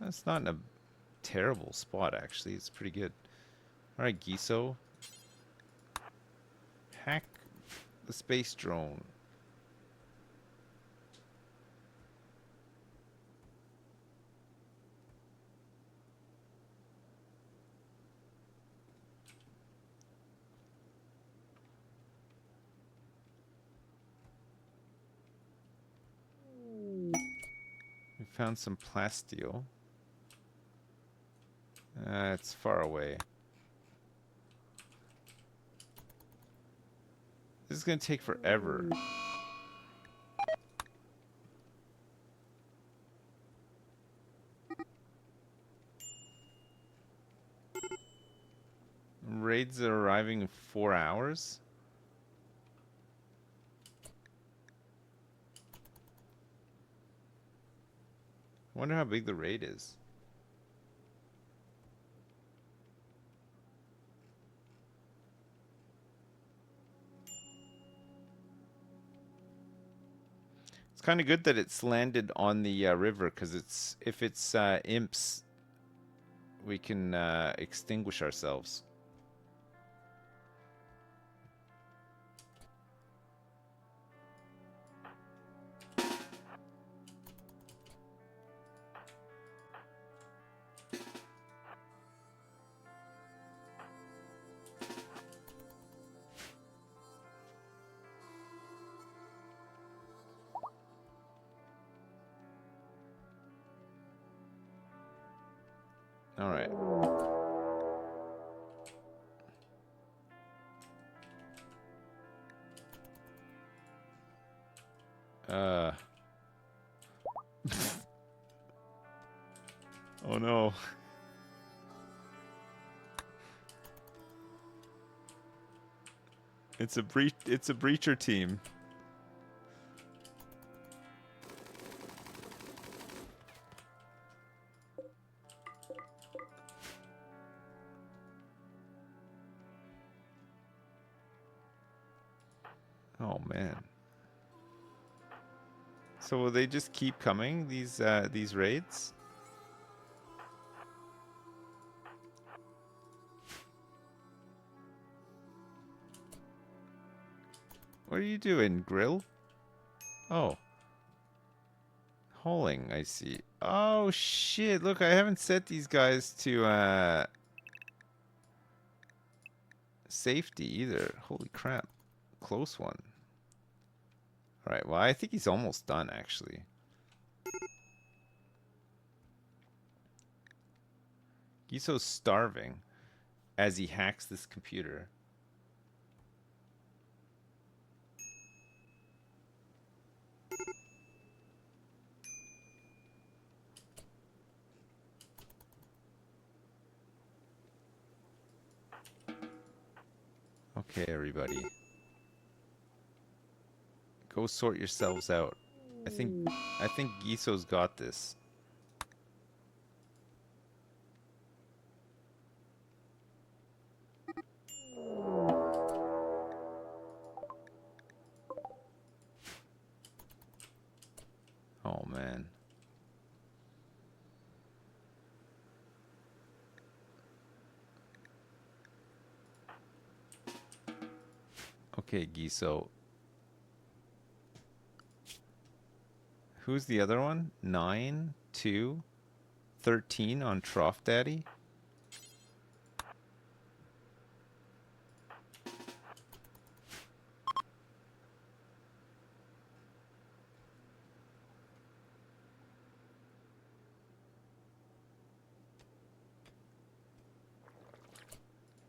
S1: That's not in a terrible spot, actually. It's pretty good. Alright, Giso. Hack the space drone. Found some plasteel. It's far away. This is gonna take forever. Raids are arriving in 4 hours? I wonder how big the raid is. It's kind of good that it's landed on the river, because if it's imps, we can extinguish ourselves. All right. Oh no. It's a breacher team. Oh man. So will they just keep coming, these raids? What are you doing, Grill? Oh. Holding, I see. Oh shit, look, I haven't set these guys to safety either. Holy crap. Close one. Alright, well, I think he's almost done, actually. Giso's starving as he hacks this computer. Okay, everybody. Go sort yourselves out. I think Giso's got this. Oh man. Okay, Giso. Who's the other one? 9, 2, 13 on Trough Daddy?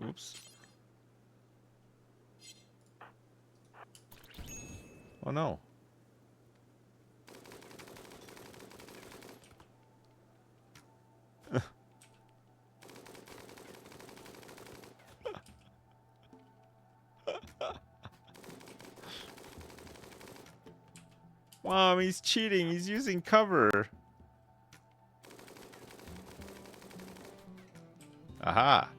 S1: Oops. Oh no. Mom, he's cheating. He's using cover. Aha.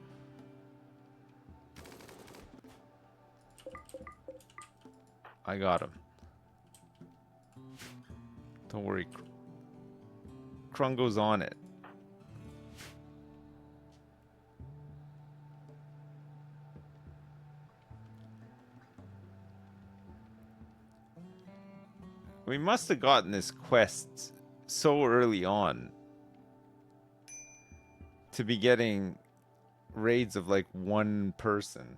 S1: I got him. Don't worry. Krungo's on it. We must have gotten this quest so early on to be getting raids of like one person.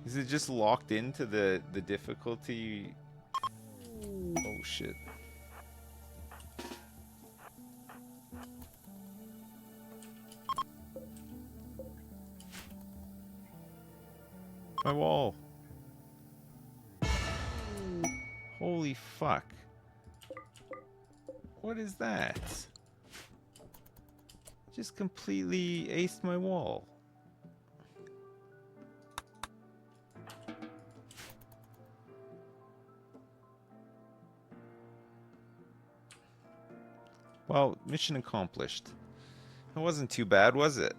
S1: Is it just locked into the difficulty? Oh shit. My wall. Holy fuck. What is that? Just completely aced my wall. Well, mission accomplished. It wasn't too bad, was it?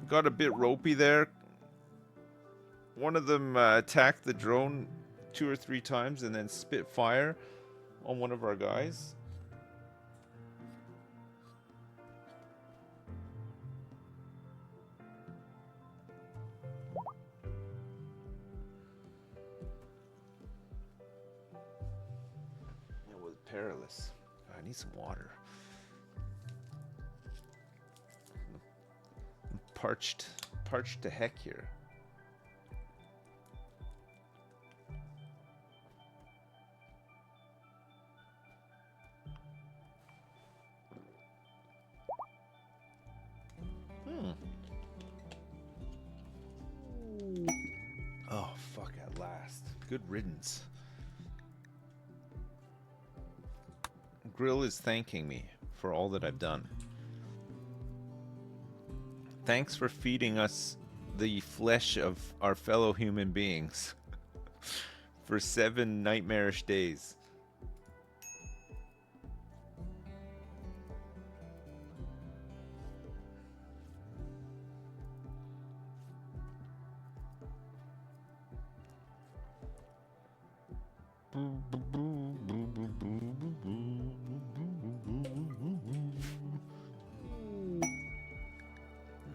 S1: Got a bit ropey there. One of them attacked the drone 2 or 3 times and then spit fire on one of our guys. It was perilous. I need some water. I'm parched to heck here. Oh, fuck, at last. Good riddance. Grill is thanking me for all that I've done. Thanks for feeding us the flesh of our fellow human beings for 7 nightmarish days.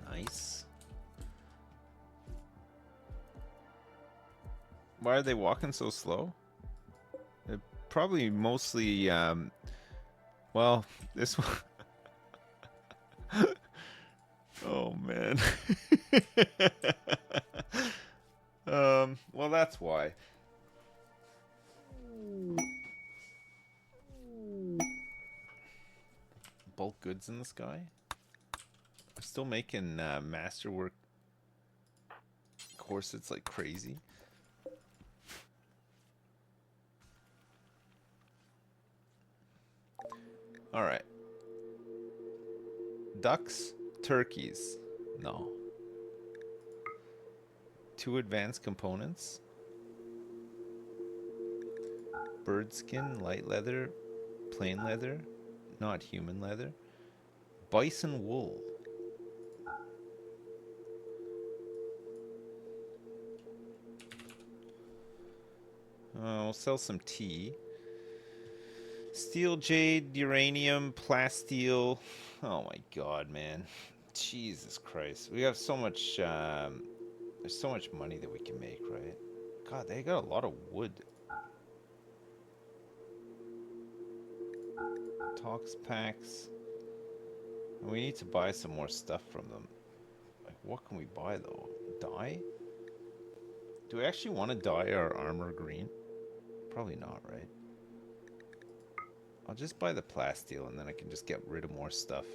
S1: Nice. Why are they walking so slow? They're probably mostly, well, this one. Oh, man. Well, that's why. Bulk goods in the sky? I'm still making masterwork corsets like crazy. Alright. Ducks, turkeys. No. 2 advanced components. Bird skin, light leather, plain leather, not human leather. Bison wool. We'll sell some tea. Steel jade, uranium, plasteel. Oh my god, man. Jesus Christ. We have so much, there's so much money that we can make, right? God, they got a lot of wood. Tox packs. We need to buy some more stuff from them. Like, what can we buy, though? Dye? Do we actually want to dye our armor green? Probably not, right? I'll just buy the plasteel and then I can just get rid of more stuff.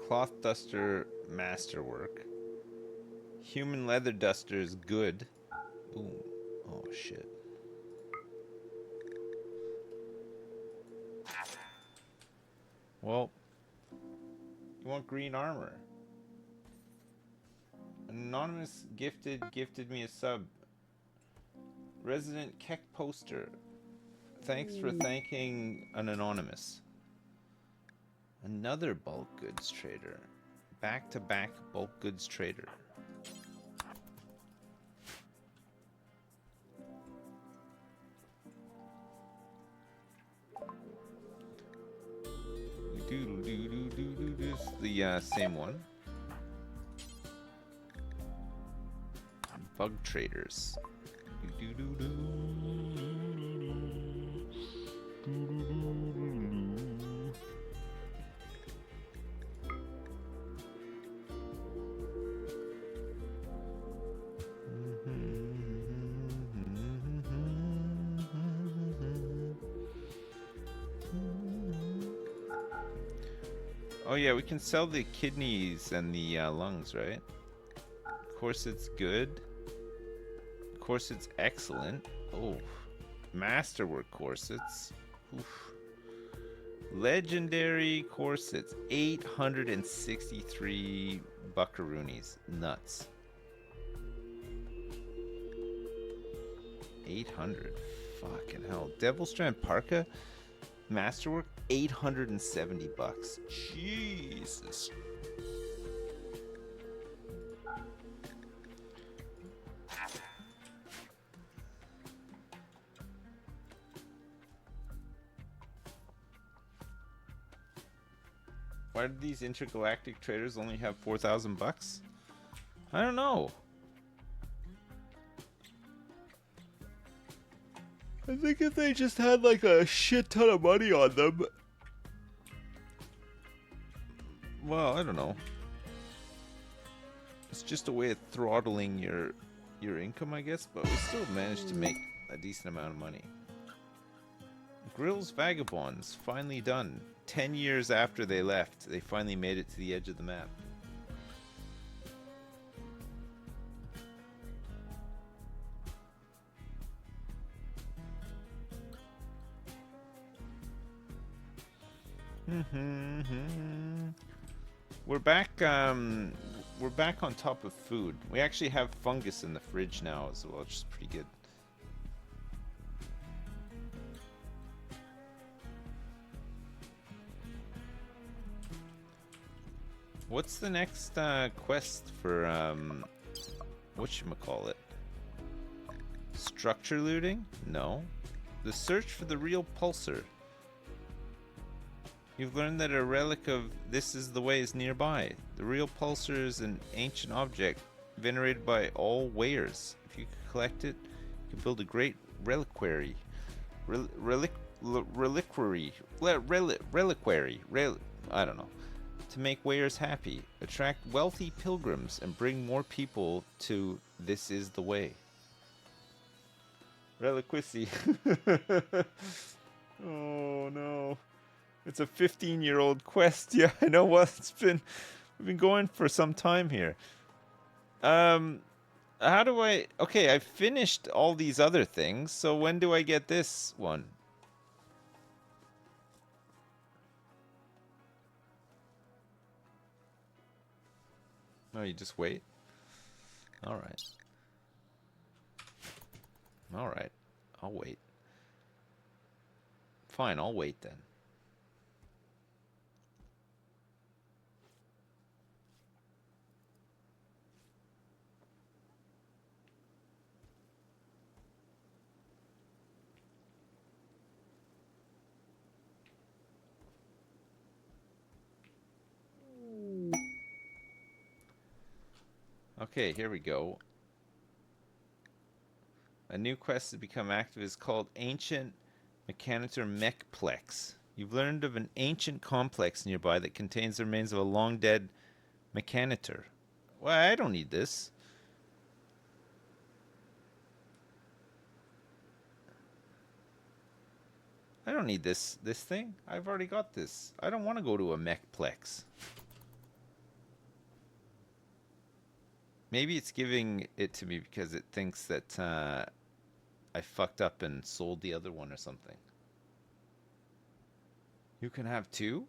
S1: Cloth duster masterwork. Human leather duster is good. Ooh. Oh shit. Well, you want green armor. An anonymous gifted me a sub. Resident Keck poster. Thanks for thanking an anonymous. Another bulk goods trader. Back-to-back bulk goods trader. This is the same one. bug traders. Oh yeah, we can sell the kidneys and the lungs, right? Of course it's good. Of course it's excellent. Oh, masterwork corsets. Oof. Legendary corsets. 863 buckaroonies. Nuts. 800. Fucking hell. Devil Strand Parka. Masterwork. 870 bucks. Jesus. Why do these intergalactic traders only have 4,000 bucks? I don't know. I think if they just had like a shit ton of money on them. Well, I don't know. It's just a way of throttling your income, I guess, but we still managed to make a decent amount of money. Grill's Vagabonds, finally done. 10 years after they left, they finally made it to the edge of the map. We're back on top of food. We actually have fungus in the fridge now as well, which is pretty good. What's the next quest for whatchamacallit? Structure looting? No. The search for the real pulsar. You've learned that a relic of This Is the Way is nearby. The real pulsar is an ancient object venerated by all weighers. If you collect it, you can build a great reliquary. Reliquary. I don't know. To make weighers happy, attract wealthy pilgrims, and bring more people to This Is the Way. Reliquacy. Oh no. It's a 15-year-old quest. Yeah, I know what we've been going for some time here. How do I... Okay, I finished all these other things, so when do I get this one? Oh, you just wait? Alright. Alright. I'll wait. Fine, I'll wait then. Okay, here we go. A new quest to become active is called Ancient Mechanitor Mechplex. You've learned of an ancient complex nearby that contains the remains of a long-dead Mechanitor. Well, I don't need this. I don't need this thing. I've already got this. I don't want to go to a Mechplex. Maybe it's giving it to me because it thinks that I fucked up and sold the other one or something. You can have two?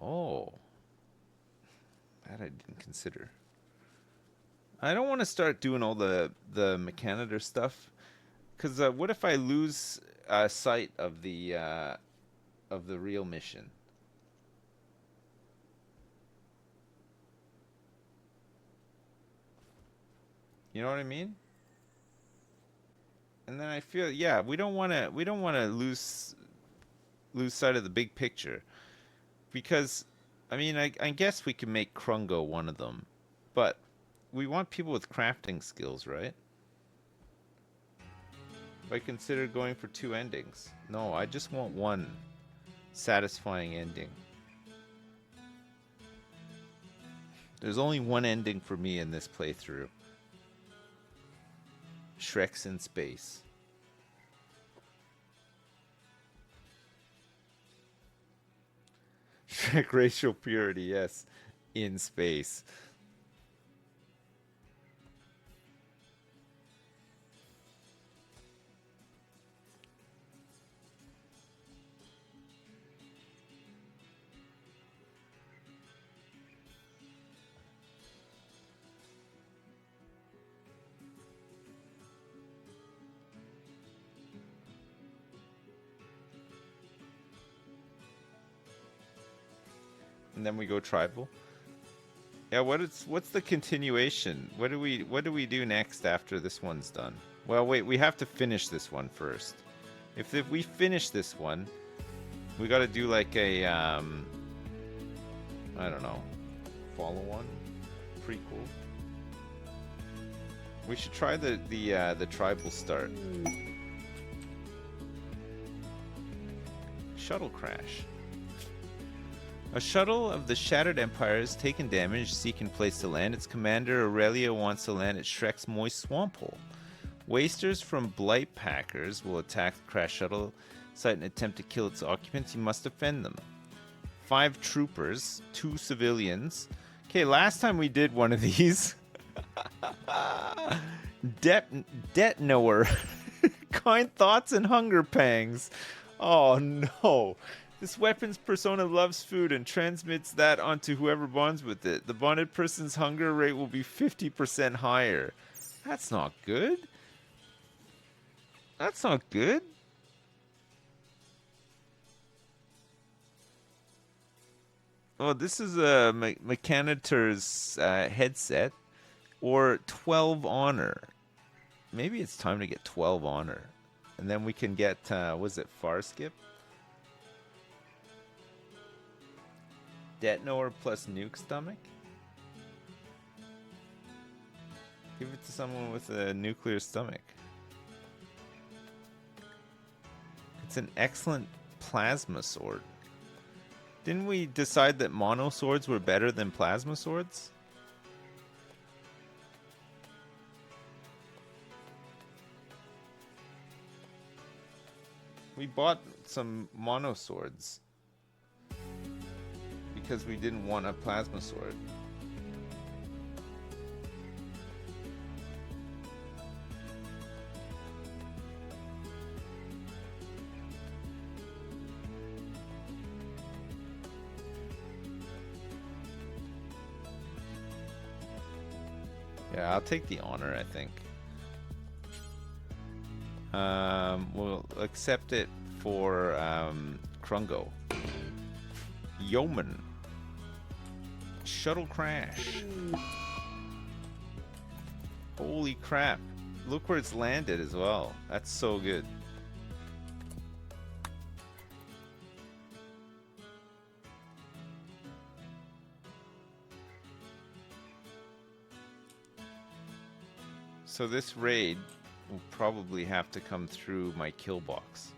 S1: Oh. That I didn't consider. I don't want to start doing all the Mechanitor stuff. Because what if I lose sight of the real mission? You know what I mean? And then I feel, yeah, we don't want to lose sight of the big picture, because I mean, I guess we can make Krungo one of them, but we want people with crafting skills, right? If I consider going for 2 endings. No, I just want one satisfying ending. There's only one ending for me in this playthrough. Shrek's in space. Shrek racial purity, yes. In space. And then we go tribal. Yeah, what's the continuation? What do we do next after this one's done? Well, wait, we have to finish this one first. If we finish this one, we got to do like a I don't know, follow-on, prequel. We should try the tribal start. Shuttle crash. A shuttle of the Shattered Empire has taken damage, seeking place to land. Its commander, Aurelia, wants to land at Shrek's moist swamp hole. Wasters from Blight Packers will attack the crash shuttle site and attempt to kill its occupants. You must defend them. 5 troopers, 2 civilians. Okay, last time we did one of these. Detnoer. Kind thoughts and hunger pangs. Oh no. This weapon's persona loves food and transmits that onto whoever bonds with it. The bonded person's hunger rate will be 50% higher. That's not good. That's not good. Oh, this is a Mechanitor's headset. Or 12 honor. Maybe it's time to get 12 honor. And then we can get, was it Far Skip? Detnoer plus nuke stomach? Give it to someone with a nuclear stomach. It's an excellent plasma sword. Didn't we decide that mono swords were better than plasma swords? We bought some mono swords because we didn't want a plasma sword. Yeah, I'll take the honor, I think. We'll accept it for Krungo. Yeoman. Shuttle crash. Holy crap. Look where it's landed as well. That's so good. So this raid will probably have to come through my kill box.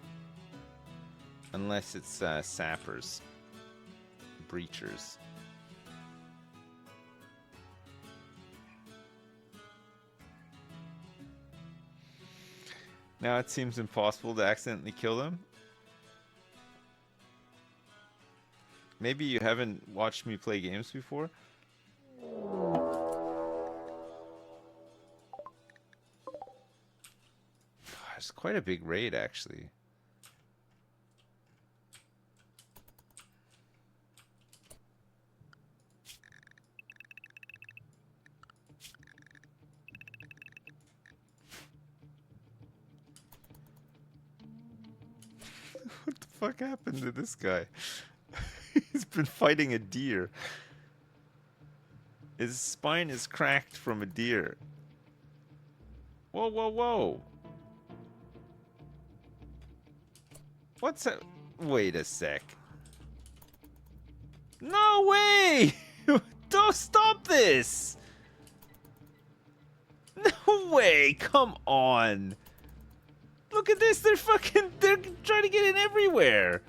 S1: Unless it's Sappers. Breachers. Now it seems impossible to accidentally kill them. Maybe you haven't watched me play games before. It's quite a big raid, actually. What the fuck happened to this guy? He's been fighting a deer. His spine is cracked from a deer. Whoa, whoa, whoa. What's that? Wait a sec. No way! Don't stop this! No way! Come on! Look at this! They're they're trying to get in everywhere!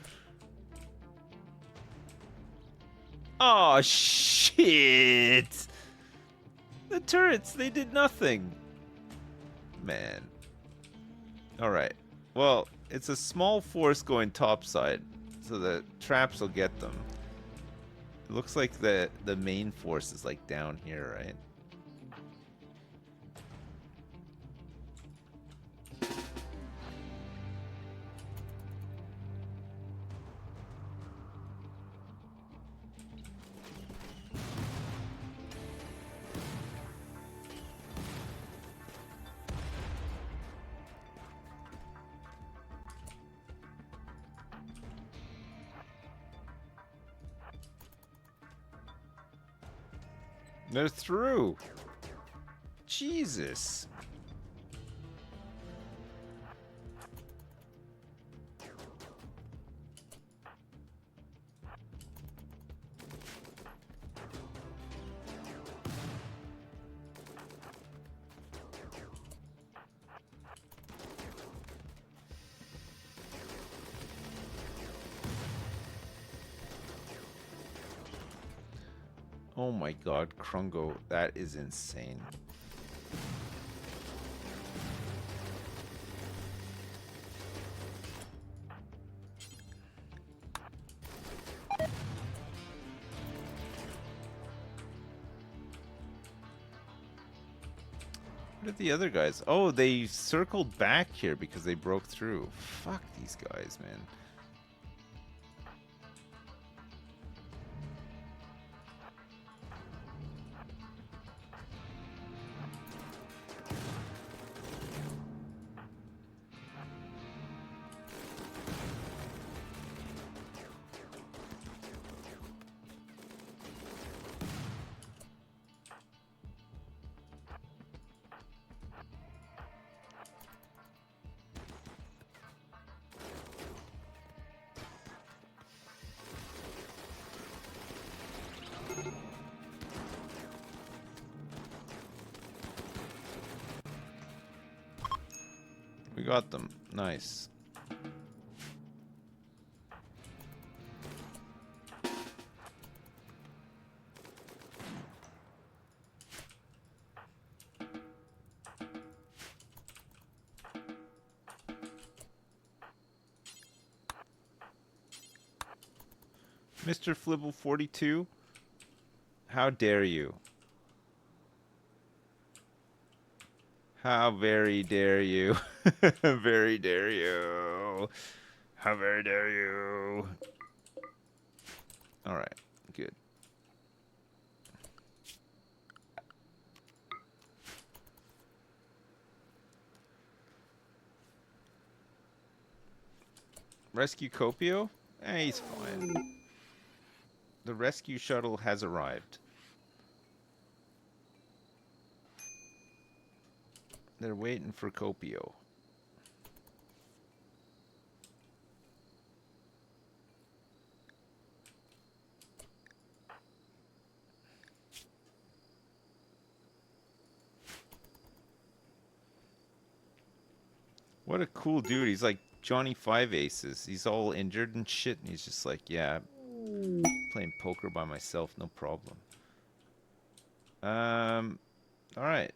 S1: Oh shit! The turrets, they did nothing. Man. Alright. Well, it's a small force going topside, so the traps will get them. It looks like the main force is like down here, right? They're through. Jesus. Oh my god, Krungo, that is insane. What did the other guys? Oh, they circled back here because they broke through. Fuck these guys, man. We got them. Nice. Mr. Flibble 42, how dare you? How very dare you? Very dare you? How very dare you? All right, good. Rescue Copio? Eh, he's fine. The rescue shuttle has arrived. They're waiting for Copio. What a cool dude. He's like Johnny Five Aces. He's all injured and shit, and he's just like, yeah, playing poker by myself, no problem. Alright.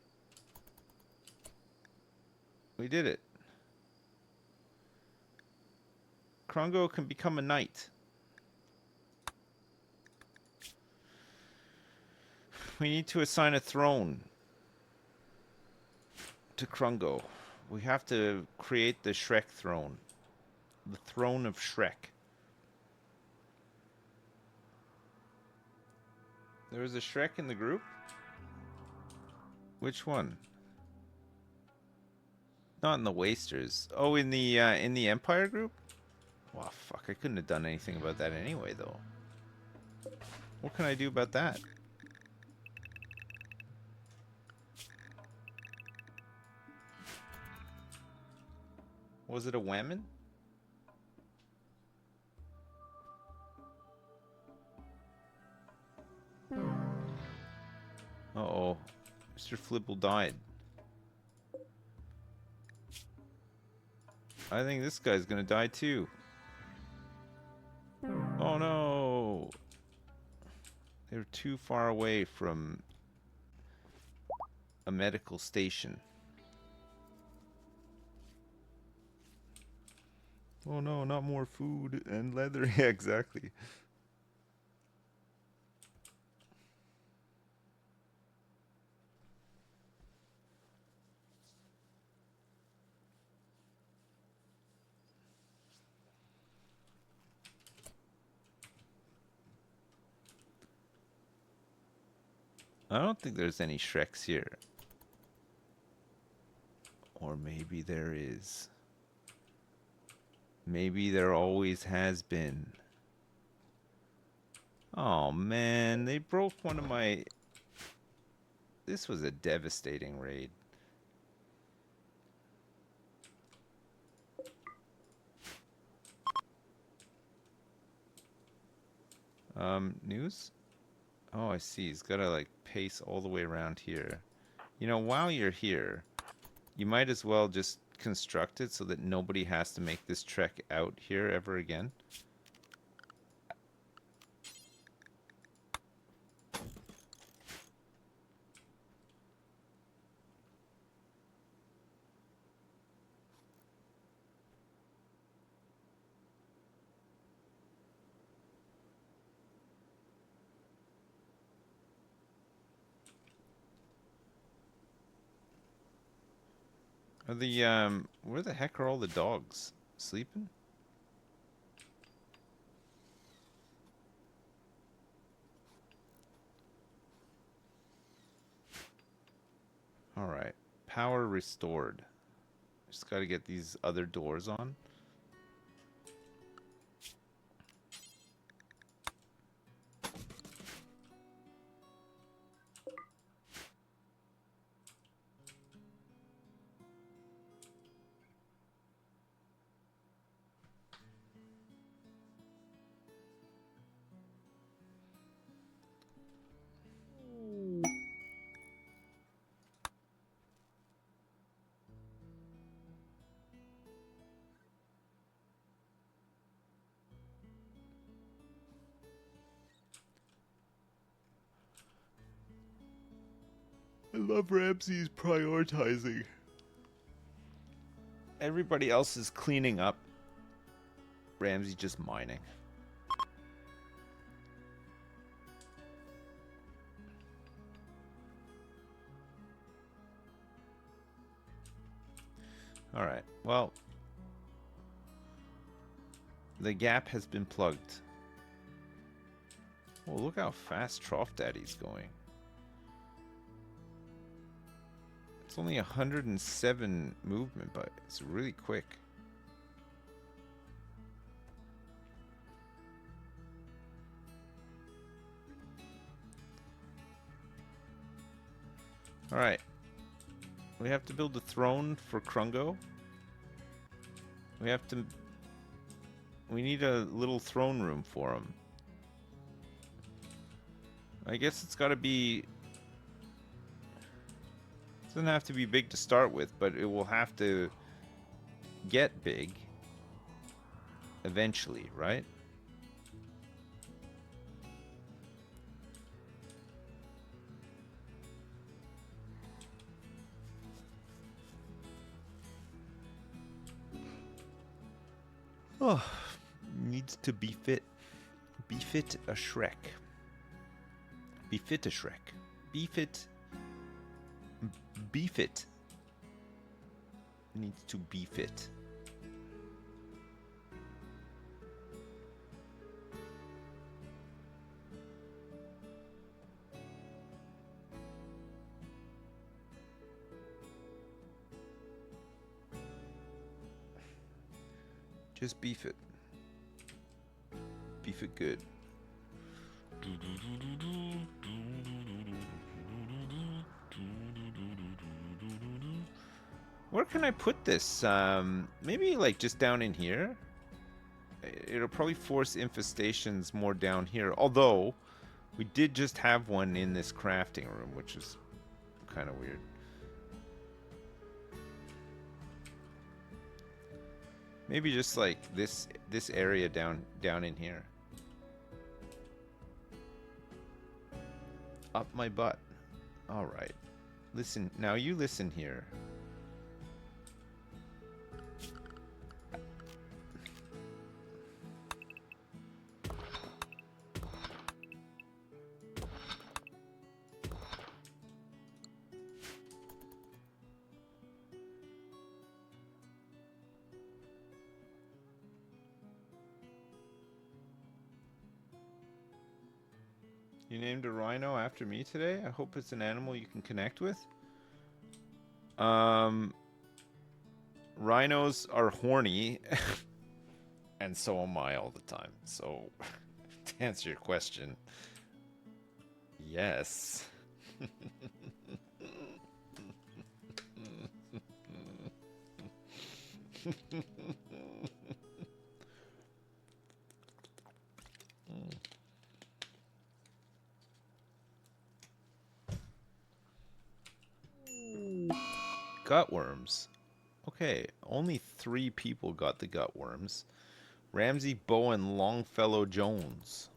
S1: We did it. Krungo can become a knight. We need to assign a throne to Krungo. We have to create the Shrek throne. The throne of Shrek. There was a Shrek in the group? Which one? Not in the Wasters. Oh, in the Empire group? Wow, fuck, I couldn't have done anything about that anyway, though. What can I do about that? Was it a woman? Uh-oh. Mr. Flibble died. I think this guy's gonna die too. Oh no! They're too far away from a medical station. Oh no, not more food and leather. Yeah, exactly. I don't think there's any Shreks here. Or maybe there is. Maybe there always has been. Oh man, they broke one of my... This was a devastating raid. News? Oh, I see. He's gotta like pace all the way around here. You know, while you're here, you might as well just construct it so that nobody has to make this trek out here ever again. Are the where the heck are all the dogs? Sleeping? All right. Power restored. Just got to get these other doors on. I love Ramsey's prioritizing. Everybody else is cleaning up. Ramsey just mining. All right. Well, the gap has been plugged. Oh, look how fast Trough Daddy's going. It's only 107 movement, but it's really quick. Alright. We have to build a throne for Krungo. We need a little throne room for him. I guess it's gotta be... It doesn't have to be big to start with, but it will have to get big eventually, right? Oh, needs to be fit. Befit a Shrek. Befit a Shrek. Befit. Befit. Needs to be fit. Just beef it. Beef it good. Where can I put this? Maybe like just down in here? It'll probably force infestations more down here. Although, we did just have one in this crafting room, which is kind of weird. Maybe just like this area down in here. Up my butt. All right. Listen, now you listen here. You named a rhino after me today? I hope it's an animal you can connect with. Rhinos are horny, and so am I all the time. So, to answer your question, yes. Gutworms. Okay, only 3 people got the gutworms. Ramsey, Bow, and Longfellow Jones.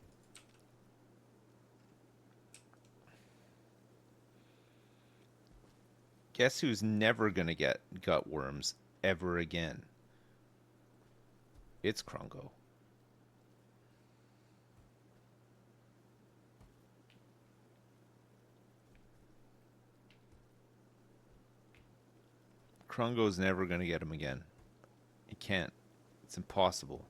S1: Guess who's never gonna get gutworms ever again? It's Krungo. Krungo's never gonna get him again. He can't. It's impossible.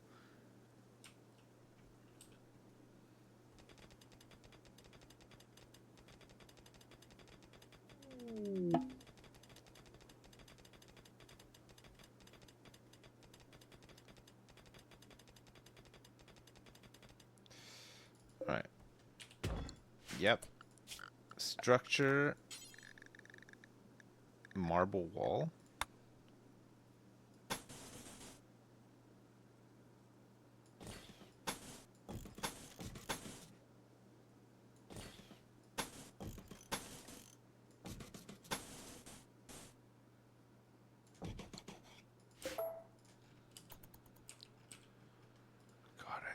S1: Alright. Yep. Structure. Marble wall.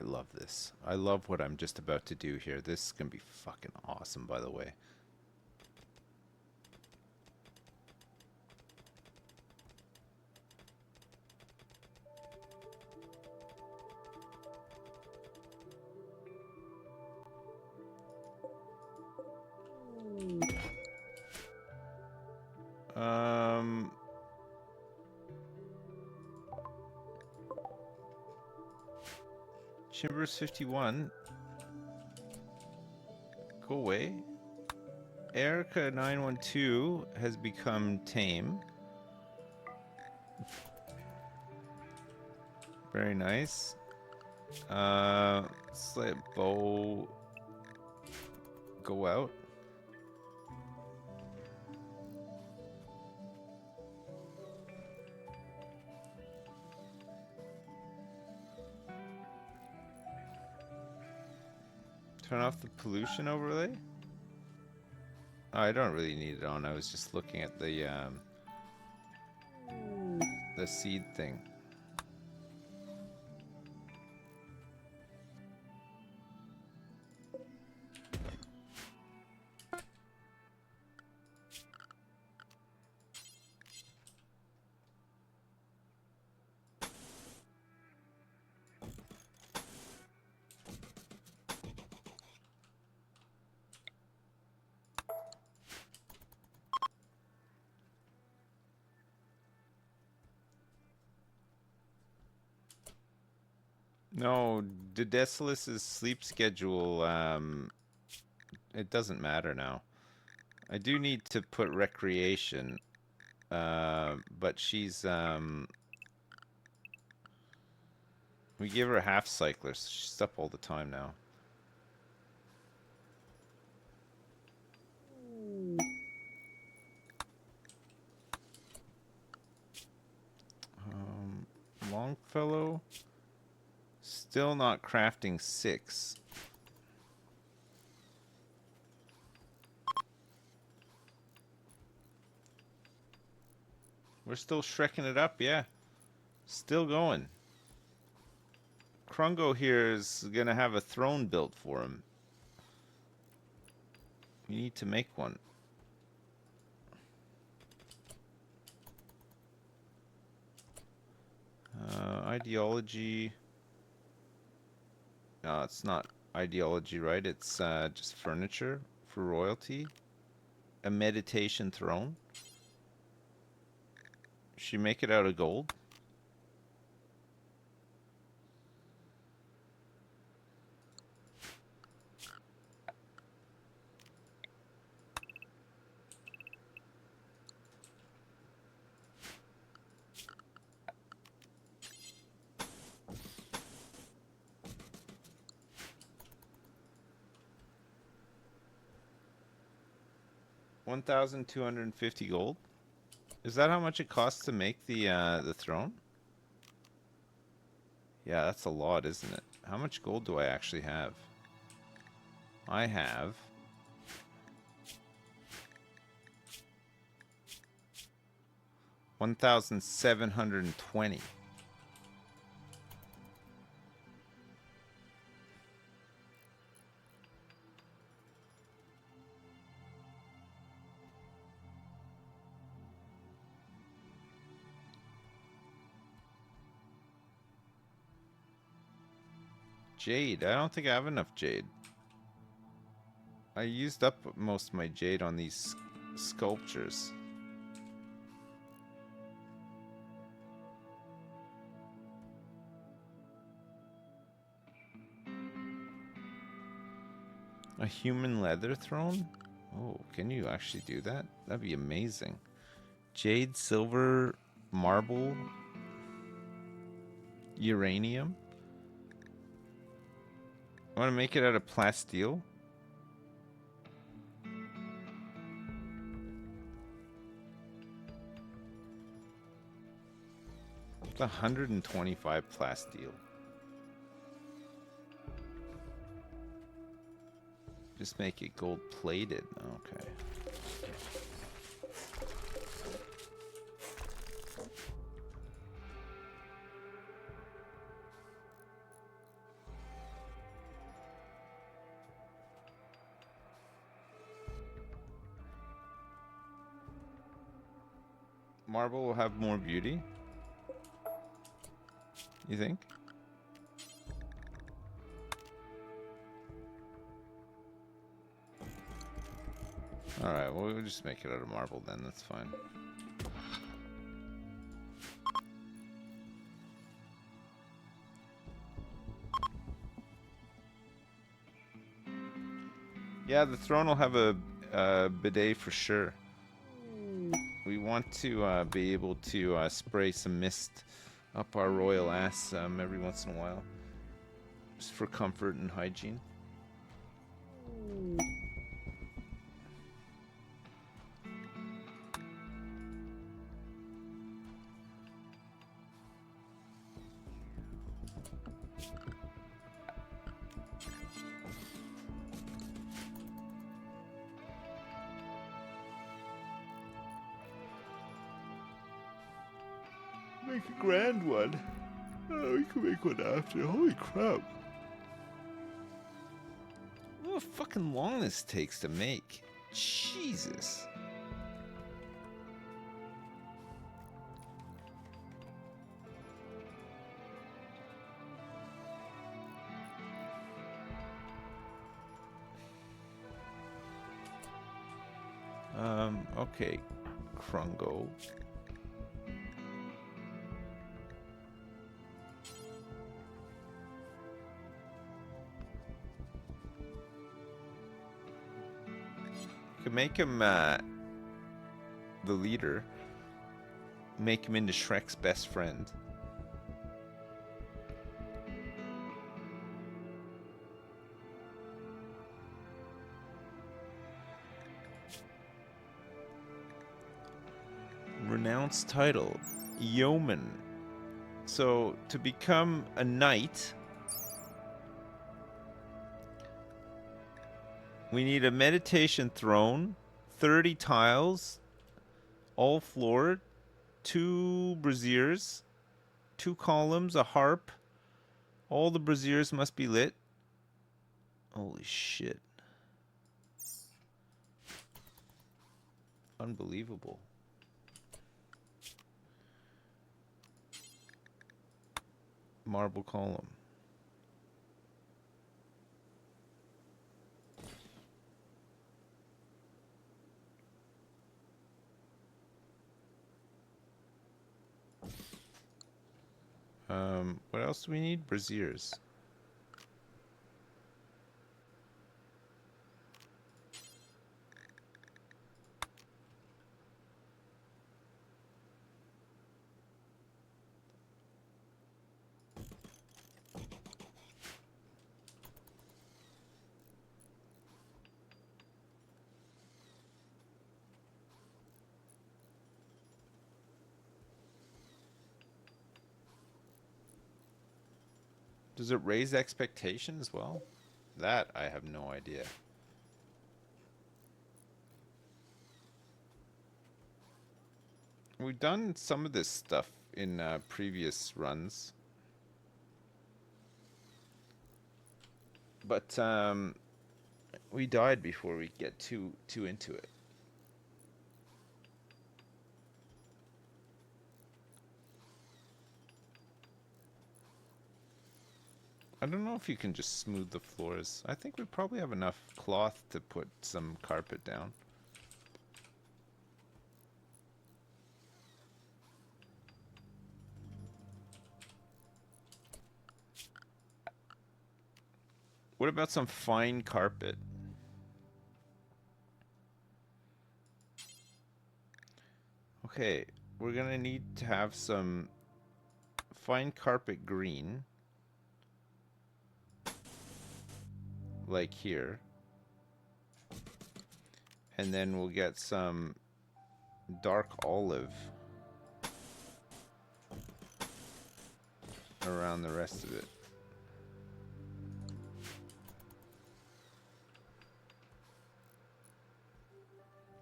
S1: I love this. I love what I'm just about to do here. This is gonna be fucking awesome, by the way. Chambers 51. Go away. Erica 912 has become tame. Very nice. Let's let Bo go out. Turn off the pollution overlay? Oh, I don't really need it on. I was just looking at the seed thing. No, Dedecilus's sleep schedule, it doesn't matter now. I do need to put recreation, but she's, we give her a half cycler, so she's up all the time now. Longfellow. Still not crafting 6. We're still shrekking it up, yeah. Still going. Krungo here is gonna have a throne built for him. We need to make one. Ideology. No, it's not ideology, right? It's just furniture for royalty. A meditation throne. Should you make it out of gold? $1,250 gold. Is that how much it costs to make the throne? Yeah, that's a lot, isn't it? How much gold do I actually have? I have 1,720. Jade. I don't think I have enough jade. I used up most of my jade on these sculptures. A human leather throne? Oh, can you actually do that? That'd be amazing. Jade, silver, marble, uranium. I want to make it out of plasteel. It's 125 plasteel. Just make it gold plated. Okay. Marble will have more beauty. You think? Alright, well, we'll just make it out of marble then, that's fine. Yeah, the throne will have a bidet for sure. We want to be able to spray some mist up our royal ass every once in a while. Just for comfort and hygiene. Make a grand one. Oh, we can make one after. Holy crap. Look how fucking long this takes to make. Jesus. Okay. Krungo. Could make him the leader. Make him into Shrek's best friend. Renounced title, Yeoman. So to become a knight, we need a meditation throne, 30 tiles, all floored, 2 braziers, 2 columns, a harp, All the braziers must be lit. Holy shit. Unbelievable. Marble column. What else do we need? Braziers. Does it raise expectation as well? That I have no idea. We've done some of this stuff in previous runs. But we died before we get too into it. I don't know if you can just smooth the floors. I think we probably have enough cloth to put some carpet down. What about some fine carpet? Okay, we're gonna need to have some fine carpet green. Like here. And then we'll get some dark olive around the rest of it.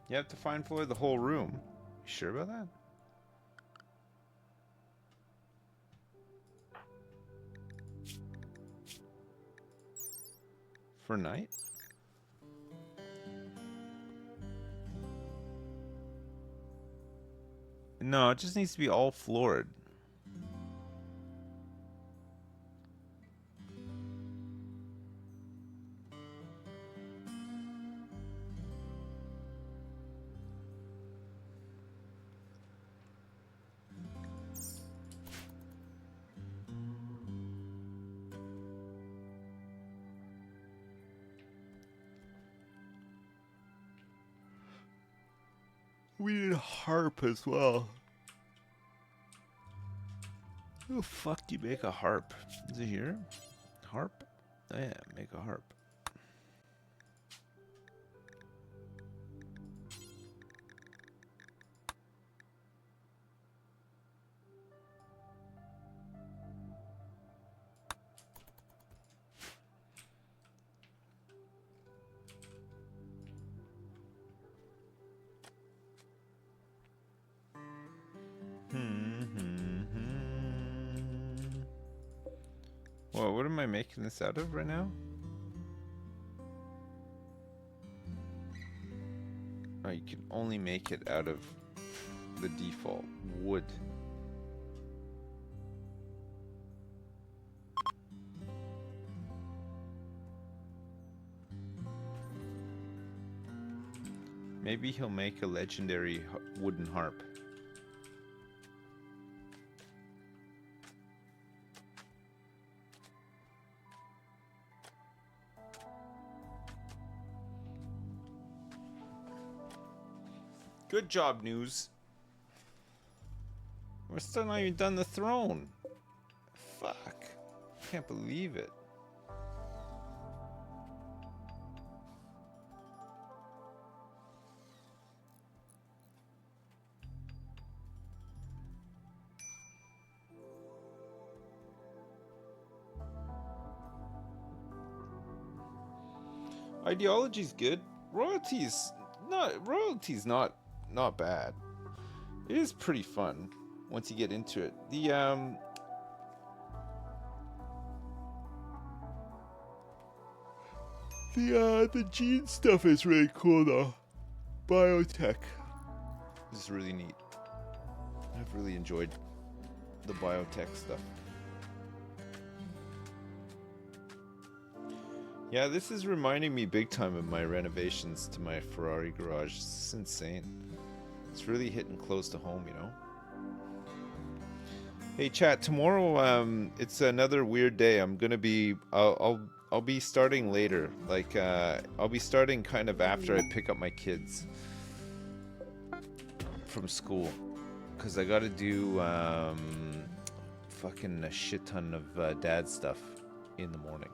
S1: You have to fine floor the whole room. You sure about that? For night? No, it just needs to be all floored. We need a harp as well. How the fuck do you make a harp? Is it here? Harp? Oh yeah, make a harp. Well, what am I making this out of right now? Oh, you can only make it out of the default wood. Maybe he'll make a legendary wooden harp. Good job, News. We're still not even done the throne. Fuck. Can't believe it. Ideology's good. Royalty's not bad. It is pretty fun once you get into it. The gene stuff is really cool though. Biotech. This is really neat. I've really enjoyed the biotech stuff. Yeah, this is reminding me big time of my renovations to my Ferrari garage. It's insane. It's really hitting close to home, you know? Hey chat, tomorrow it's another weird day. I'm gonna be I'll be starting later. Like I'll be starting kind of after I pick up my kids from school, because I gotta do fucking a shit ton of dad stuff in the morning.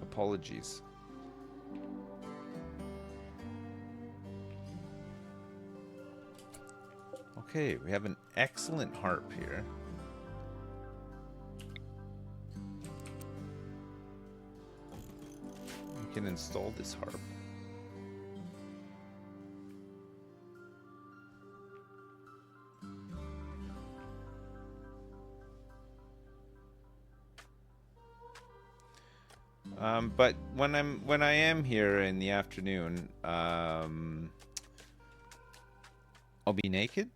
S1: Apologies. Okay, we have an excellent harp here. We can install this harp. But when I am here in the afternoon, I'll be naked.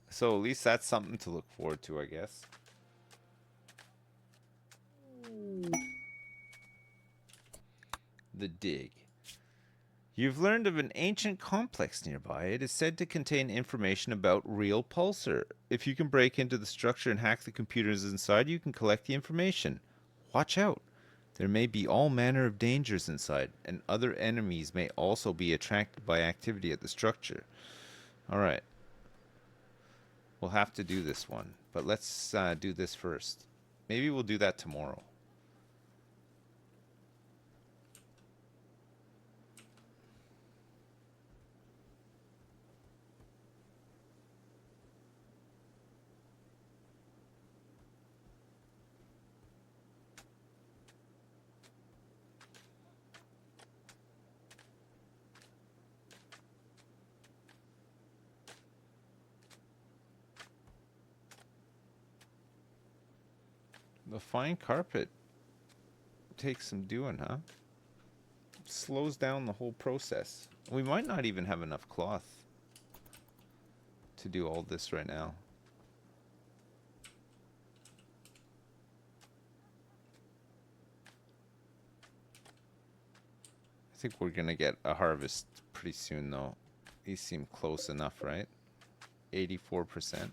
S1: So at least that's something to look forward to, I guess. The dig. You've learned of an ancient complex nearby. It is said to contain information about real Pulsar. If you can break into the structure and hack the computers inside, you can collect the information. Watch out. There may be all manner of dangers inside, and other enemies may also be attracted by activity at the structure. Alright. We'll have to do this one, but let's do this first. Maybe we'll do that tomorrow. The fine carpet takes some doing, huh? Slows down the whole process. We might not even have enough cloth to do all this right now. I think we're gonna get a harvest pretty soon though. These seem close enough, right? 84%.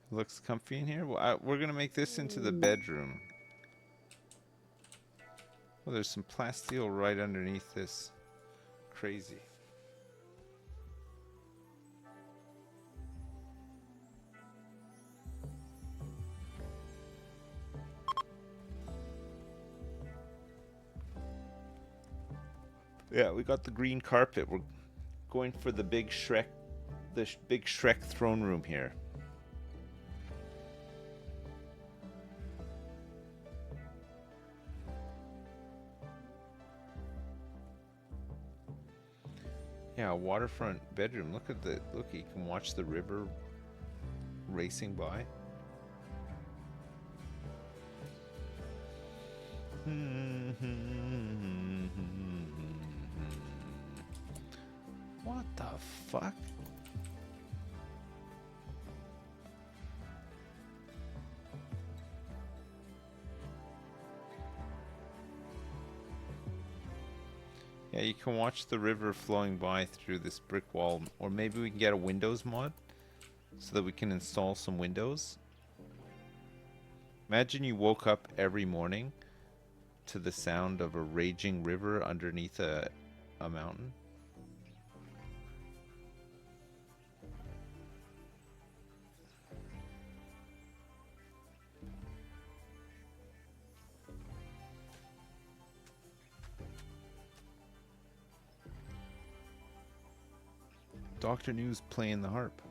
S1: Looks comfy in here. Well, we're gonna make this into the bedroom. Well, there's some plasteel right underneath this. Crazy. Yeah, we got the green carpet. We're going for the big Shrek, big Shrek throne room here. Yeah, waterfront bedroom. Look at the look. You can watch the river racing by. What the fuck? Yeah, you can watch the river flowing by through this brick wall, or maybe we can get a Windows mod so that we can install some windows. Imagine you woke up every morning to the sound of a raging river underneath a mountain. Dr. News playing the harp.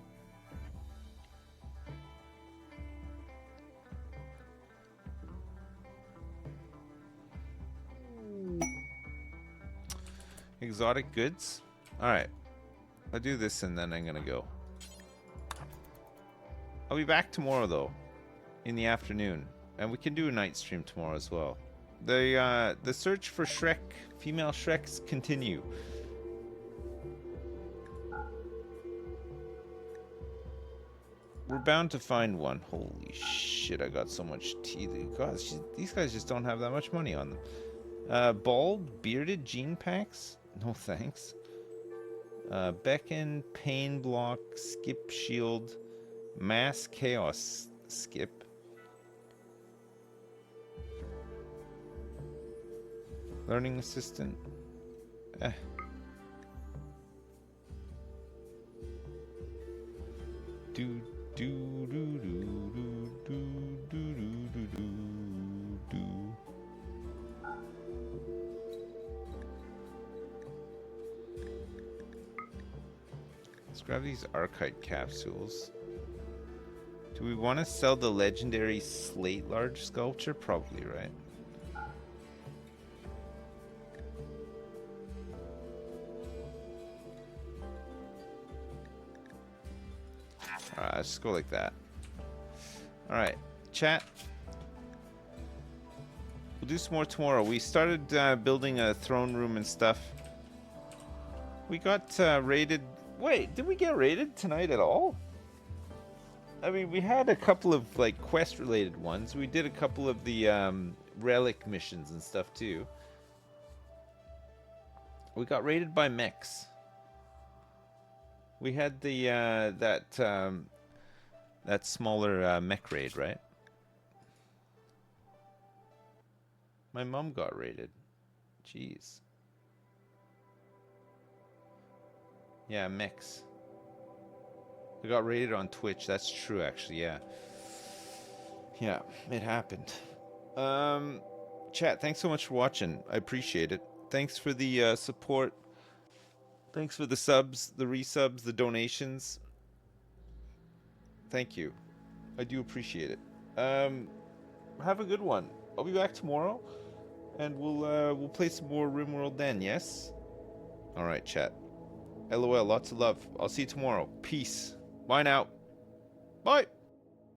S1: Exotic goods? Alright. I'll do this and then I'm gonna go. I'll be back tomorrow though. In the afternoon. And we can do a night stream tomorrow as well. The search for Shrek, female Shreks continue. We're bound to find one. Holy shit, I got so much tea. God, these guys just don't have that much money on them. Bald, bearded gene packs? No thanks. Beckon, pain block, skip shield, mass chaos skip. Learning assistant. Do do do do do do do do do do. Let's grab these archite capsules. Do we want to sell the legendary slate large sculpture? Probably, right? Alright, let's just go like that. Alright, chat. We'll do some more tomorrow. We started building a throne room and stuff. We got raided. Wait, did we get raided tonight at all? I mean, we had a couple of like quest-related ones. We did a couple of the Relic missions and stuff too. We got raided by mechs. We had the that smaller mech raid, right? My mom got raided. Jeez. Yeah, mechs. We got raided on Twitch. That's true, actually. Yeah. Yeah, it happened. Chat, thanks so much for watching. I appreciate it. Thanks for the support. Thanks for the subs, the resubs, the donations. Thank you. I do appreciate it. Have a good one. I'll be back tomorrow, and we'll play some more RimWorld then. Yes. All right, chat. LOL. Lots of love. I'll see you tomorrow. Peace. Bye now. Bye.